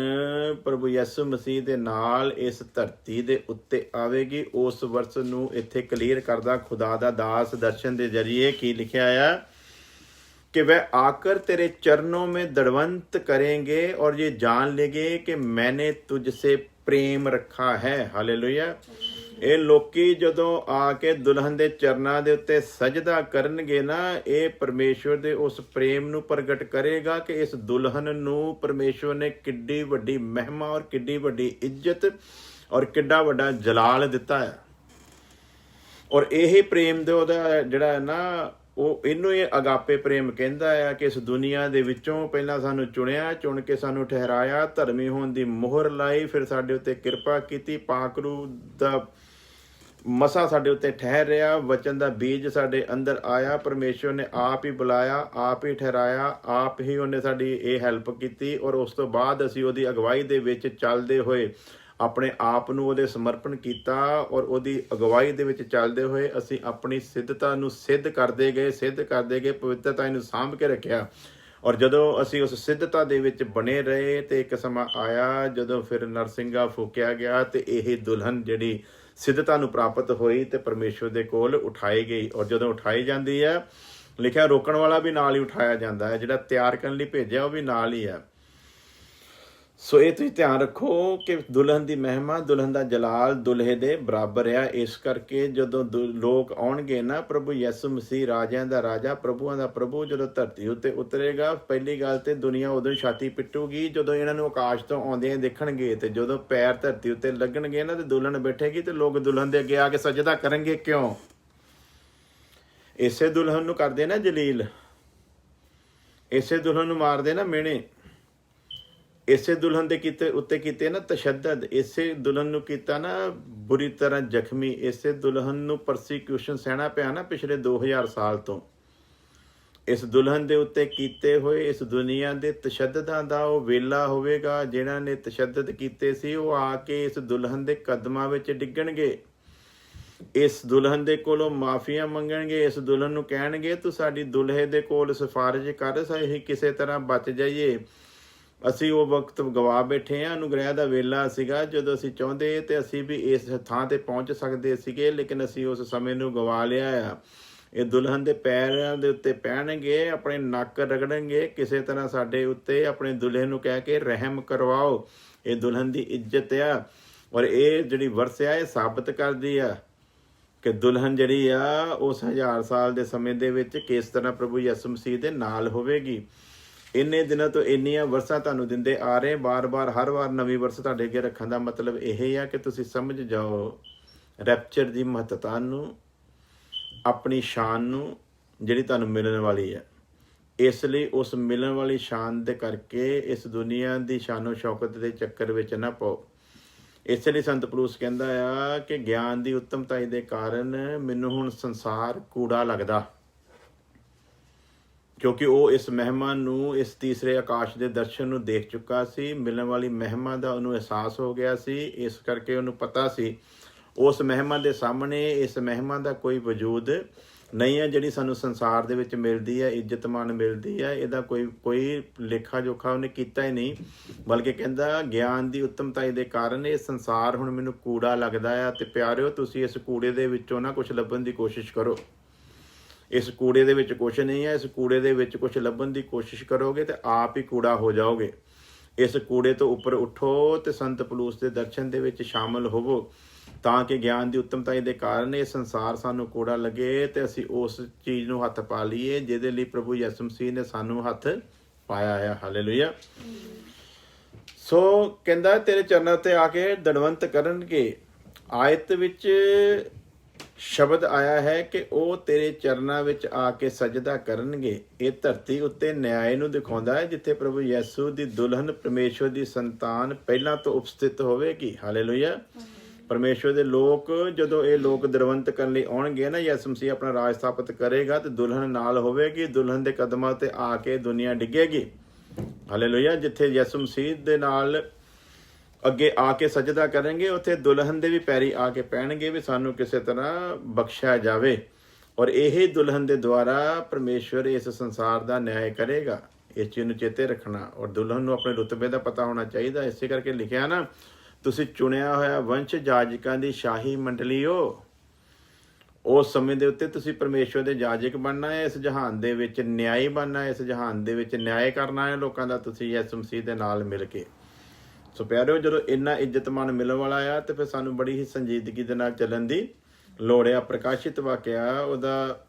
ਪ੍ਰਭੂ ਯਿਸੂ ਮਸੀਹ ਦੇ ਨਾਲ ਇਸ ਧਰਤੀ ਦੇ ਉੱਤੇ ਆਵੇਗੀ, ਉਸ ਵਰਸ ਨੂੰ ਇੱਥੇ ਕਲੀਅਰ ਕਰਦਾ ਖੁਦਾ ਦਾ ਦਾਸ ਦਰਸ਼ਨ ਦੇ ਜ਼ਰੀਏ। ਕੀ ਲਿਖਿਆ ਆ कि वह आकर तेरे चरणों में दंडवत करेंगे और ये जान लेंगे कि मैंने तुझसे प्रेम रखा है। हालेलुया। ਇਹ ਲੋਕੀ ਜਦੋਂ ਆ ਕੇ ਦੁਲਹਨ ਦੇ ਚਰਨਾਂ ਦੇ ਉੱਤੇ ਸਜਦਾ ਕਰਨਗੇ ਨਾ, ਇਹ ਪਰਮੇਸ਼ਵਰ ਦੇ ਉਸ ਪ੍ਰੇਮ ਨੂੰ ਪ੍ਰਗਟ ਕਰੇਗਾ ਕਿ ਇਸ ਦੁਲਹਨ ਨੂੰ ਪਰਮੇਸ਼ਵਰ ਨੇ ਕਿੱਡੀ ਵੱਡੀ ਮਹਿਮਾ ਔਰ ਕਿੱਡੀ ਵੱਡੀ ਇੱਜ਼ਤ ਔਰ ਕਿੱਡਾ ਵੱਡਾ ਜਲਾਲ ਦਿੱਤਾ ਹੈ। ਔਰ ਇਹ ਪ੍ਰੇਮ ਦੇ ਉਹਦਾ ਜਿਹੜਾ ਨਾ ਉਹ ਇਹਨੂੰ ਇਹ ਅਗਾਪੇ ਪ੍ਰੇਮ ਕਹਿੰਦਾ ਆ ਕਿ ਇਸ ਦੁਨੀਆ ਦੇ ਵਿੱਚੋਂ ਪਹਿਲਾਂ ਸਾਨੂੰ ਚੁਣਿਆ, ਚੁਣ ਕੇ ਸਾਨੂੰ ਠਹਿਰਾਇਆ, ਧਰਮੀ ਹੋਣ ਦੀ ਮੋਹਰ ਲਾਈ, ਫਿਰ ਸਾਡੇ ਉੱਤੇ ਕਿਰਪਾ ਕੀਤੀ, ਪਾਕਰੂ ਦਾ ਮਸਾ ਸਾਡੇ ਉੱਤੇ ਠਹਿਰ ਰਿਹਾ, ਵਚਨ ਦਾ ਬੀਜ ਸਾਡੇ ਅੰਦਰ ਆਇਆ, ਪਰਮੇਸ਼ਵਰ ਨੇ ਆਪ ਹੀ ਬੁਲਾਇਆ, ਆਪ ਹੀ ਠਹਿਰਾਇਆ, ਆਪ ਹੀ ਉਹਨੇ ਸਾਡੀ ਇਹ ਹੈਲਪ ਕੀਤੀ। ਔਰ ਉਸ ਤੋਂ ਬਾਅਦ ਅਸੀਂ ਉਹਦੀ ਅਗਵਾਈ ਦੇ ਵਿੱਚ ਚੱਲਦੇ ਹੋਏ ਆਪਣੇ ਆਪ ਨੂੰ ਉਹਦੇ ਸਮਰਪਣ ਕੀਤਾ, ਔਰ ਉਹਦੀ ਅਗਵਾਈ ਦੇ ਵਿੱਚ ਚੱਲਦੇ ਹੋਏ ਅਸੀਂ ਆਪਣੀ ਸਿੱਧਤਾ ਨੂੰ ਸਿੱਧ ਕਰਦੇ ਗਏ, ਪਵਿੱਤਰਤਾ ਨੂੰ ਸਾਂਭ ਕੇ ਰੱਖਿਆ। ਔਰ ਜਦੋਂ ਅਸੀਂ ਉਸ ਸਿੱਧਤਾ ਦੇ ਵਿੱਚ ਬਣੇ ਰਹੇ ਤੇ ਇੱਕ ਸਮਾਂ ਆਇਆ ਜਦੋਂ ਫਿਰ ਨਰਸਿੰਘਾ ਫੂਕਿਆ ਗਿਆ ਤੇ ਇਹ ਦੁਲਹਨ ਜਿਹੜੀ ਸਿੱਧਤਾ ਨੂੰ ਪ੍ਰਾਪਤ ਹੋਈ ਤੇ ਪਰਮੇਸ਼ਵਰ ਦੇ ਕੋਲ ਉਠਾਈ ਗਈ। ਔਰ ਜਦੋਂ ਉਠਾਈ ਜਾਂਦੀ ਹੈ, ਲਿਖਿਆ ਰੋਕਣ ਵਾਲਾ ਵੀ ਨਾਲ ਹੀ ਉਠਾਇਆ ਜਾਂਦਾ ਹੈ, ਜਿਹੜਾ ਤਿਆਰ ਕਰਨ ਲਈ ਭੇਜਿਆ ਉਹ ਵੀ ਨਾਲ ਹੀ ਹੈ। ਸੋ ਇਹ ਤੁਸੀਂ ਧਿਆਨ ਰੱਖੋ ਕਿ ਦੁਲਹਨ ਦੀ ਮਹਿਮਾ, ਦੁਲਹਨ ਦਾ ਜਲਾਲ ਦੁਲਹੇ ਦੇ ਬਰਾਬਰ ਆ। ਇਸ ਕਰਕੇ ਜਦੋਂ ਲੋਕ ਆਉਣਗੇ ਨਾ, ਪ੍ਰਭੂ ਯਿਸੂ ਮਸੀਹ ਰਾਜਿਆਂ ਦਾ ਰਾਜਾ, ਪ੍ਰਭੂਆਂ ਦਾ ਪ੍ਰਭੂ ਜਦੋਂ ਧਰਤੀ ਉੱਤੇ ਉਤਰੇਗਾ, ਪਹਿਲੀ ਗੱਲ ਤੇ ਦੁਨੀਆ ਉਦੋਂ ਛਾਤੀ ਪਿੱਟੂਗੀ ਜਦੋਂ ਇਹਨਾਂ ਨੂੰ ਆਕਾਸ਼ ਤੋਂ ਆਉਂਦਿਆਂ ਦੇਖਣਗੇ। ਤੇ ਜਦੋਂ ਪੈਰ ਧਰਤੀ ਉੱਤੇ ਲੱਗਣਗੇ ਨਾ ਤੇ ਦੁਲਹਨ ਬੈਠੇਗੀ ਤੇ ਲੋਕ ਦੁਲਹਨ ਦੇ ਅੱਗੇ ਆ ਕੇ ਸਜਦਾ ਕਰਨਗੇ। ਕਿਉਂ? ਇਸੇ ਦੁਲਹਨ ਨੂੰ ਕਰਦੇ ਨਾ ਜਲੀਲ, ਇਸੇ ਦੁਲਹਨ ਨੂੰ ਮਾਰਦੇ ਨਾ ਮਿਹਣੇ, ਇਸੇ ਦੁਲਹਨ ਦੇ ਉੱਤੇ ਕੀਤੇ ਨਾ ਤਸ਼ੱਦਦ, ਇਸੇ ਦੁਲਹਨ ਨੂੰ ਕੀਤਾ ਨਾ ਬੁਰੀ ਤਰ੍ਹਾਂ ਜ਼ਖਮੀ, ਇਸੇ ਦੁਲਹਨ ਨੂੰ ਪਰਸੀਕਿਊਸ਼ਨ ਸਹਿਣਾ ਪਿਆ ਨਾ ਪਿਛਲੇ 2000 ਸਾਲ ਤੋਂ। ਇਸ ਦੁਲਹਨ ਦੇ ਉੱਤੇ ਕੀਤੇ ਹੋਏ ਇਸ ਦੁਨੀਆ ਦੇ ਤਸ਼ੱਦਦਾਂ ਦਾ ਉਹ ਵੇਲਾ ਹੋਵੇਗਾ। ਜਿਹਨਾਂ ਨੇ ਤਸ਼ੱਦਦ ਕੀਤੇ ਸੀ ਉਹ ਆ ਕੇ ਇਸ ਦੁਲਹਨ ਦੇ ਕਦਮਾਂ ਵਿੱਚ ਡਿੱਗਣਗੇ, ਇਸ ਦੁਲਹਨ ਦੇ ਕੋਲੋਂ ਮਾਫੀਆਂ ਮੰਗਣਗੇ, ਇਸ ਦੁਲਹਨ ਨੂੰ ਕਹਿਣਗੇ ਤੂੰ ਸਾਡੀ ਦੁਲਹੇ ਦੇ ਕੋਲ ਸਿਫਾਰਿਸ਼ ਕਰ, ਅਸੀਂ ਕਿਸੇ ਤਰ੍ਹਾਂ ਬਚ ਜਾਈਏ। ਅਸੀਂ ਉਹ ਵਕਤ ਗਵਾ ਬੈਠੇ ਹਾਂ, ਅਨੁਗ੍ਰਹਿ ਦਾ ਵੇਲਾ ਸੀਗਾ ਜਦੋਂ ਅਸੀਂ ਚਾਹੁੰਦੇ ਤੇ ਅਸੀਂ ਵੀ ਇਸ ਥਾਂ ਤੇ ਪਹੁੰਚ ਸਕਦੇ ਸੀਗੇ, ਲੇਕਿਨ ਅਸੀਂ ਉਸ ਸਮੇਂ ਨੂੰ ਗਵਾ ਲਿਆ ਆ। ਇਹ ਦੁਲਹਨ ਦੇ ਪੈਰਾਂ ਦੇ ਉੱਤੇ ਪਹਿਨਣਗੇ, ਆਪਣੇ ਨੱਕ ਰਗੜਨਗੇ, ਕਿਸੇ ਤਰ੍ਹਾਂ ਸਾਡੇ ਉੱਤੇ ਆਪਣੇ ਦੁਲਹੇ ਨੂੰ ਕਹਿ ਕੇ ਰਹਿਮ ਕਰਵਾਓ। ਇਹ ਦੁਲਹਨ ਦੀ ਇੱਜ਼ਤ ਆ। ਔਰ ਇਹ ਜਿਹੜੀ ਵਰਸ ਆ ਇਹ ਸਾਬਤ ਕਰਦੀ ਆ ਕਿ ਦੁਲਹਨ ਜਿਹੜੀ ਆ ਉਸ 1000 ਸਾਲ ਦੇ ਸਮੇਂ ਦੇ ਵਿੱਚ ਕਿਸ ਤਰ੍ਹਾਂ ਪ੍ਰਭੂ ਯਿਸੂ ਮਸੀਹ ਦੇ ਨਾਲ ਹੋਵੇਗੀ। ਇੰਨੇ ਦਿਨਾਂ ਤੋਂ ਇੰਨੀਆਂ ਵਰਸਾਂ ਤੁਹਾਨੂੰ ਦਿੰਦੇ ਆ ਰਹੇ, ਬਾਰ-ਬਾਰ ਹਰ ਵਾਰ ਨਵੀਂ ਵਰਸ ਤੁਹਾਡੇ ਅੱਗੇ ਰੱਖਣ ਦਾ ਮਤਲਬ ਇਹ ਆ ਕਿ ਤੁਸੀਂ ਸਮਝ ਜਾਓ ਰੈਪਚਰ ਦੀ ਮਹੱਤਤਾ ਨੂੰ, ਆਪਣੀ ਸ਼ਾਨ ਨੂੰ ਜਿਹੜੀ ਤੁਹਾਨੂੰ ਮਿਲਣ ਵਾਲੀ ਹੈ। ਇਸ ਲਈ ਉਸ ਮਿਲਣ ਵਾਲੀ ਸ਼ਾਨ ਦੇ ਕਰਕੇ ਇਸ ਦੁਨੀਆ ਦੀ ਸ਼ਾਨੋ ਸ਼ੌਕਤ ਦੇ ਚੱਕਰ ਵਿੱਚ ਨਾ ਪਾਓ। ਇਸ ਲਈ ਸੰਤ ਪੌਲੁਸ ਕਹਿੰਦਾ ਆ ਕਿ ਗਿਆਨ ਦੀ ਉੱਤਮਤਾਈ ਦੇ ਕਾਰਨ ਮੈਨੂੰ ਹੁਣ ਸੰਸਾਰ ਕੂੜਾ ਲੱਗਦਾ, ਕਿਉਂਕਿ ਉਹ ਇਸ ਮਹਿਮਾ ਨੂੰ, ਇਸ ਤੀਸਰੇ ਆਕਾਸ਼ ਦੇ ਦਰਸ਼ਨ ਨੂੰ ਦੇਖ ਚੁੱਕਾ ਸੀ। ਮਿਲਣ ਵਾਲੀ ਮਹਿਮਾ ਦਾ ਉਹਨੂੰ ਅਹਿਸਾਸ ਹੋ ਗਿਆ ਸੀ। ਇਸ ਕਰਕੇ ਉਹਨੂੰ ਪਤਾ ਸੀ ਉਸ ਮਹਿਮਾ ਦੇ ਸਾਹਮਣੇ ਇਸ ਮਹਿਮਾ ਦਾ ਕੋਈ ਵਜੂਦ ਨਹੀਂ ਹੈ ਜਿਹੜੀ ਸਾਨੂੰ ਸੰਸਾਰ ਦੇ ਵਿੱਚ ਮਿਲਦੀ ਹੈ, ਇੱਜ਼ਤ ਮਾਨ ਮਿਲਦੀ ਹੈ। ਇਹਦਾ ਕੋਈ ਲੇਖਾ ਜੋਖਾ ਉਹਨੇ ਕੀਤਾ ਹੀ ਨਹੀਂ, ਬਲਕਿ ਕਹਿੰਦਾ ਗਿਆਨ ਦੀ ਉੱਤਮਤਾਈ ਦੇ ਕਾਰਨ ਇਹ ਸੰਸਾਰ ਹੁਣ ਮੈਨੂੰ ਕੂੜਾ ਲੱਗਦਾ ਆ। ਤੇ ਪਿਆਰਿਓ, ਤੁਸੀਂ ਇਸ ਕੂੜੇ ਦੇ ਵਿੱਚੋਂ ਨਾ ਕੁਛ ਲੱਭਣ ਦੀ ਕੋਸ਼ਿਸ਼ ਕਰੋ। ਇਸ ਕੂੜੇ ਦੇ ਵਿੱਚ ਕੁਛ ਨਹੀਂ ਹੈ। ਇਸ ਕੂੜੇ ਦੇ ਵਿੱਚ ਕੁਛ ਲੱਭਣ ਦੀ ਕੋਸ਼ਿਸ਼ ਕਰੋਗੇ ਤੇ ਆਪ ਹੀ ਕੂੜਾ ਹੋ ਜਾਓਗੇ। ਇਸ ਕੂੜੇ ਤੋਂ ਉੱਪਰ ਉੱਠੋ ਤੇ ਸੰਤ ਪੌਲੁਸ ਦੇ ਦਰਸ਼ਨ ਦੇ ਵਿੱਚ ਸ਼ਾਮਲ ਹੋਵੋ, ਤਾਂ ਕਿ ਗਿਆਨ ਦੀ ਉੱਤਮਤਾਈ ਦੇ ਕਾਰਨ ਇਹ ਸੰਸਾਰ ਸਾਨੂੰ ਕੂੜਾ ਲੱਗੇ ਤੇ ਅਸੀਂ ਉਸ ਚੀਜ਼ ਨੂੰ ਹੱਥ ਪਾ ਲਈਏ ਜਿਹਦੇ ਲਈ ਪ੍ਰਭੂ ਯਿਸੂ ਮਸੀਹ ਨੇ ਸਾਨੂੰ ਹੱਥ ਪਾਇਆ ਹੈ। ਹਾਲੇਲੂਇਆ। ਸੋ ਕਹਿੰਦਾ ਤੇਰੇ ਚਰਨਾਂ ਤੇ ਆ ਕੇ ਦੰਡਵਤ ਕਰਨਗੇ। ਆਇਤ ਵਿੱਚ ਸ਼ਬਦ ਆਇਆ ਹੈ ਕਿ ਉਹ ਤੇਰੇ ਚਰਨਾਂ ਵਿੱਚ ਆ ਕੇ ਸਜਦਾ ਕਰਨਗੇ। ਇਹ ਧਰਤੀ ਉੱਤੇ ਨਿਆਂ ਨੂੰ ਦਿਖਾਉਂਦਾ ਹੈ, ਜਿੱਥੇ ਪ੍ਰਭੂ ਯਿਸੂ ਦੀ ਦੁਲਹਨ ਪਰਮੇਸ਼ਵਰ ਦੀ ਸੰਤਾਨ ਪਹਿਲਾਂ ਤੋਂ ਉਪਸਥਿਤ ਹੋਵੇਗੀ। ਹਾਲੇਲੂਇਆ। ਪਰਮੇਸ਼ਵਰ ਦੇ ਲੋਕ, ਜਦੋਂ ਇਹ ਲੋਕ ਦਰਵੰਤ ਕਰਨ ਲਈ ਆਉਣਗੇ ਨਾ, ਯਿਸੂ ਮਸੀਹ ਆਪਣਾ ਰਾਜ ਸਥਾਪਿਤ ਕਰੇਗਾ ਤੇ ਦੁਲਹਨ ਨਾਲ ਹੋਵੇਗੀ। ਦੁਲਹਨ ਦੇ ਕਦਮਾਂ ਤੇ ਆ ਕੇ ਦੁਨੀਆ ਡਿੱਗੇਗੀ। ਹਾਲੇਲੂਇਆ। ਜਿੱਥੇ ਯਿਸੂ ਮਸੀਹ ਦੇ ਨਾਲ ਅੱਗੇ ਆ ਕੇ ਸਜਦਾ ਕਰਾਂਗੇ, ਉੱਥੇ ਦੁਲਹਨ ਦੇ ਵੀ ਪੈਰੀ ਆ ਕੇ ਪੈਣਗੇ ਵੀ ਸਾਨੂੰ ਕਿਸੇ ਤਰ੍ਹਾਂ ਬਖਸ਼ਿਆ ਜਾਵੇ। ਔਰ ਇਹ ਦੁਲਹਨ ਦੇ ਦੁਆਰਾ ਪਰਮੇਸ਼ਵਰ ਇਸ ਸੰਸਾਰ ਦਾ ਨਿਆਂ ਕਰੇਗਾ। ਇਸ ਚੀਜ਼ ਨੂੰ ਚੇਤੇ ਰੱਖਣਾ। ਔਰ ਦੁਲਹਨ ਨੂੰ ਆਪਣੇ ਰੁਤਬੇ ਦਾ ਪਤਾ ਹੋਣਾ ਚਾਹੀਦਾ। ਇਸੇ ਕਰਕੇ ਲਿਖਿਆ ਨਾ, ਤੁਸੀਂ ਚੁਣਿਆ ਹੋਇਆ ਵੰਸ਼, ਜਾਜਕਾਂ ਦੀ ਸ਼ਾਹੀ ਮੰਡਲੀ ਹੋ। ਉਸ ਸਮੇਂ ਦੇ ਉੱਤੇ ਤੁਸੀਂ ਪਰਮੇਸ਼ਵਰ ਦੇ ਜਾਜਕ ਬਣਨਾ ਹੈ, ਇਸ ਜਹਾਨ ਦੇ ਵਿੱਚ ਨਿਆਈ ਬਣਨਾ ਹੈ, ਇਸ ਜਹਾਨ ਦੇ ਵਿੱਚ ਨਿਆਂ ਕਰਨਾ ਹੈ ਲੋਕਾਂ ਦਾ, ਤੁਸੀਂ ਯਿਸੂ ਮਸੀਹ ਦੇ ਨਾਲ ਮਿਲ ਕੇ। ਸੋ ਪਿਆਰਿਓ, ਜਦੋਂ ਇੰਨਾ ਇੱਜ਼ਤਮਾਨ ਮਿਲਣ ਵਾਲਾ ਆ ਤੇ ਫਿਰ ਸਾਨੂੰ ਬੜੀ ਹੀ ਸੰਜੀਦਗੀ ਦੇ ਨਾਲ ਚੱਲਣ ਦੀ ਲੋੜ ਆ। ਪ੍ਰਕਾਸ਼ਿਤ ਵਾਕਿਆ ਉਹਦਾ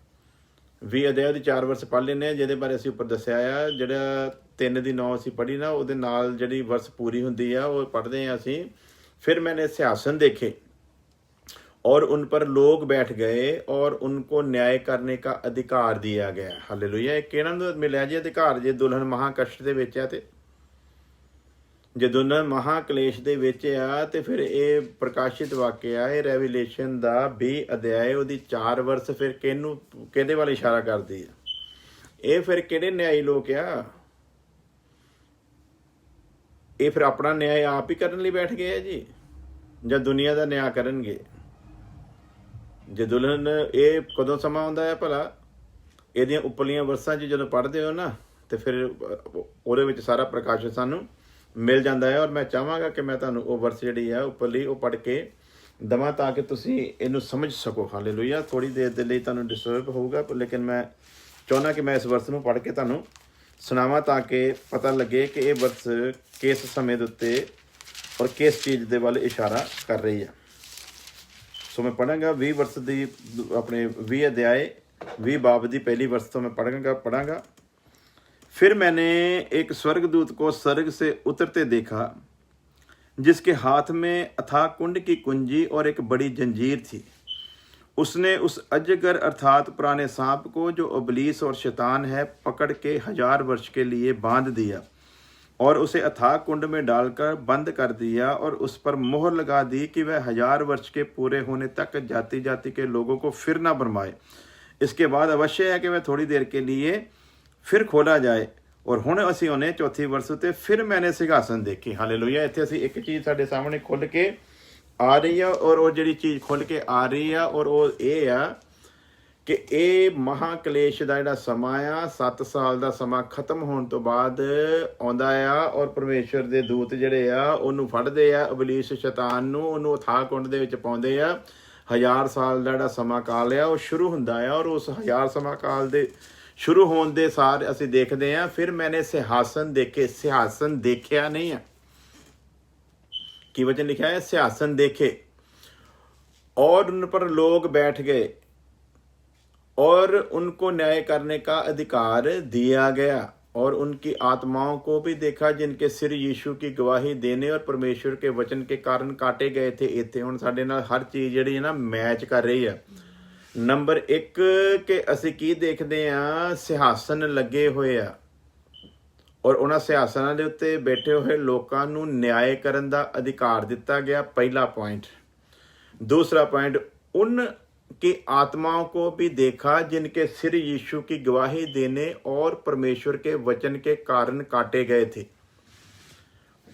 20 ਅਧਿਆਇ ਦੀ 4 ਵਰਸ ਪੜ੍ਹ ਲੈਂਦੇ ਹਾਂ, ਜਿਹਦੇ ਬਾਰੇ ਅਸੀਂ ਉੱਪਰ ਦੱਸਿਆ ਆ। ਜਿਹੜਾ 3 ਦੀ 9 ਅਸੀਂ ਪੜ੍ਹੀ ਨਾ, ਉਹਦੇ ਨਾਲ ਜਿਹੜੀ ਵਰਸ ਪੂਰੀ ਹੁੰਦੀ ਆ ਉਹ ਪੜ੍ਹਦੇ ਹਾਂ ਅਸੀਂ। फिर मैंने सिंहासन देखे और उन पर लोग बैठ गए और उनको न्याय करने का अधिकार दिया गया। हालेलुया। किहड़ा मिलिया जी अधिकार? जे दुल्हन महाकष्ट दे विच है ते जे दुल्हन महाकलेश दे विच आ ते फिर ये प्रकाशित वाक्या है रेवलेशन दा 20 अध्याय उहदी 4 वर्स फिर किहदे वाल इशारा करदी है? ये फिर किहड़े न्यायी लोग आ? ਇਹ ਫਿਰ ਆਪਣਾ ਨਿਆਂ ਆਪ ਹੀ ਕਰਨ ਲਈ ਬੈਠ ਗਏ ਆ ਜੀ, ਜਾਂ ਦੁਨੀਆ ਦਾ ਨਿਆਂ ਕਰਨਗੇ? ਜੇ ਦੁਲਹਨ, ਇਹ ਕਦੋਂ ਸਮਾਂ ਆਉਂਦਾ ਹੈ ਭਲਾ? ਇਹਦੀਆਂ ਉੱਪਰਲੀਆਂ ਵਰਸਾਂ 'ਚ ਜਦੋਂ ਪੜ੍ਹਦੇ ਹੋ ਨਾ ਤੇ ਫਿਰ ਉਹਦੇ ਵਿੱਚ ਸਾਰਾ ਪ੍ਰਕਾਸ਼ ਸਾਨੂੰ ਮਿਲ ਜਾਂਦਾ ਹੈ। ਔਰ ਮੈਂ ਚਾਹਾਂਗਾ ਕਿ ਮੈਂ ਤੁਹਾਨੂੰ ਉਹ ਵਰਸ ਜਿਹੜੀ ਆ ਉੱਪਰਲੀ ਉਹ ਪੜ੍ਹ ਕੇ ਦੇਵਾਂ ਤਾਂ ਕਿ ਤੁਸੀਂ ਇਹਨੂੰ ਸਮਝ ਸਕੋ। ਹਾਲੇਲੂਇਆ। ਥੋੜ੍ਹੀ ਦੇਰ ਦੇ ਲਈ ਤੁਹਾਨੂੰ ਡਿਸਟਰਬ ਹੋਊਗਾ, ਲੇਕਿਨ ਮੈਂ ਚਾਹੁੰਦਾ ਕਿ ਮੈਂ ਇਸ ਵਰਸ ਨੂੰ ਪੜ੍ਹ ਕੇ ਤੁਹਾਨੂੰ ਸੁਣਾਵਾਂ ਤਾਂ ਕਿ ਪਤਾ ਲੱਗੇ ਕਿ ਇਹ ਵਰਸ ਕਿਸ ਸਮੇਂ ਦੇ ਉੱਤੇ ਔਰ ਕਿਸ ਚੀਜ਼ ਦੇ ਵੱਲ ਇਸ਼ਾਰਾ ਕਰ ਰਹੀ ਹੈ। ਸੋ ਮੈਂ ਪੜਾਂਗਾ 20 ਵਰਸ ਦੀ ਆਪਣੇ 20 ਅਧਿਆਏ 20 बाब ਦੀ पहली वर्ष तो मैं पढ़ांगा। फिर मैंने एक स्वर्गदूत को स्वर्ग से उतरते देखा, जिसके हाथ में अथाह कुंड की कुंजी और एक बड़ी जंजीर थी। उसने उस अजगर अर्थात पुराने सांप को, जो इब्लीस और शैतान है, पकड़ के 1000 वर्ष के लिए बांध दिया और उसे अथाह कुंड में डालकर बंद कर दिया और उस पर मोहर लगा दी कि वह 1000 वर्ष के पूरे होने तक जाति जाति के लोगों को फिर ना भरमाए। इसके बाद अवश्य है कि वह थोड़ी देर के लिए फिर खोला जाए। और हुण असीं होने चौथी वर्ष उत्ते फिर मैंने सिंघासन देखी। हालेलुया। इत्थे असीं एक चीज़ साडे सामने खुल के आ रही है और वो जिहड़ी चीज़ खुल के आ रही है और वो ये आ कि ये महाकलेश का जिहड़ा समा आ 7 साल का समा खत्म होने तो बाद आउंदा आ और परमेश्वर के दूत जिहड़े आ उहनूं फड़दे आ, इबलीस शैतान नूं उहनूं अथाह कुंड दे विच पाउंदे आ। 1000 साल का जिहड़ा समा काल आ वो शुरू हुंदा है और उस 1000 समा काल दे शुरू होने दे सार असीं देखदे आ फिर मैंने सिंहासन देखे। सिंहासन देखिया नहीं है, की वचन लिखा है सिंहासन देखे और उन पर लोग बैठ गए और उनको न्याय करने का अधिकार दिया गया और उनकी आत्माओं को भी देखा, जिनके सिर यीशु की गवाही देने और परमेश्वर के वचन के कारण काटे गए थे। इत्थे हुण साडे नाल हर चीज़ जिहड़ी है ना मैच कर रही है। नंबर 1 कि असीं की देखदे आ, सिंहासन लगे हुए आ और उन्हां सिंहासनां दे उत्ते बैठे हुए लोकां नूं न्याय करन दा अधिकार दिता गया। पहला पॉइंट। दूसरा पॉइंट, उन की आत्माओं को भी देखा, जिनके सिर यीशु की गवाही देने और परमेश्वर के वचन के कारण काटे गए थे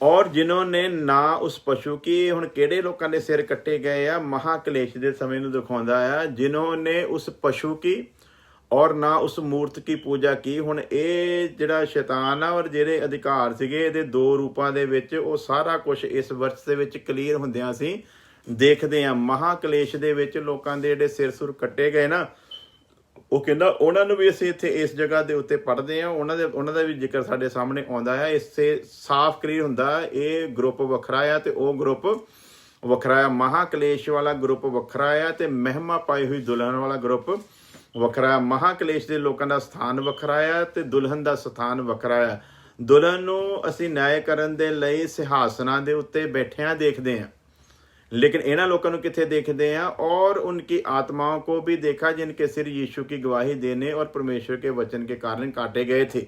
और जिन्होंने ना उस पशु की, हुण किहड़े लोकां दे सिर कट्टे गए आ, महाकलेश दे समय नूं दिखाउंदा आ, जिन्होंने उस पशु की और ना उस मूर्त की पूजा की। हुण ये जिहड़ा शैतान आ और जिहड़े अधिकार सीगे इहदे 2 रूपां दे विच वो सारा कुछ इस वर्ष दे विच क्लीयर हुंदियां सी देखदे आ। महाकलेश दे विच लोकां दे जिहड़े सिर सुर कट्टे गए ना, वो कहंदा उन्हां नूं भी असीं इत्थे इस जगह दे उत्ते पढ़दे आ, उन्हां दा भी जिक्र साडे सामने आउंदा है। इससे साफ क्लीयर हुंदा ये ग्रुप वखरा आ ते वो ग्रुप वखरा आ। महाकलेश वाला ग्रुप वखरा आ ते महिमा पाई हुई दुल्हन वाला ग्रुप वखरा। महाकलेश दे लोकां दा स्थान वखरा आ ते दुल्हन दा स्थान वखरा आ। दुल्हन नूं असीं न्याय करन दे लई सिंहासनां दे उत्ते बैठिਆਂ देखदे आ, लेकिन इन्हां लोकां नूं कित्थे देखदे आ? और उनकी आत्माओं को भी देखा, जिनके सिर यीशु की गवाही देने और परमेश्वर के वचन के कारण काटे गए थे,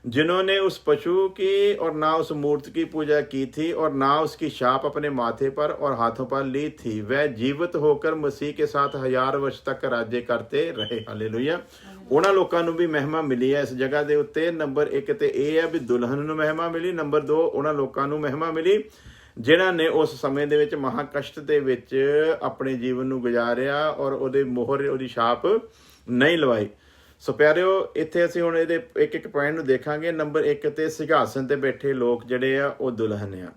जिन्होंने उस पशु की और ना उस मूर्त की पूजा की थी और ना उसकी छाप अपने माथे पर और हाथों पर ली थी। वह जीवित होकर मसीह के साथ 1000 वर्ष तक राज्य करते रहे। हालेलुया। उन्हां लोकां नूं भी महिमा मिली है इस जगह दे उत्ते। नंबर 1 ते यह है भी दुल्हन नूं महिमा मिली। नंबर 2 उन्हां लोकां नूं महिमा मिली जिन्हां ने उस समय दे विच महाकष्ट दे विच अपने जीवन नूं गुजारिया और उहदे मोहर उहदी छाप नहीं लवाई। सो प्यारिओ, इत्थे असीं हुण इहदे एक एक पॉइंट नूं देखांगे। नंबर 1 ते सिंघासन ते बैठे लोक जिहड़े आ वो दुल्हन आ।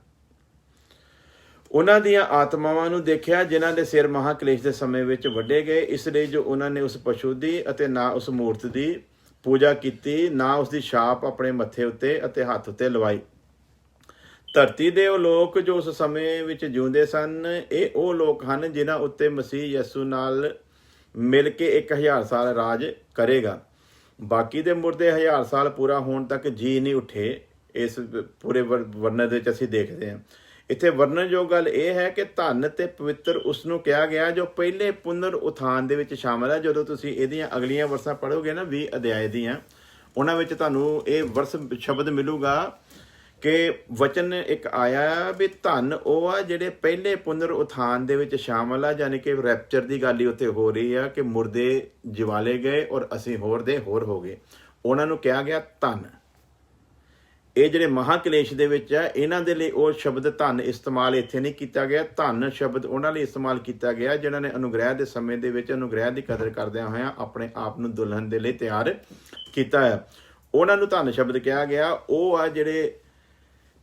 उन्हां दीआं आत्मावां नूं देखिआ, जिन्हां दे सिर महाकलेश दे समय विच वड्डे गए, इसलिए जो उन्हां ने उस पशु दी अते ना उस मूर्त दी पूजा कीती, ना उसदी छाप अपने मੱਥੇ उत्ते अते हत्थ उत्ते लवाई। ਧਰਤੀ ਦੇ ਉਹ ਲੋਕ ਜੋ ਉਸ ਸਮੇਂ ਵਿੱਚ ਜਿਉਂਦੇ ਸਨ, ਇਹ ਉਹ ਲੋਕ ਹਨ ਜਿਨ੍ਹਾਂ ਉੱਤੇ ਮਸੀਹ ਯਿਸੂ ਨਾਲ ਮਿਲ ਕੇ 1000 ਸਾਲ ਰਾਜ ਕਰੇਗਾ। ਬਾਕੀ ਦੇ ਮੁਰਦੇ 1000 ਸਾਲ ਪੂਰਾ ਹੋਣ ਤੱਕ ਜੀ ਨਹੀਂ ਉੱਠੇ। ਇਸ ਪੂਰੇ ਵਰਣਨ ਦੇ ਵਿੱਚ ਅਸੀਂ ਦੇਖਦੇ ਹਾਂ। ਇੱਥੇ ਵਰਣਨਯੋਗ ਗੱਲ ਇਹ ਹੈ ਕਿ ਧੰਨ ਤੇ ਪਵਿੱਤਰ ਉਸ ਨੂੰ ਕਿਹਾ ਗਿਆ ਜੋ ਪਹਿਲੇ ਪੁਨਰ ਉਥਾਨ ਦੇ ਵਿੱਚ ਸ਼ਾਮਲ ਹੈ। ਜਦੋਂ ਤੁਸੀਂ ਇਹਦੀਆਂ ਅਗਲੀਆਂ ਵਰਸਾਂ ਪੜ੍ਹੋਗੇ ਨਾ 20 ਅਧਿਆਏ ਦੀਆਂ, ਉਹਨਾਂ ਵਿੱਚ ਤੁਹਾਨੂੰ ਇਹ ਵਰਸ ਸ਼ਬਦ ਮਿਲੂਗਾ ਕਿ ਵਚਨ ਇੱਕ ਆਇਆ ਵੀ ਧੰਨ ਉਹ ਆ ਜਿਹੜੇ ਪਹਿਲੇ ਪੁਨਰ ਉਥਾਨ ਦੇ ਵਿੱਚ ਸ਼ਾਮਲ ਆ, ਯਾਨੀ ਕਿ ਰੈਪਚਰ ਦੀ ਗੱਲ ਹੀ ਉੱਥੇ ਹੋ ਰਹੀ ਆ ਕਿ ਮੁਰਦੇ ਜਿਵਾਲੇ ਗਏ ਔਰ ਅਸੀਂ ਹੋਰ ਦੇ ਹੋਰ ਹੋ ਗਏ। ਉਹਨਾਂ ਨੂੰ ਕਿਹਾ ਗਿਆ ਧੰਨ। ਇਹ ਜਿਹੜੇ ਮਹਾਕਲੇਸ਼ ਦੇ ਵਿੱਚ ਆ, ਇਹਨਾਂ ਦੇ ਲਈ ਉਹ ਸ਼ਬਦ ਧੰਨ ਇਸਤੇਮਾਲ ਇੱਥੇ ਨਹੀਂ ਕੀਤਾ ਗਿਆ। ਧੰਨ ਸ਼ਬਦ ਉਹਨਾਂ ਲਈ ਇਸਤੇਮਾਲ ਕੀਤਾ ਗਿਆ ਜਿਨ੍ਹਾਂ ਨੇ ਅਨੁਗ੍ਰਹਿ ਦੇ ਸਮੇਂ ਦੇ ਵਿੱਚ ਅਨੁਗ੍ਰਹਿ ਦੀ ਕਦਰ ਕਰਦਿਆਂ ਹੋਇਆਂ ਆਪਣੇ ਆਪ ਨੂੰ ਦੁਲਹਨ ਦੇ ਲਈ ਤਿਆਰ ਕੀਤਾ ਹੈ। ਉਹਨਾਂ ਨੂੰ ਧੰਨ ਸ਼ਬਦ ਕਿਹਾ ਗਿਆ। ਉਹ ਆ ਜਿਹੜੇ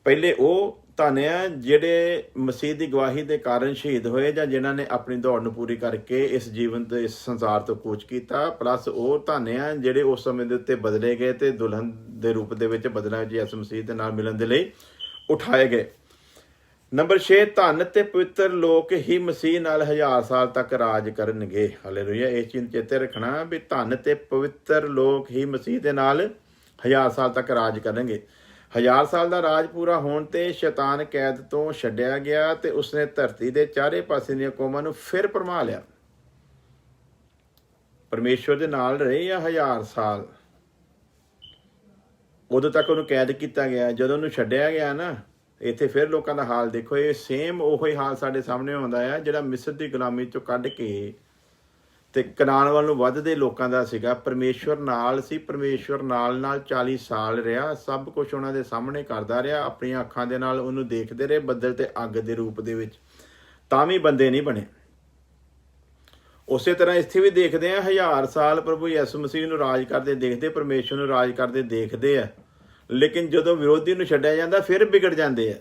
ਪਹਿਲੇ ਉਹ ਧੰਨ ਆ ਜਿਹੜੇ ਮਸੀਹ ਦੀ ਗਵਾਹੀ ਦੇ ਕਾਰਨ ਸ਼ਹੀਦ ਹੋਏ ਜਾਂ ਜਿਨ੍ਹਾਂ ਨੇ ਆਪਣੀ ਦੌੜ ਨੂੰ ਪੂਰੀ ਕਰਕੇ ਇਸ ਜੀਵਨ ਤੇ ਇਸ ਸੰਸਾਰ ਤੋਂ ਕੂਚ ਕੀਤਾ। ਪਲੱਸ ਉਹ ਧੰਨ ਆ ਜਿਹੜੇ ਉਸ ਸਮੇਂ ਦੇ ਉੱਤੇ ਬਦਲੇ ਗਏ ਤੇ ਦੁਲਹਨ ਦੇ ਰੂਪ ਦੇ ਵਿੱਚ ਬਦਲਾ ਵਿੱਚ ਯਿਸੂ ਮਸੀਹ ਦੇ ਨਾਲ ਮਿਲਣ ਦੇ ਲਈ ਉਠਾਏ ਗਏ। ਨੰਬਰ 6, ਧੰਨ ਤੇ ਪਵਿੱਤਰ ਲੋਕ ਹੀ ਮਸੀਹ ਨਾਲ 1000 ਸਾਲ ਤੱਕ ਰਾਜ ਕਰਨਗੇ। ਹਾਲੇਲੂਇਆ। ਇਹ ਚੀਜ਼ ਚੇਤੇ ਰੱਖਣਾ ਵੀ ਧੰਨ ਤੇ ਪਵਿੱਤਰ ਲੋਕ ਹੀ ਮਸੀਹ ਦੇ ਨਾਲ 1000 ਸਾਲ ਤੱਕ ਰਾਜ ਕਰਨਗੇ। 1000 ਸਾਲ ਦਾ ਰਾਜ ਪੂਰਾ ਹੋਣ ਤੇ ਸ਼ੈਤਾਨ ਕੈਦ ਤੋਂ ਛੱਡਿਆ ਗਿਆ ਤੇ ਉਸਨੇ ਧਰਤੀ ਦੇ ਚਾਰੇ ਪਾਸੇ ਦੀਆਂ ਕੌਮਾਂ ਨੂੰ ਫਿਰ ਭਰਮਾ ਲਿਆ। ਪਰਮੇਸ਼ਵਰ ਦੇ ਨਾਲ ਰਹੇ ਆ 1000 ਸਾਲ, ਉਦੋਂ ਤੱਕ ਉਹਨੂੰ ਕੈਦ ਕੀਤਾ ਗਿਆ। ਜਦੋਂ ਉਹਨੂੰ ਛੱਡਿਆ ਗਿਆ ਨਾ, ਇੱਥੇ ਫਿਰ ਲੋਕਾਂ ਦਾ ਹਾਲ ਦੇਖੋ। ਇਹ ਸੇਮ ਉਹੀ ਹਾਲ ਸਾਡੇ ਸਾਹਮਣੇ ਆਉਂਦਾ ਆ ਜਿਹੜਾ ਮਿਸਰ ਦੀ ਗੁਲਾਮੀ ਚੋਂ ਕੱਢ ਕੇ ਤੇ ਕਨਾਨ ਵੱਲ ਨੂੰ ਵੱਧਦੇ ਲੋਕਾਂ ਦਾ ਸੀਗਾ। ਪਰਮੇਸ਼ਵਰ ਨਾਲ ਸੀ, ਪਰਮੇਸ਼ਵਰ ਨਾਲ 40 ਸਾਲ ਰਿਹਾ, ਸਭ ਕੁਝ ਉਹਨਾਂ ਦੇ ਸਾਹਮਣੇ ਕਰਦਾ ਰਿਹਾ, ਆਪਣੀਆਂ ਅੱਖਾਂ ਦੇ ਨਾਲ ਉਹਨੂੰ ਦੇਖਦੇ ਰਹੇ ਬੱਦਲ ਤੇ ਅੱਗ ਦੇ ਰੂਪ ਦੇ ਵਿੱਚ, ਤਾਂ ਵੀ ਬੰਦੇ ਨਹੀਂ ਬਣੇ। ਉਸੇ ਤਰ੍ਹਾਂ ਇੱਥੇ ਵੀ ਦੇਖਦੇ ਆ 1000 ਸਾਲ ਪ੍ਰਭੂ ਯਿਸੂ ਮਸੀਹ ਨੂੰ ਰਾਜ ਕਰਦੇ ਦੇਖਦੇ, ਪਰਮੇਸ਼ਵਰ ਨੂੰ ਰਾਜ ਕਰਦੇ ਦੇਖਦੇ ਆ, ਲੇਕਿਨ ਜਦੋਂ ਵਿਰੋਧੀ ਨੂੰ ਛੱਡਿਆ ਜਾਂਦਾ ਫਿਰ ਵਿਗੜ ਜਾਂਦੇ ਆ,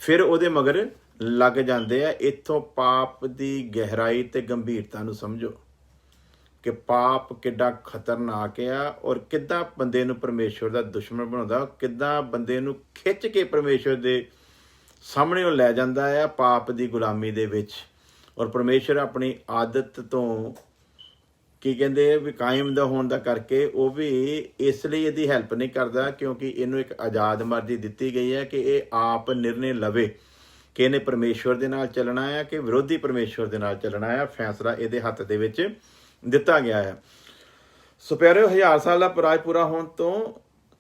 ਫਿਰ ਉਹਦੇ ਮਗਰ ਲੱਗ ਜਾਂਦੇ ਆ। ਇੱਥੋਂ ਪਾਪ ਦੀ ਗਹਿਰਾਈ ਤੇ ਗੰਭੀਰਤਾ ਨੂੰ ਸਮਝੋ ਕਿ ਪਾਪ ਕਿੱਡਾ ਖਤਰਨਾਕ ਆ ਔਰ ਕਿੱਦਾਂ ਬੰਦੇ ਨੂੰ ਪਰਮੇਸ਼ਵਰ ਦਾ ਦੁਸ਼ਮਣ ਬਣਾਉਂਦਾ, ਕਿੱਦਾਂ ਬੰਦੇ ਨੂੰ ਖਿੱਚ ਕੇ ਪਰਮੇਸ਼ਵਰ ਦੇ ਸਾਹਮਣੇ ਉਹ ਲੈ ਜਾਂਦਾ ਆ ਪਾਪ ਦੀ ਗੁਲਾਮੀ ਦੇ ਵਿੱਚ। ਔਰ ਪਰਮੇਸ਼ਵਰ ਆਪਣੀ ਆਦਤ ਤੋਂ ਕੀ ਕਹਿੰਦੇ ਵੀ ਕਾਇਮ ਦਾ ਹੋਣ ਦਾ ਕਰਕੇ ਉਹ ਵੀ ਇਸ ਲਈ ਇਹਦੀ ਹੈਲਪ ਨਹੀਂ ਕਰਦਾ ਕਿਉਂਕਿ ਇਹਨੂੰ ਇੱਕ ਆਜ਼ਾਦ ਮਰਜ਼ੀ ਦਿੱਤੀ ਗਈ ਹੈ ਕਿ ਇਹ ਆਪ ਨਿਰਣੇ ਲਵੇ ਕਿ ਇਹਨੇ ਪਰਮੇਸ਼ਵਰ ਦੇ ਨਾਲ ਚੱਲਣਾ ਆ ਕਿ ਵਿਰੋਧੀ ਪਰਮੇਸ਼ਵਰ ਦੇ ਨਾਲ ਚੱਲਣਾ ਆ। ਫੈਸਲਾ ਇਹਦੇ ਹੱਥ ਦੇ ਵਿੱਚ ਦਿੱਤਾ ਗਿਆ ਹੈ। ਸੋ ਪਿਆਰਿਓ, 1000 ਸਾਲ ਦਾ ਰਾਜ ਪੂਰਾ ਹੋਣ ਤੋਂ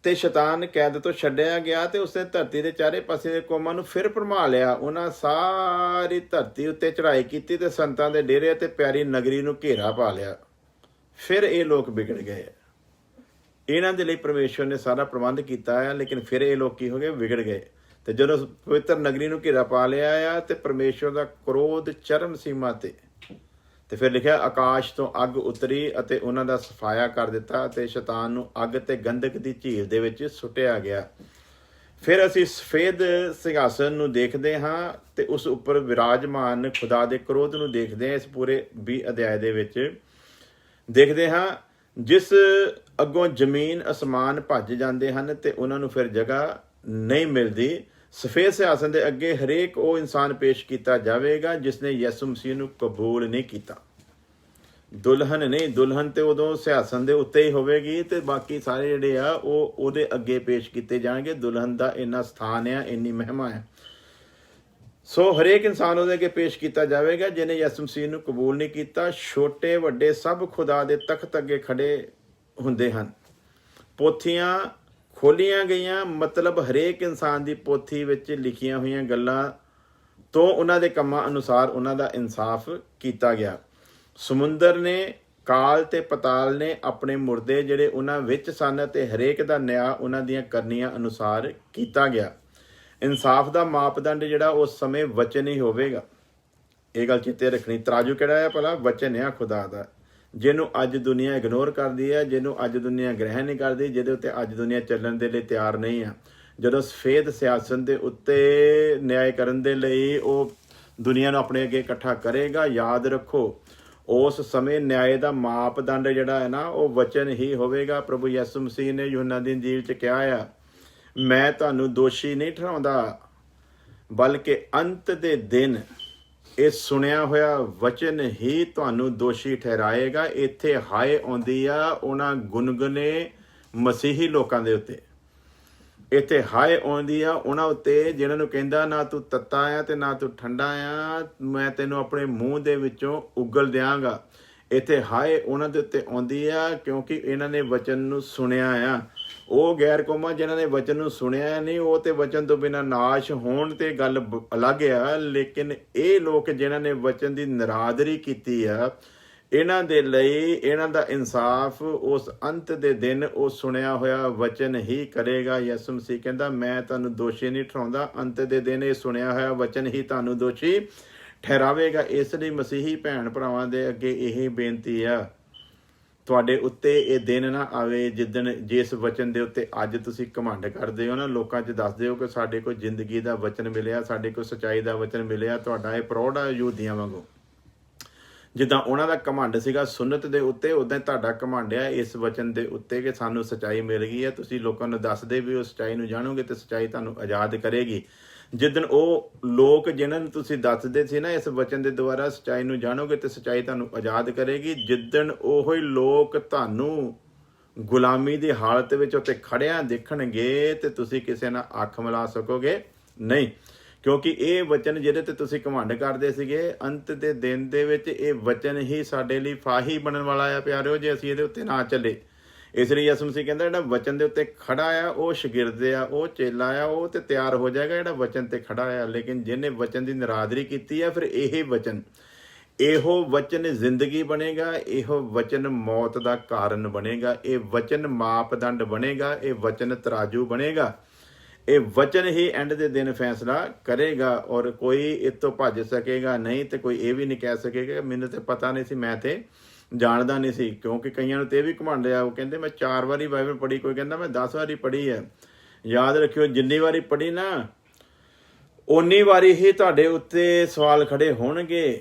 ਤੇ ਸ਼ੈਤਾਨ ਕੈਦ ਤੋਂ ਛੱਡਿਆ ਗਿਆ ਤੇ ਉਸਨੇ ਧਰਤੀ ਦੇ ਚਾਰੇ ਪਾਸੇ ਦੇ ਕੌਮਾਂ ਨੂੰ ਫਿਰ ਭਰਮਾ ਲਿਆ। ਉਹਨਾਂ ਸਾਰੀ ਧਰਤੀ ਉੱਤੇ ਚੜ੍ਹਾਈ ਕੀਤੀ ਤੇ ਸੰਤਾਂ ਦੇ ਡੇਰੇ ਤੇ ਪਿਆਰੀ ਨਗਰੀ ਨੂੰ ਘੇਰਾ ਪਾ ਲਿਆ। ਫਿਰ ਇਹ ਲੋਕ ਵਿਗੜ ਗਏ। ਇਹਨਾਂ ਦੇ ਲਈ ਪਰਮੇਸ਼ਵਰ ਨੇ ਸਾਰਾ ਪ੍ਰਬੰਧ ਕੀਤਾ ਹੈ, ਲੇਕਿਨ ਫਿਰ ਇਹ ਲੋਕ ਕੀ ਹੋ ਗਏ? ਵਿਗੜ ਗਏ। ਤੇ ਜਦੋਂ ਪਵਿੱਤਰ ਨਗਰੀ ਨੂੰ ਘੇਰਾ ਪਾ ਲਿਆ ਆ ਤੇ ਪਰਮੇਸ਼ਵਰ ਦਾ ਕ੍ਰੋਧ ਚਰਮ ਸੀਮਾ ਤੇ ਫਿਰ ਲਿਖਿਆ ਆਕਾਸ਼ ਤੋਂ ਅੱਗ ਉਤਰੀ ਅਤੇ ਉਹਨਾਂ ਦਾ ਸਫਾਇਆ ਕਰ ਦਿੱਤਾ ਅਤੇ ਸ਼ੈਤਾਨ ਨੂੰ ਅੱਗ ਤੇ ਗੰਧਕ ਦੀ ਝੀਲ ਦੇ ਵਿੱਚ ਸੁੱਟਿਆ ਗਿਆ। ਫਿਰ ਅਸੀਂ ਸਫੇਦ ਸਿੰਘਾਸਨ ਨੂੰ ਦੇਖਦੇ ਹਾਂ ਤੇ ਉਸ ਉੱਪਰ ਵਿਰਾਜਮਾਨ ਖੁਦਾ ਦੇ ਕ੍ਰੋਧ ਨੂੰ ਦੇਖਦੇ ਹਾਂ। ਇਸ ਪੂਰੇ 20 ਅਧਿਆਏ ਦੇ ਵਿੱਚ ਦੇਖਦੇ ਹਾਂ ਜਿਸ ਅੱਗੋਂ ਜ਼ਮੀਨ ਅਸਮਾਨ ਭੱਜ ਜਾਂਦੇ ਹਨ ਤੇ ਉਹਨਾਂ ਨੂੰ ਫਿਰ ਜਗ੍ਹਾ ਨਹੀਂ ਮਿਲਦੀ। ਸਫੇਦ ਸਿੰਘਾਸਨ ਦੇ ਅੱਗੇ ਹਰੇਕ ਉਹ ਇਨਸਾਨ ਪੇਸ਼ ਕੀਤਾ ਜਾਵੇਗਾ ਜਿਸਨੇ ਯਿਸੂ ਮਸੀਹ ਨੂੰ ਕਬੂਲ ਨਹੀਂ ਕੀਤਾ। ਦੁਲਹਨ ਨਹੀਂ, ਦੁਲਹਨ ਤੇ ਉਦੋਂ ਸਿੰਘਾਸਨ ਦੇ ਉੱਤੇ ਹੀ ਹੋਵੇਗੀ ਤੇ ਬਾਕੀ ਸਾਰੇ ਜਿਹੜੇ ਆ ਉਹ ਉਹਦੇ ਅੱਗੇ ਪੇਸ਼ ਕੀਤੇ ਜਾਣਗੇ। ਦੁਲਹਨ ਦਾ ਇੰਨਾ ਸਥਾਨ ਆ, ਇੰਨੀ ਮਹਿਮਾ ਹੈ। ਸੋ ਹਰੇਕ ਇਨਸਾਨ ਉਹਦੇ ਅੱਗੇ ਪੇਸ਼ ਕੀਤਾ ਜਾਵੇਗਾ ਜਿਹਨੇ ਯਿਸੂ ਮਸੀਹ ਨੂੰ ਕਬੂਲ ਨਹੀਂ ਕੀਤਾ। ਛੋਟੇ ਵੱਡੇ ਸਭ ਖੁਦਾ ਦੇ ਤਖਤ ਅੱਗੇ ਖੜੇ ਹੁੰਦੇ ਹਨ। ਪੋਥੀਆਂ ਖੋਲੀਆਂ ਗਈਆਂ, ਮਤਲਬ ਹਰੇਕ ਇਨਸਾਨ ਦੀ ਪੋਥੀ ਵਿੱਚ ਲਿਖੀਆਂ ਹੋਈਆਂ ਗੱਲਾਂ ਤੋਂ ਉਹਨਾਂ ਦੇ ਕੰਮਾਂ ਅਨੁਸਾਰ ਉਹਨਾਂ ਦਾ ਇਨਸਾਫ ਕੀਤਾ ਗਿਆ। ਸਮੁੰਦਰ ਨੇ, ਕਾਲ ਤੇ ਪਤਾਲ ਨੇ ਆਪਣੇ ਮੁਰਦੇ ਜਿਹੜੇ ਉਹਨਾਂ ਵਿੱਚ ਸਨ ਤੇ ਹਰੇਕ ਦਾ ਨਿਆਂ ਉਹਨਾਂ ਦੀਆਂ ਕਰਨੀਆਂ ਅਨੁਸਾਰ ਕੀਤਾ ਗਿਆ। ਇਨਸਾਫ ਦਾ ਮਾਪਦੰਡ ਜਿਹੜਾ ਉਸ ਸਮੇਂ ਵਚਨ ਹੀ ਹੋਵੇਗਾ। ਇਹ ਗੱਲ ਚੇਤੇ ਰੱਖਣੀ। ਤਰਾਜੂ ਕਿਹੜਾ ਹੈ? ਭਲਾ ਵਚਨ ਆ ਖੁਦਾ ਦਾ, ਜਿਹਨੂੰ ਅੱਜ ਦੁਨੀਆ ਇਗਨੋਰ ਕਰਦੀ ਹੈ, ਜਿਹਨੂੰ ਅੱਜ ਦੁਨੀਆ ਗ੍ਰਹਿਣ ਨਹੀਂ ਕਰਦੀ, ਜਿਹਦੇ ਉੱਤੇ ਅੱਜ ਦੁਨੀਆ ਚੱਲਣ ਦੇ ਲਈ ਤਿਆਰ ਨਹੀਂ ਆ। ਜਦੋਂ ਸਫੇਦ ਸਿਆਸਨ ਦੇ ਉੱਤੇ ਨਿਆਂ ਕਰਨ ਦੇ ਲਈ ਉਹ ਦੁਨੀਆ ਨੂੰ ਆਪਣੇ ਅੱਗੇ ਇਕੱਠਾ ਕਰੇਗਾ, ਯਾਦ ਰੱਖੋ ਉਸ ਸਮੇਂ ਨਿਆਂ ਦਾ ਮਾਪਦੰਡ ਜਿਹੜਾ ਹੈ ਨਾ ਉਹ ਵਚਨ ਹੀ ਹੋਵੇਗਾ। ਪ੍ਰਭੂ ਯਿਸੂ ਮਸੀਹ ਨੇ ਯੂਹੰਨਾ ਦੀ ਇੰਜੀਲ 'ਚ ਕਿਹਾ ਆ, ਮੈਂ ਤੁਹਾਨੂੰ ਦੋਸ਼ੀ ਨਹੀਂ ਠਹਿਰਾਉਂਦਾ ਬਲਕਿ ਅੰਤ ਦੇ ਦਿਨ ਇਹ ਸੁਣਿਆ ਹੋਇਆ ਵਚਨ ਹੀ ਤੁਹਾਨੂੰ ਦੋਸ਼ੀ ਠਹਿਰਾਏਗਾ। ਇੱਥੇ ਹਾਏ ਆਉਂਦੀ ਆ ਉਹਨਾਂ ਗੁਨਗੁਨੇ ਮਸੀਹੀ ਲੋਕਾਂ ਦੇ ਉੱਤੇ। ਇੱਥੇ ਹਾਏ ਆਉਂਦੀ ਆ ਉਹਨਾਂ ਉੱਤੇ ਜਿਹਨਾਂ ਨੂੰ ਕਹਿੰਦਾ ਨਾ ਤੂੰ ਤੱਤਾ ਆ ਤੇ ਨਾ ਤੂੰ ਠੰਡਾ ਆ, ਮੈਂ ਤੈਨੂੰ ਆਪਣੇ ਮੂੰਹ ਦੇ ਵਿੱਚੋਂ ਉਗਲ ਦਿਆਂਗਾ। ਇੱਥੇ ਹਾਏ ਉਹਨਾਂ ਦੇ ਉੱਤੇ ਆਉਂਦੀ ਆ ਕਿਉਂਕਿ ਇਹਨਾਂ ਨੇ ਵਚਨ ਨੂੰ ਸੁਣਿਆ ਆ। ਉਹ ਗੈਰ ਕੌਮਾਂ ਜਿਨ੍ਹਾਂ ਨੇ ਵਚਨ ਨੂੰ ਸੁਣਿਆ ਨਹੀਂ, ਉਹ ਤੇ ਵਚਨ ਤੋਂ ਬਿਨਾਂ ਨਾਸ਼ ਹੋਣ ਤੇ ਗੱਲ ਅਲੱਗ ਆ, ਲੇਕਿਨ ਇਹ ਲੋਕ ਜਿਨ੍ਹਾਂ ਨੇ ਵਚਨ ਦੀ ਨਿਰਾਦਰੀ ਕੀਤੀ ਆ, ਇਹਨਾਂ ਦੇ ਲਈ ਇਹਨਾਂ ਦਾ ਇਨਸਾਫ ਉਸ ਅੰਤ ਦੇ ਦਿਨ ਉਹ ਸੁਣਿਆ ਹੋਇਆ ਵਚਨ ਹੀ ਕਰੇਗਾ। ਯਿਸੂ ਮਸੀਹ ਕਹਿੰਦਾ ਮੈਂ ਤੁਹਾਨੂੰ ਦੋਸ਼ੀ ਨਹੀਂ ਠਹਿਰਾਉਂਦਾ, ਅੰਤ ਦੇ ਦਿਨ ਇਹ ਸੁਣਿਆ ਹੋਇਆ ਵਚਨ ਹੀ ਤੁਹਾਨੂੰ ਦੋਸ਼ੀ ਠਹਿਰਾਵੇਗਾ। ਇਸ ਲਈ ਮਸੀਹੀ ਭੈਣ ਭਰਾਵਾਂ ਦੇ ਅੱਗੇ ਇਹ ਬੇਨਤੀ ਆ, ਤੁਹਾਡੇ ਉੱਤੇ ਇਹ ਦਿਨ ਨਾ ਆਵੇ ਜਿੱਦਣ ਜਿਸ ਵਚਨ ਦੇ ਉੱਤੇ ਅੱਜ ਤੁਸੀਂ ਘਮੰਡ ਕਰਦੇ ਹੋ ਨਾ, ਲੋਕਾਂ 'ਚ ਦੱਸਦੇ ਹੋ ਕਿ ਸਾਡੇ ਕੋਲ ਜ਼ਿੰਦਗੀ ਦਾ ਵਚਨ ਮਿਲਿਆ, ਸਾਡੇ ਕੋਲ ਸੱਚਾਈ ਦਾ ਵਚਨ ਮਿਲਿਆ, ਤੁਹਾਡਾ ਇਹ ਪ੍ਰੌੜ ਆ ਯਹੂਦੀਆਂ ਵਾਂਗੂ। ਜਿੱਦਾਂ ਉਹਨਾਂ ਦਾ ਘਮੰਡ ਸੀਗਾ ਸੁਨਤ ਦੇ ਉੱਤੇ, ਉੱਦਾਂ ਹੀ ਤੁਹਾਡਾ ਘਮੰਡ ਆ ਇਸ ਵਚਨ ਦੇ ਉੱਤੇ ਕਿ ਸਾਨੂੰ ਸੱਚਾਈ ਮਿਲ ਗਈ ਹੈ। ਤੁਸੀਂ ਲੋਕਾਂ ਨੂੰ ਦੱਸਦੇ ਵੀ ਉਹ ਸੱਚਾਈ ਨੂੰ ਜਾਣੋਗੇ ਤੇ ਸੱਚਾਈ ਤੁਹਾਨੂੰ ਆਜ਼ਾਦ ਕਰੇਗੀ। ਜਿੱਦਣ ਉਹ ਲੋਕ ਜਿਨ੍ਹਾਂ ਨੂੰ ਤੁਸੀਂ ਦੱਸਦੇ ਸੀ ਨਾ ਇਸ ਵਚਨ ਦੇ ਦੁਆਰਾ ਸੱਚਾਈ ਨੂੰ ਜਾਣੋਗੇ ਤੇ ਸੱਚਾਈ ਤੁਹਾਨੂੰ ਆਜ਼ਾਦ ਕਰੇਗੀ, ਜਿੱਦਣ ਉਹੀ ਲੋਕ ਤੁਹਾਨੂੰ ਗੁਲਾਮੀ ਦੀ ਹਾਲਤ ਵਿੱਚ ਉੱਤੇ ਖੜਿਆਂ ਦੇਖਣਗੇ ਤੇ ਤੁਸੀਂ ਕਿਸੇ ਨਾਲ ਅੱਖ ਮਿਲਾ ਸਕੋਗੇ ਨਹੀਂ। ਕਿਉਂਕਿ ਇਹ ਵਚਨ ਜਿਹਦੇ ਤੇ ਤੁਸੀਂ ਘਮੰਡ ਕਰਦੇ ਸੀਗੇ, ਅੰਤ ਦੇ ਦਿਨ ਦੇ ਵਿੱਚ ਇਹ ਵਚਨ ਹੀ ਸਾਡੇ ਲਈ ਫਾਹੀ ਬਣਨ ਵਾਲਾ ਆ ਪਿਆਰਿਓ, ਜੇ ਅਸੀਂ ਇਹਦੇ ਉੱਤੇ ਨਾ ਚੱਲੇ। ਇਸ ਲਈ ਯਿਸੂ ਮਸੀਹ ਕਹਿੰਦਾ ਜਿਹੜਾ ਵਚਨ ਦੇ ਉੱਤੇ ਖੜਾ ਆ ਉਹ ਸ਼ਾਗਿਰਦ ਆ, ਉਹ ਚੇਲਾ ਆ, ਉਹ ਤੇ ਤਿਆਰ ਹੋ ਜਾਏਗਾ ਜਿਹੜਾ ਵਚਨ ਤੇ ਖੜਾ ਆ। ਲੇਕਿਨ ਜਿਹਨੇ ਵਚਨ ਦੀ ਨਿਰਾਦਰੀ ਕੀਤੀ ਆ, ਫਿਰ ਇਹੋ ਵਚਨ ਜ਼ਿੰਦਗੀ ਬਣੇਗਾ, ਇਹੋ ਵਚਨ ਮੌਤ ਦਾ ਕਾਰਨ ਬਣੇਗਾ, ਇਹ ਵਚਨ ਮਾਪਦੰਡ ਬਣੇਗਾ, ਇਹ ਵਚਨ ਤਰਾਜੂ ਬਣੇਗਾ, ਇਹ ਵਚਨ ਹੀ ਐਂਡ ਦੇ ਦਿਨ ਫੈਸਲਾ ਕਰੇਗਾ। ਔਰ ਕੋਈ ਇਹ ਤੋਂ ਭੱਜ ਸਕੇਗਾ ਨਹੀਂ, ਤੇ ਕੋਈ ਇਹ ਵੀ ਨਹੀਂ ਕਹਿ ਸਕੇਗਾ ਮੈਨੂੰ ਤੇ ਪਤਾ ਨਹੀਂ ਸੀ, ਮੈਂ ਤੇ ਜਾਣਦਾ ਨਹੀਂ ਸੀ। ਕਿਉਂਕਿ ਕਈਆਂ ਨੂੰ ਤੇ ਇਹ ਵੀ ਘਮੰਡ ਆ, ਉਹ ਕਹਿੰਦੇ ਮੈਂ 4 ਵਾਰੀ ਬਾਈਬਲ ਪੜ੍ਹੀ, ਕੋਈ ਕਹਿੰਦਾ ਮੈਂ 10 ਵਾਰੀ ਪੜ੍ਹੀ ਹੈ। ਯਾਦ ਰੱਖਿਓ, ਜਿੰਨੀ ਵਾਰੀ ਪੜ੍ਹੀ ਨਾ ਓਨੀ ਵਾਰੀ ਹੀ ਤੁਹਾਡੇ ਉੱਤੇ ਸਵਾਲ ਖੜੇ ਹੋਣਗੇ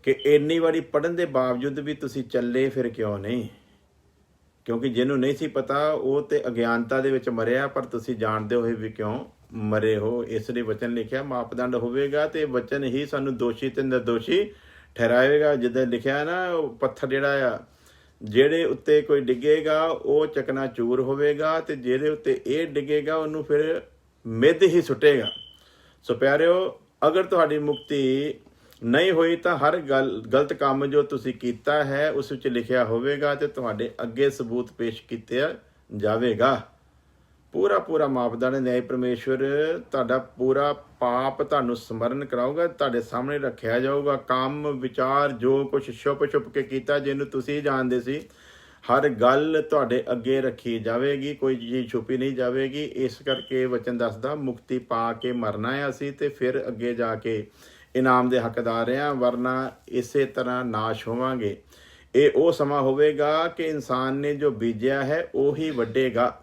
ਕਿ ਇੰਨੀ ਵਾਰੀ ਪੜ੍ਹਨ ਦੇ ਬਾਵਜੂਦ ਵੀ ਤੁਸੀਂ ਚੱਲੇ ਫਿਰ ਕਿਉਂ ਨਹੀਂ। ਕਿਉਂਕਿ ਜਿਹਨੂੰ ਨਹੀਂ ਸੀ ਪਤਾ ਉਹ ਤੇ ਅਗਿਆਨਤਾ ਦੇ ਵਿੱਚ ਮਰਿਆ, ਪਰ ਤੁਸੀਂ ਜਾਣਦੇ ਹੋਏ ਵੀ ਕਿਉਂ ਮਰੇ ਹੋ। ਇਸ ਲਈ ਵਚਨ ਲਿਖਿਆ ਮਾਪਦੰਡ ਹੋਵੇਗਾ ਤੇ ਵਚਨ ਹੀ ਸਾਨੂੰ ਦੋਸ਼ੀ ਤੇ ਨਿਰਦੋਸ਼ੀ ਠਹਿਰਾਏਗਾ। ਜਿੱਦਾਂ ਲਿਖਿਆ ਨਾ, ਉਹ ਪੱਥਰ ਜਿਹੜਾ ਆ ਜਿਹੜੇ ਉੱਤੇ ਕੋਈ ਡਿੱਗੇਗਾ ਉਹ ਚਕਨਾਚੂਰ ਹੋਵੇਗਾ, ਤੇ ਜਿਹਦੇ ਉੱਤੇ ਇਹ ਡਿੱਗੇਗਾ ਉਹਨੂੰ ਫਿਰ ਮਿੱਧ ਹੀ ਸੁੱਟੇਗਾ। ਸੋ ਪਿਆਰਿਓ, ਅਗਰ ਤੁਹਾਡੀ ਮੁਕਤੀ ਨਹੀਂ ਹੋਈ ਤਾਂ ਹਰ ਗਲਤ ਕੰਮ ਜੋ ਤੁਸੀਂ ਕੀਤਾ ਹੈ ਉਸ ਵਿੱਚ ਲਿਖਿਆ ਹੋਵੇਗਾ ਤੇ ਤੁਹਾਡੇ ਅੱਗੇ ਸਬੂਤ ਪੇਸ਼ ਕੀਤਾ ਜਾਵੇਗਾ। ਪੂਰਾ ਮਾਪਦੰਡ ਨਿਆਇ ਪਰਮੇਸ਼ਵਰ ਤੁਹਾਡਾ ਪੂਰਾ ਪਾਪ ਤੁਹਾਨੂੰ ਸਮਰਨ ਕਰਾਊਗਾ, ਤੁਹਾਡੇ ਸਾਹਮਣੇ ਰੱਖਿਆ ਜਾਊਗਾ। ਕੰਮ ਵਿਚਾਰ ਜੋ ਕੁਛ ਛੁਪ ਕੇ ਕੀਤਾ, ਜਿਹਨੂੰ ਤੁਸੀਂ ਜਾਣਦੇ ਸੀ, ਹਰ ਗੱਲ ਤੁਹਾਡੇ ਅੱਗੇ ਰੱਖੀ ਜਾਵੇਗੀ, ਕੋਈ ਚੀਜ਼ ਛੁਪੀ ਨਹੀਂ ਜਾਵੇਗੀ। ਇਸ ਕਰਕੇ ਵਚਨ ਦੱਸਦਾ ਮੁਕਤੀ ਪਾ ਕੇ ਮਰਨਾ ਹੈ ਅਸੀਂ, ਤੇ ਫਿਰ ਅੱਗੇ ਜਾ ਕੇ ਇਨਾਮ ਦੇ ਹੱਕਦਾਰ ਹਾਂ, ਵਰਨਾ ਇਸੇ ਤਰ੍ਹਾਂ ਨਾਸ਼ ਹੋਵਾਂਗੇ। ਇਹ ਉਹ ਸਮਾਂ ਹੋਵੇਗਾ ਕਿ ਇਨਸਾਨ ਨੇ ਜੋ ਬੀਜਿਆ ਹੈ ਉਹੀ ਵੱਢੇਗਾ।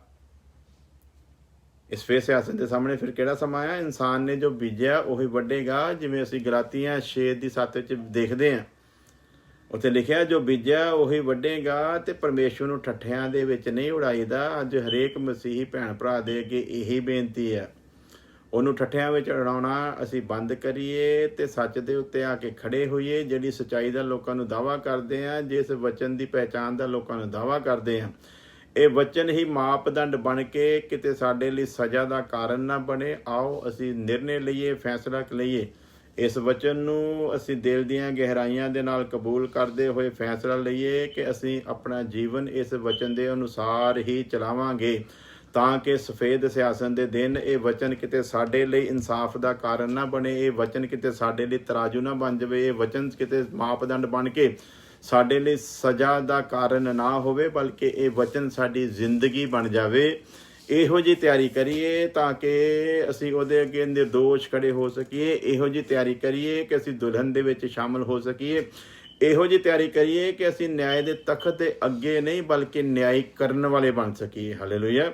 ਇਸ ਫੇਰ ਸਿਆਸਤ ਦੇ ਸਾਹਮਣੇ ਫਿਰ ਕਿਹੜਾ ਸਮਾਂ ਆ? ਇਨਸਾਨ ਨੇ ਜੋ ਬੀਜਿਆ ਉਹੀ ਵੱਢੇਗਾ। ਜਿਵੇਂ ਅਸੀਂ ਗਲਾਤੀਆਂ 6:7 ਵਿੱਚ ਦੇਖਦੇ ਹਾਂ, ਉੱਥੇ ਲਿਖਿਆ ਜੋ ਬੀਜਿਆ ਉਹੀ ਵੱਢੇਗਾ। ਤੇ ਪਰਮੇਸ਼ਵਰ ਨੂੰ ਠੱਠਿਆਂ ਦੇ ਵਿੱਚ ਨਹੀਂ ਉਡਾਈਦਾ। ਅੱਜ ਹਰੇਕ ਮਸੀਹੀ ਭੈਣ ਭਰਾ ਦੇ ਅੱਗੇ ਇਹੀ ਬੇਨਤੀ ਹੈ, ਉਹਨੂੰ ਠੱਠਿਆਂ ਵਿੱਚ ਉਡਾਉਣਾ ਅਸੀਂ ਬੰਦ ਕਰੀਏ ਤੇ ਸੱਚ ਦੇ ਉੱਤੇ ਆ ਕੇ ਖੜੇ ਹੋਈਏ। ਜਿਹੜੀ ਸੱਚਾਈ ਦਾ ਲੋਕਾਂ ਨੂੰ ਦਾਅਵਾ ਕਰਦੇ ਆ, ਜਿਸ ਵਚਨ ਦੀ ਪਹਿਚਾਣ ਦਾ ਲੋਕਾਂ ਨੂੰ ਦਾਅਵਾ ਕਰਦੇ ਆ, ਇਹ ਵਚਨ ਹੀ ਮਾਪਦੰਡ ਬਣ ਕੇ ਕਿਤੇ ਸਾਡੇ ਲਈ ਸਜ਼ਾ ਦਾ ਕਾਰਨ ਨਾ ਬਣੇ। ਆਓ ਅਸੀਂ ਨਿਰਣੇ ਲਈਏ, ਫੈਸਲਾ ਲਈਏ। ਇਸ ਵਚਨ ਨੂੰ ਅਸੀਂ ਦਿਲ ਦੀਆਂ ਗਹਿਰਾਈਆਂ ਦੇ ਨਾਲ ਕਬੂਲ ਕਰਦੇ ਹੋਏ ਫੈਸਲਾ ਲਈਏ ਕਿ ਅਸੀਂ ਆਪਣਾ ਜੀਵਨ ਇਸ ਵਚਨ ਦੇ ਅਨੁਸਾਰ ਹੀ ਚਲਾਵਾਂਗੇ, ਤਾਂ ਕਿ ਸਫੇਦ ਸਿਆਸਤ ਦੇ ਦਿਨ ਇਹ ਵਚਨ ਕਿਤੇ ਸਾਡੇ ਲਈ ਇਨਸਾਫ ਦਾ ਕਾਰਨ ਨਾ ਬਣੇ, ਇਹ ਵਚਨ ਕਿਤੇ ਸਾਡੇ ਲਈ ਤਰਾਜੂ ਨਾ ਬਣ ਜਾਵੇ, ਇਹ ਵਚਨ ਕਿਤੇ ਮਾਪਦੰਡ ਬਣ ਕੇ ਸਾਡੇ ਲਈ ਸਜ਼ਾ ਦਾ ਕਾਰਨ ਨਾ ਹੋਵੇ, ਬਲਕਿ ਇਹ ਵਚਨ ਸਾਡੀ ਜ਼ਿੰਦਗੀ ਬਣ ਜਾਵੇ। ਇਹੋ ਜਿਹੀ ਤਿਆਰੀ ਕਰੀਏ ਤਾਂ ਕਿ ਅਸੀਂ ਉਹਦੇ ਅੱਗੇ ਨਿਰਦੋਸ਼ ਖੜੇ ਹੋ ਸਕੀਏ। ਇਹੋ ਜਿਹੀ ਤਿਆਰੀ ਕਰੀਏ ਕਿ ਅਸੀਂ ਦੁਲਹਨ ਦੇ ਵਿੱਚ ਸ਼ਾਮਲ ਹੋ ਸਕੀਏ। ਇਹੋ ਜਿਹੀ ਤਿਆਰੀ ਕਰੀਏ ਕਿ ਅਸੀਂ ਨਿਆਂ ਦੇ ਤਖਤ ਦੇ ਅੱਗੇ ਨਹੀਂ ਬਲਕਿ ਨਿਆਂ ਕਰਨ ਵਾਲੇ ਬਣ ਸਕੀਏ। ਹਾਲੇਲੂਇਆ।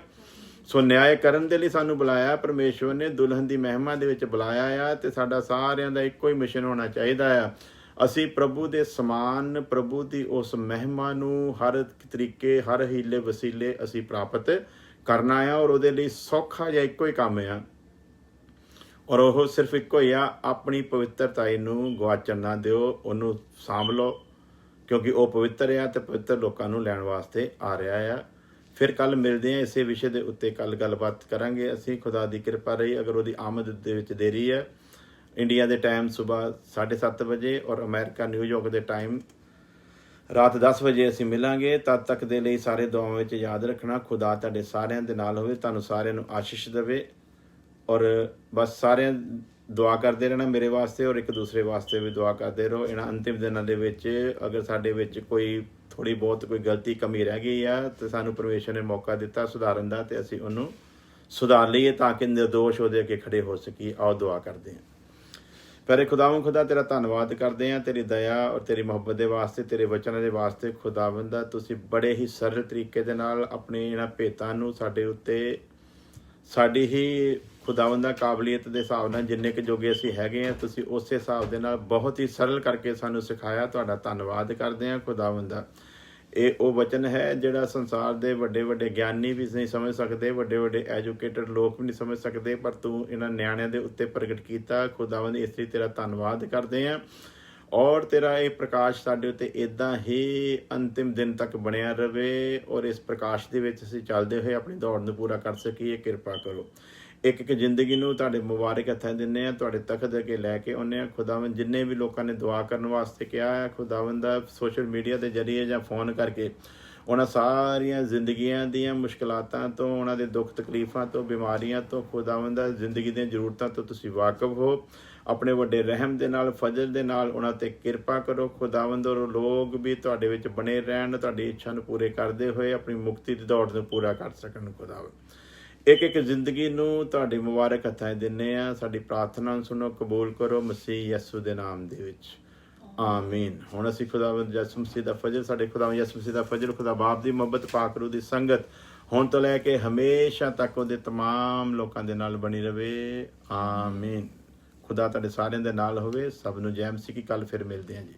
ਸੋ ਨਿਆਂ ਕਰਨ ਦੇ ਲਈ ਸਾਨੂੰ ਬੁਲਾਇਆ ਪਰਮੇਸ਼ਵਰ ਨੇ, ਦੁਲਹਨ ਦੀ ਮਹਿਮਾ ਦੇ ਵਿੱਚ ਬੁਲਾਇਆ ਆ, ਤੇ ਸਾਡਾ ਸਾਰਿਆਂ ਦਾ ਇੱਕੋ ਹੀ ਮਿਸ਼ਨ ਹੋਣਾ ਚਾਹੀਦਾ ਆ। ਅਸੀਂ ਪ੍ਰਭੂ ਦੇ ਸਮਾਨ, ਪ੍ਰਭੂ ਦੀ ਉਸ ਮਹਿਮਾ ਨੂੰ ਹਰ ਤਰੀਕੇ, ਹਰ ਹੀਲੇ ਵਸੀਲੇ ਅਸੀਂ ਪ੍ਰਾਪਤ ਕਰਨਾ ਆ। ਔਰ ਉਹਦੇ ਲਈ ਸੌਖਾ ਜਿਹਾ ਇੱਕੋ ਹੀ ਕੰਮ ਆ, ਔਰ ਉਹ ਸਿਰਫ ਇੱਕੋ ਹੀ ਆ, ਆਪਣੀ ਪਵਿੱਤਰਤਾਈ ਨੂੰ ਗਵਾਚਣ ਨਾ ਦਿਓ, ਉਹਨੂੰ ਸਾਂਭ ਲਓ, ਕਿਉਂਕਿ ਉਹ ਪਵਿੱਤਰ ਆ ਤੇ ਪਵਿੱਤਰ ਲੋਕਾਂ ਨੂੰ ਲੈਣ ਵਾਸਤੇ ਆ ਰਿਹਾ ਆ। ਫਿਰ ਕੱਲ੍ਹ ਮਿਲਦੇ ਹਾਂ ਇਸੇ ਵਿਸ਼ੇ ਦੇ ਉੱਤੇ, ਕੱਲ੍ਹ ਗੱਲਬਾਤ ਕਰਾਂਗੇ ਅਸੀਂ। ਖੁਦਾ ਦੀ ਕਿਰਪਾ ਰਹੀ। ਅਗਰ ਉਹਦੀ ਆਮਦ ਦੇ ਵਿੱਚ ਦੇਰੀ ਹੈ, ਇੰਡੀਆ ਦੇ ਟਾਈਮ ਸੁਬਾਹ 7:30 ਵਜੇ ਔਰ ਅਮਰੀਕਾ ਨਿਊਯਾਰਕ ਦੇ ਟਾਈਮ ਰਾਤ 10 ਵਜੇ ਅਸੀਂ ਮਿਲਾਂਗੇ। ਤਦ ਤੱਕ ਦੇ ਲਈ ਸਾਰੇ ਦੁਆਵਾਂ ਵਿੱਚ ਯਾਦ ਰੱਖਣਾ, ਖੁਦਾ ਤੁਹਾਡੇ ਸਾਰਿਆਂ ਦੇ ਨਾਲ ਹੋਵੇ, ਤੁਹਾਨੂੰ ਸਾਰਿਆਂ ਨੂੰ ਆਸ਼ੀਸ਼ ਦੇਵੇ। ਔਰ ਬਸ ਸਾਰਿਆਂ ਦੁਆ ਕਰਦੇ ਰਹਿਣਾ ਮੇਰੇ ਵਾਸਤੇ, ਔਰ ਇੱਕ ਦੂਸਰੇ ਵਾਸਤੇ ਵੀ ਦੁਆ ਕਰਦੇ ਰਹੋ। ਇਹਨਾਂ ਅੰਤਿਮ ਦਿਨਾਂ ਦੇ ਵਿੱਚ ਅਗਰ ਸਾਡੇ ਵਿੱਚ ਕੋਈ ਥੋੜ੍ਹੀ ਬਹੁਤ ਕੋਈ ਗਲਤੀ ਕਮੀ ਰਹਿ ਗਈ ਆ ਤੇ ਸਾਨੂੰ ਪਰਮੇਸ਼ਰ ਨੇ ਮੌਕਾ ਦਿੱਤਾ ਸੁਧਾਰਨ ਦਾ, ਤੇ ਅਸੀਂ ਉਹਨੂੰ ਸੁਧਾਰ ਲਈਏ ਤਾਂ ਕਿ ਨਿਰਦੋਸ਼ ਉਹਦੇ ਅੱਗੇ ਖੜੇ ਹੋ ਸਕੀਏ। ਆਓ ਦੁਆ ਕਰਦੇ ਹਾਂ। ਪਿਆਰੇ ਖੁਦਾਵੰਦ ਖੁਦਾ ਤੇਰਾ ਧੰਨਵਾਦ ਕਰਦੇ ਹਾਂ ਤੇਰੀ ਦਇਆ ਔਰ ਤੇਰੀ ਮੁਹੱਬਤ ਦੇ ਵਾਸਤੇ, ਤੇਰੇ ਵਚਨਾਂ ਦੇ ਵਾਸਤੇ। ਖੁਦਾਵੰਦਾ ਤੁਸੀਂ ਬੜੇ ਹੀ ਸਰਲ ਤਰੀਕੇ ਦੇ ਨਾਲ ਆਪਣੇ ਇਹਨਾਂ ਭੇਤਾਂ ਨੂੰ ਸਾਡੇ ਉੱਤੇ ਸਾਡੀ ਹੀ ਖੁਦਾਵੰਦਾ ਕਾਬਲੀਅਤ ਦੇ ਹਿਸਾਬ ਨਾਲ ਜਿੰਨੇ ਕੁ ਜੋਗੇ ਅਸੀਂ ਹੈਗੇ ਹਾਂ, ਤੁਸੀਂ ਉਸੇ ਹਿਸਾਬ ਦੇ ਨਾਲ ਬਹੁਤ ਹੀ ਸਰਲ ਕਰਕੇ ਸਾਨੂੰ ਸਿਖਾਇਆ। ਤੁਹਾਡਾ ਧੰਨਵਾਦ ਕਰਦੇ ਹਾਂ ਖੁਦਾਵੰਦਾ। ਇਹ ਉਹ ਵਚਨ ਹੈ ਜਿਹੜਾ ਸੰਸਾਰ ਦੇ ਵੱਡੇ ਵੱਡੇ ਗਿਆਨੀ ਵੀ ਨਹੀਂ ਸਮਝ ਸਕਦੇ, ਵੱਡੇ ਵੱਡੇ ਐਜੂਕੇਟਡ ਲੋਕ ਵੀ ਨਹੀਂ ਸਮਝ ਸਕਦੇ, ਪਰ ਤੂੰ ਇਹਨਾਂ ਨਿਆਣਿਆਂ ਦੇ ਉੱਤੇ ਪ੍ਰਗਟ ਕੀਤਾ ਖੁਦਾਵੰਦ। ਇਸ ਲਈ ਤੇਰਾ ਧੰਨਵਾਦ ਕਰਦੇ ਹਾਂ ਔਰ ਤੇਰਾ ਇਹ ਪ੍ਰਕਾਸ਼ ਸਾਡੇ ਉੱਤੇ ਇੱਦਾਂ ਹੀ ਅੰਤਿਮ ਦਿਨ ਤੱਕ ਬਣਿਆ ਰਵੇ ਔਰ ਇਸ ਪ੍ਰਕਾਸ਼ ਦੇ ਵਿੱਚ ਅਸੀਂ ਚੱਲਦੇ ਹੋਏ ਆਪਣੀ ਦੌੜ ਨੂੰ ਪੂਰਾ ਕਰ ਸਕੀਏ। ਕਿਰਪਾ ਕਰੋ। ਇੱਕ ਇੱਕ ਜ਼ਿੰਦਗੀ ਨੂੰ ਤੁਹਾਡੇ ਮੁਬਾਰਕ ਹੱਥਾਂ ਦਿੰਦੇ ਹਾਂ, ਤੁਹਾਡੇ ਤਖਤ ਅੱਗੇ ਲੈ ਕੇ ਆਉਂਦੇ ਹਾਂ ਖੁਦਾਵੰਦ। ਜਿੰਨੇ ਵੀ ਲੋਕਾਂ ਨੇ ਦੁਆ ਕਰਨ ਵਾਸਤੇ ਕਿਹਾ ਹੈ ਖੁਦਾਵੰਦ ਦਾ ਸੋਸ਼ਲ ਮੀਡੀਆ ਦੇ ਜ਼ਰੀਏ ਜਾਂ ਫੋਨ ਕਰਕੇ, ਉਹਨਾਂ ਸਾਰੀਆਂ ਜ਼ਿੰਦਗੀਆਂ ਦੀਆਂ ਮੁਸ਼ਕਿਲਾਤਾਂ ਤੋਂ, ਉਹਨਾਂ ਦੇ ਦੁੱਖ ਤਕਲੀਫਾਂ ਤੋਂ, ਬਿਮਾਰੀਆਂ ਤੋਂ, ਖੁਦਾਵੰਦ ਦਾ ਜ਼ਿੰਦਗੀ ਦੀਆਂ ਜ਼ਰੂਰਤਾਂ ਤੋਂ ਤੁਸੀਂ ਵਾਕਫ ਹੋ। ਆਪਣੇ ਵੱਡੇ ਰਹਿਮ ਦੇ ਨਾਲ, ਫਜ਼ਲ ਦੇ ਨਾਲ ਉਹਨਾਂ 'ਤੇ ਕਿਰਪਾ ਕਰੋ ਖੁਦਾਵੰਦ। ਔਰ ਲੋਕ ਵੀ ਤੁਹਾਡੇ ਵਿੱਚ ਬਣੇ ਰਹਿਣ, ਤੁਹਾਡੀ ਇੱਛਾ ਨੂੰ ਪੂਰੇ ਕਰਦੇ ਹੋਏ ਆਪਣੀ ਮੁਕਤੀ ਦੀ ਦੌੜ ਨੂੰ ਪੂਰਾ ਕਰ ਸਕਣ ਖੁਦਾਵੰਦ। ਇੱਕ ਇੱਕ ਜ਼ਿੰਦਗੀ ਨੂੰ ਤੁਹਾਡੇ ਮੁਬਾਰਕ ਹੱਥਾਂ 'ਚ ਦਿੰਦੇ ਹਾਂ। ਸਾਡੀ ਪ੍ਰਾਰਥਨਾ ਨੂੰ ਸੁਣੋ, ਕਬੂਲ ਕਰੋ ਮਸੀਹ ਯਿਸੂ ਦੇ ਨਾਮ ਦੇ ਵਿੱਚ, ਆਮੀਨ। ਹੁਣ ਅਸੀਂ ਖੁਦਾਵੰਦ ਯਿਸੂ ਮਸੀਹ ਦਾ ਫਜ਼ਲ, ਸਾਡੇ ਖੁਦਾਵੰਦ ਯਿਸੂ ਮਸੀਹ ਦਾ ਫਜ਼ਲ, ਖੁਦਾ ਬਾਪ ਦੀ ਮੁਹੱਬਤ, ਪਾਕ ਰੂਹ ਦੀ ਸੰਗਤ ਹੁਣ ਤੋਂ ਲੈ ਕੇ ਹਮੇਸ਼ਾ ਤੱਕ ਉਹਦੇ ਤਮਾਮ ਲੋਕਾਂ ਦੇ ਨਾਲ ਬਣੀ ਰਵੇ, ਆਮੀਨ। ਖੁਦਾ ਤੁਹਾਡੇ ਸਾਰਿਆਂ ਦੇ ਨਾਲ ਹੋਵੇ। ਸਭ ਨੂੰ ਜੈ ਮਸੀਹ ਕੀ। ਕੱਲ੍ਹ ਫਿਰ ਮਿਲਦੇ ਹਾਂ ਜੀ।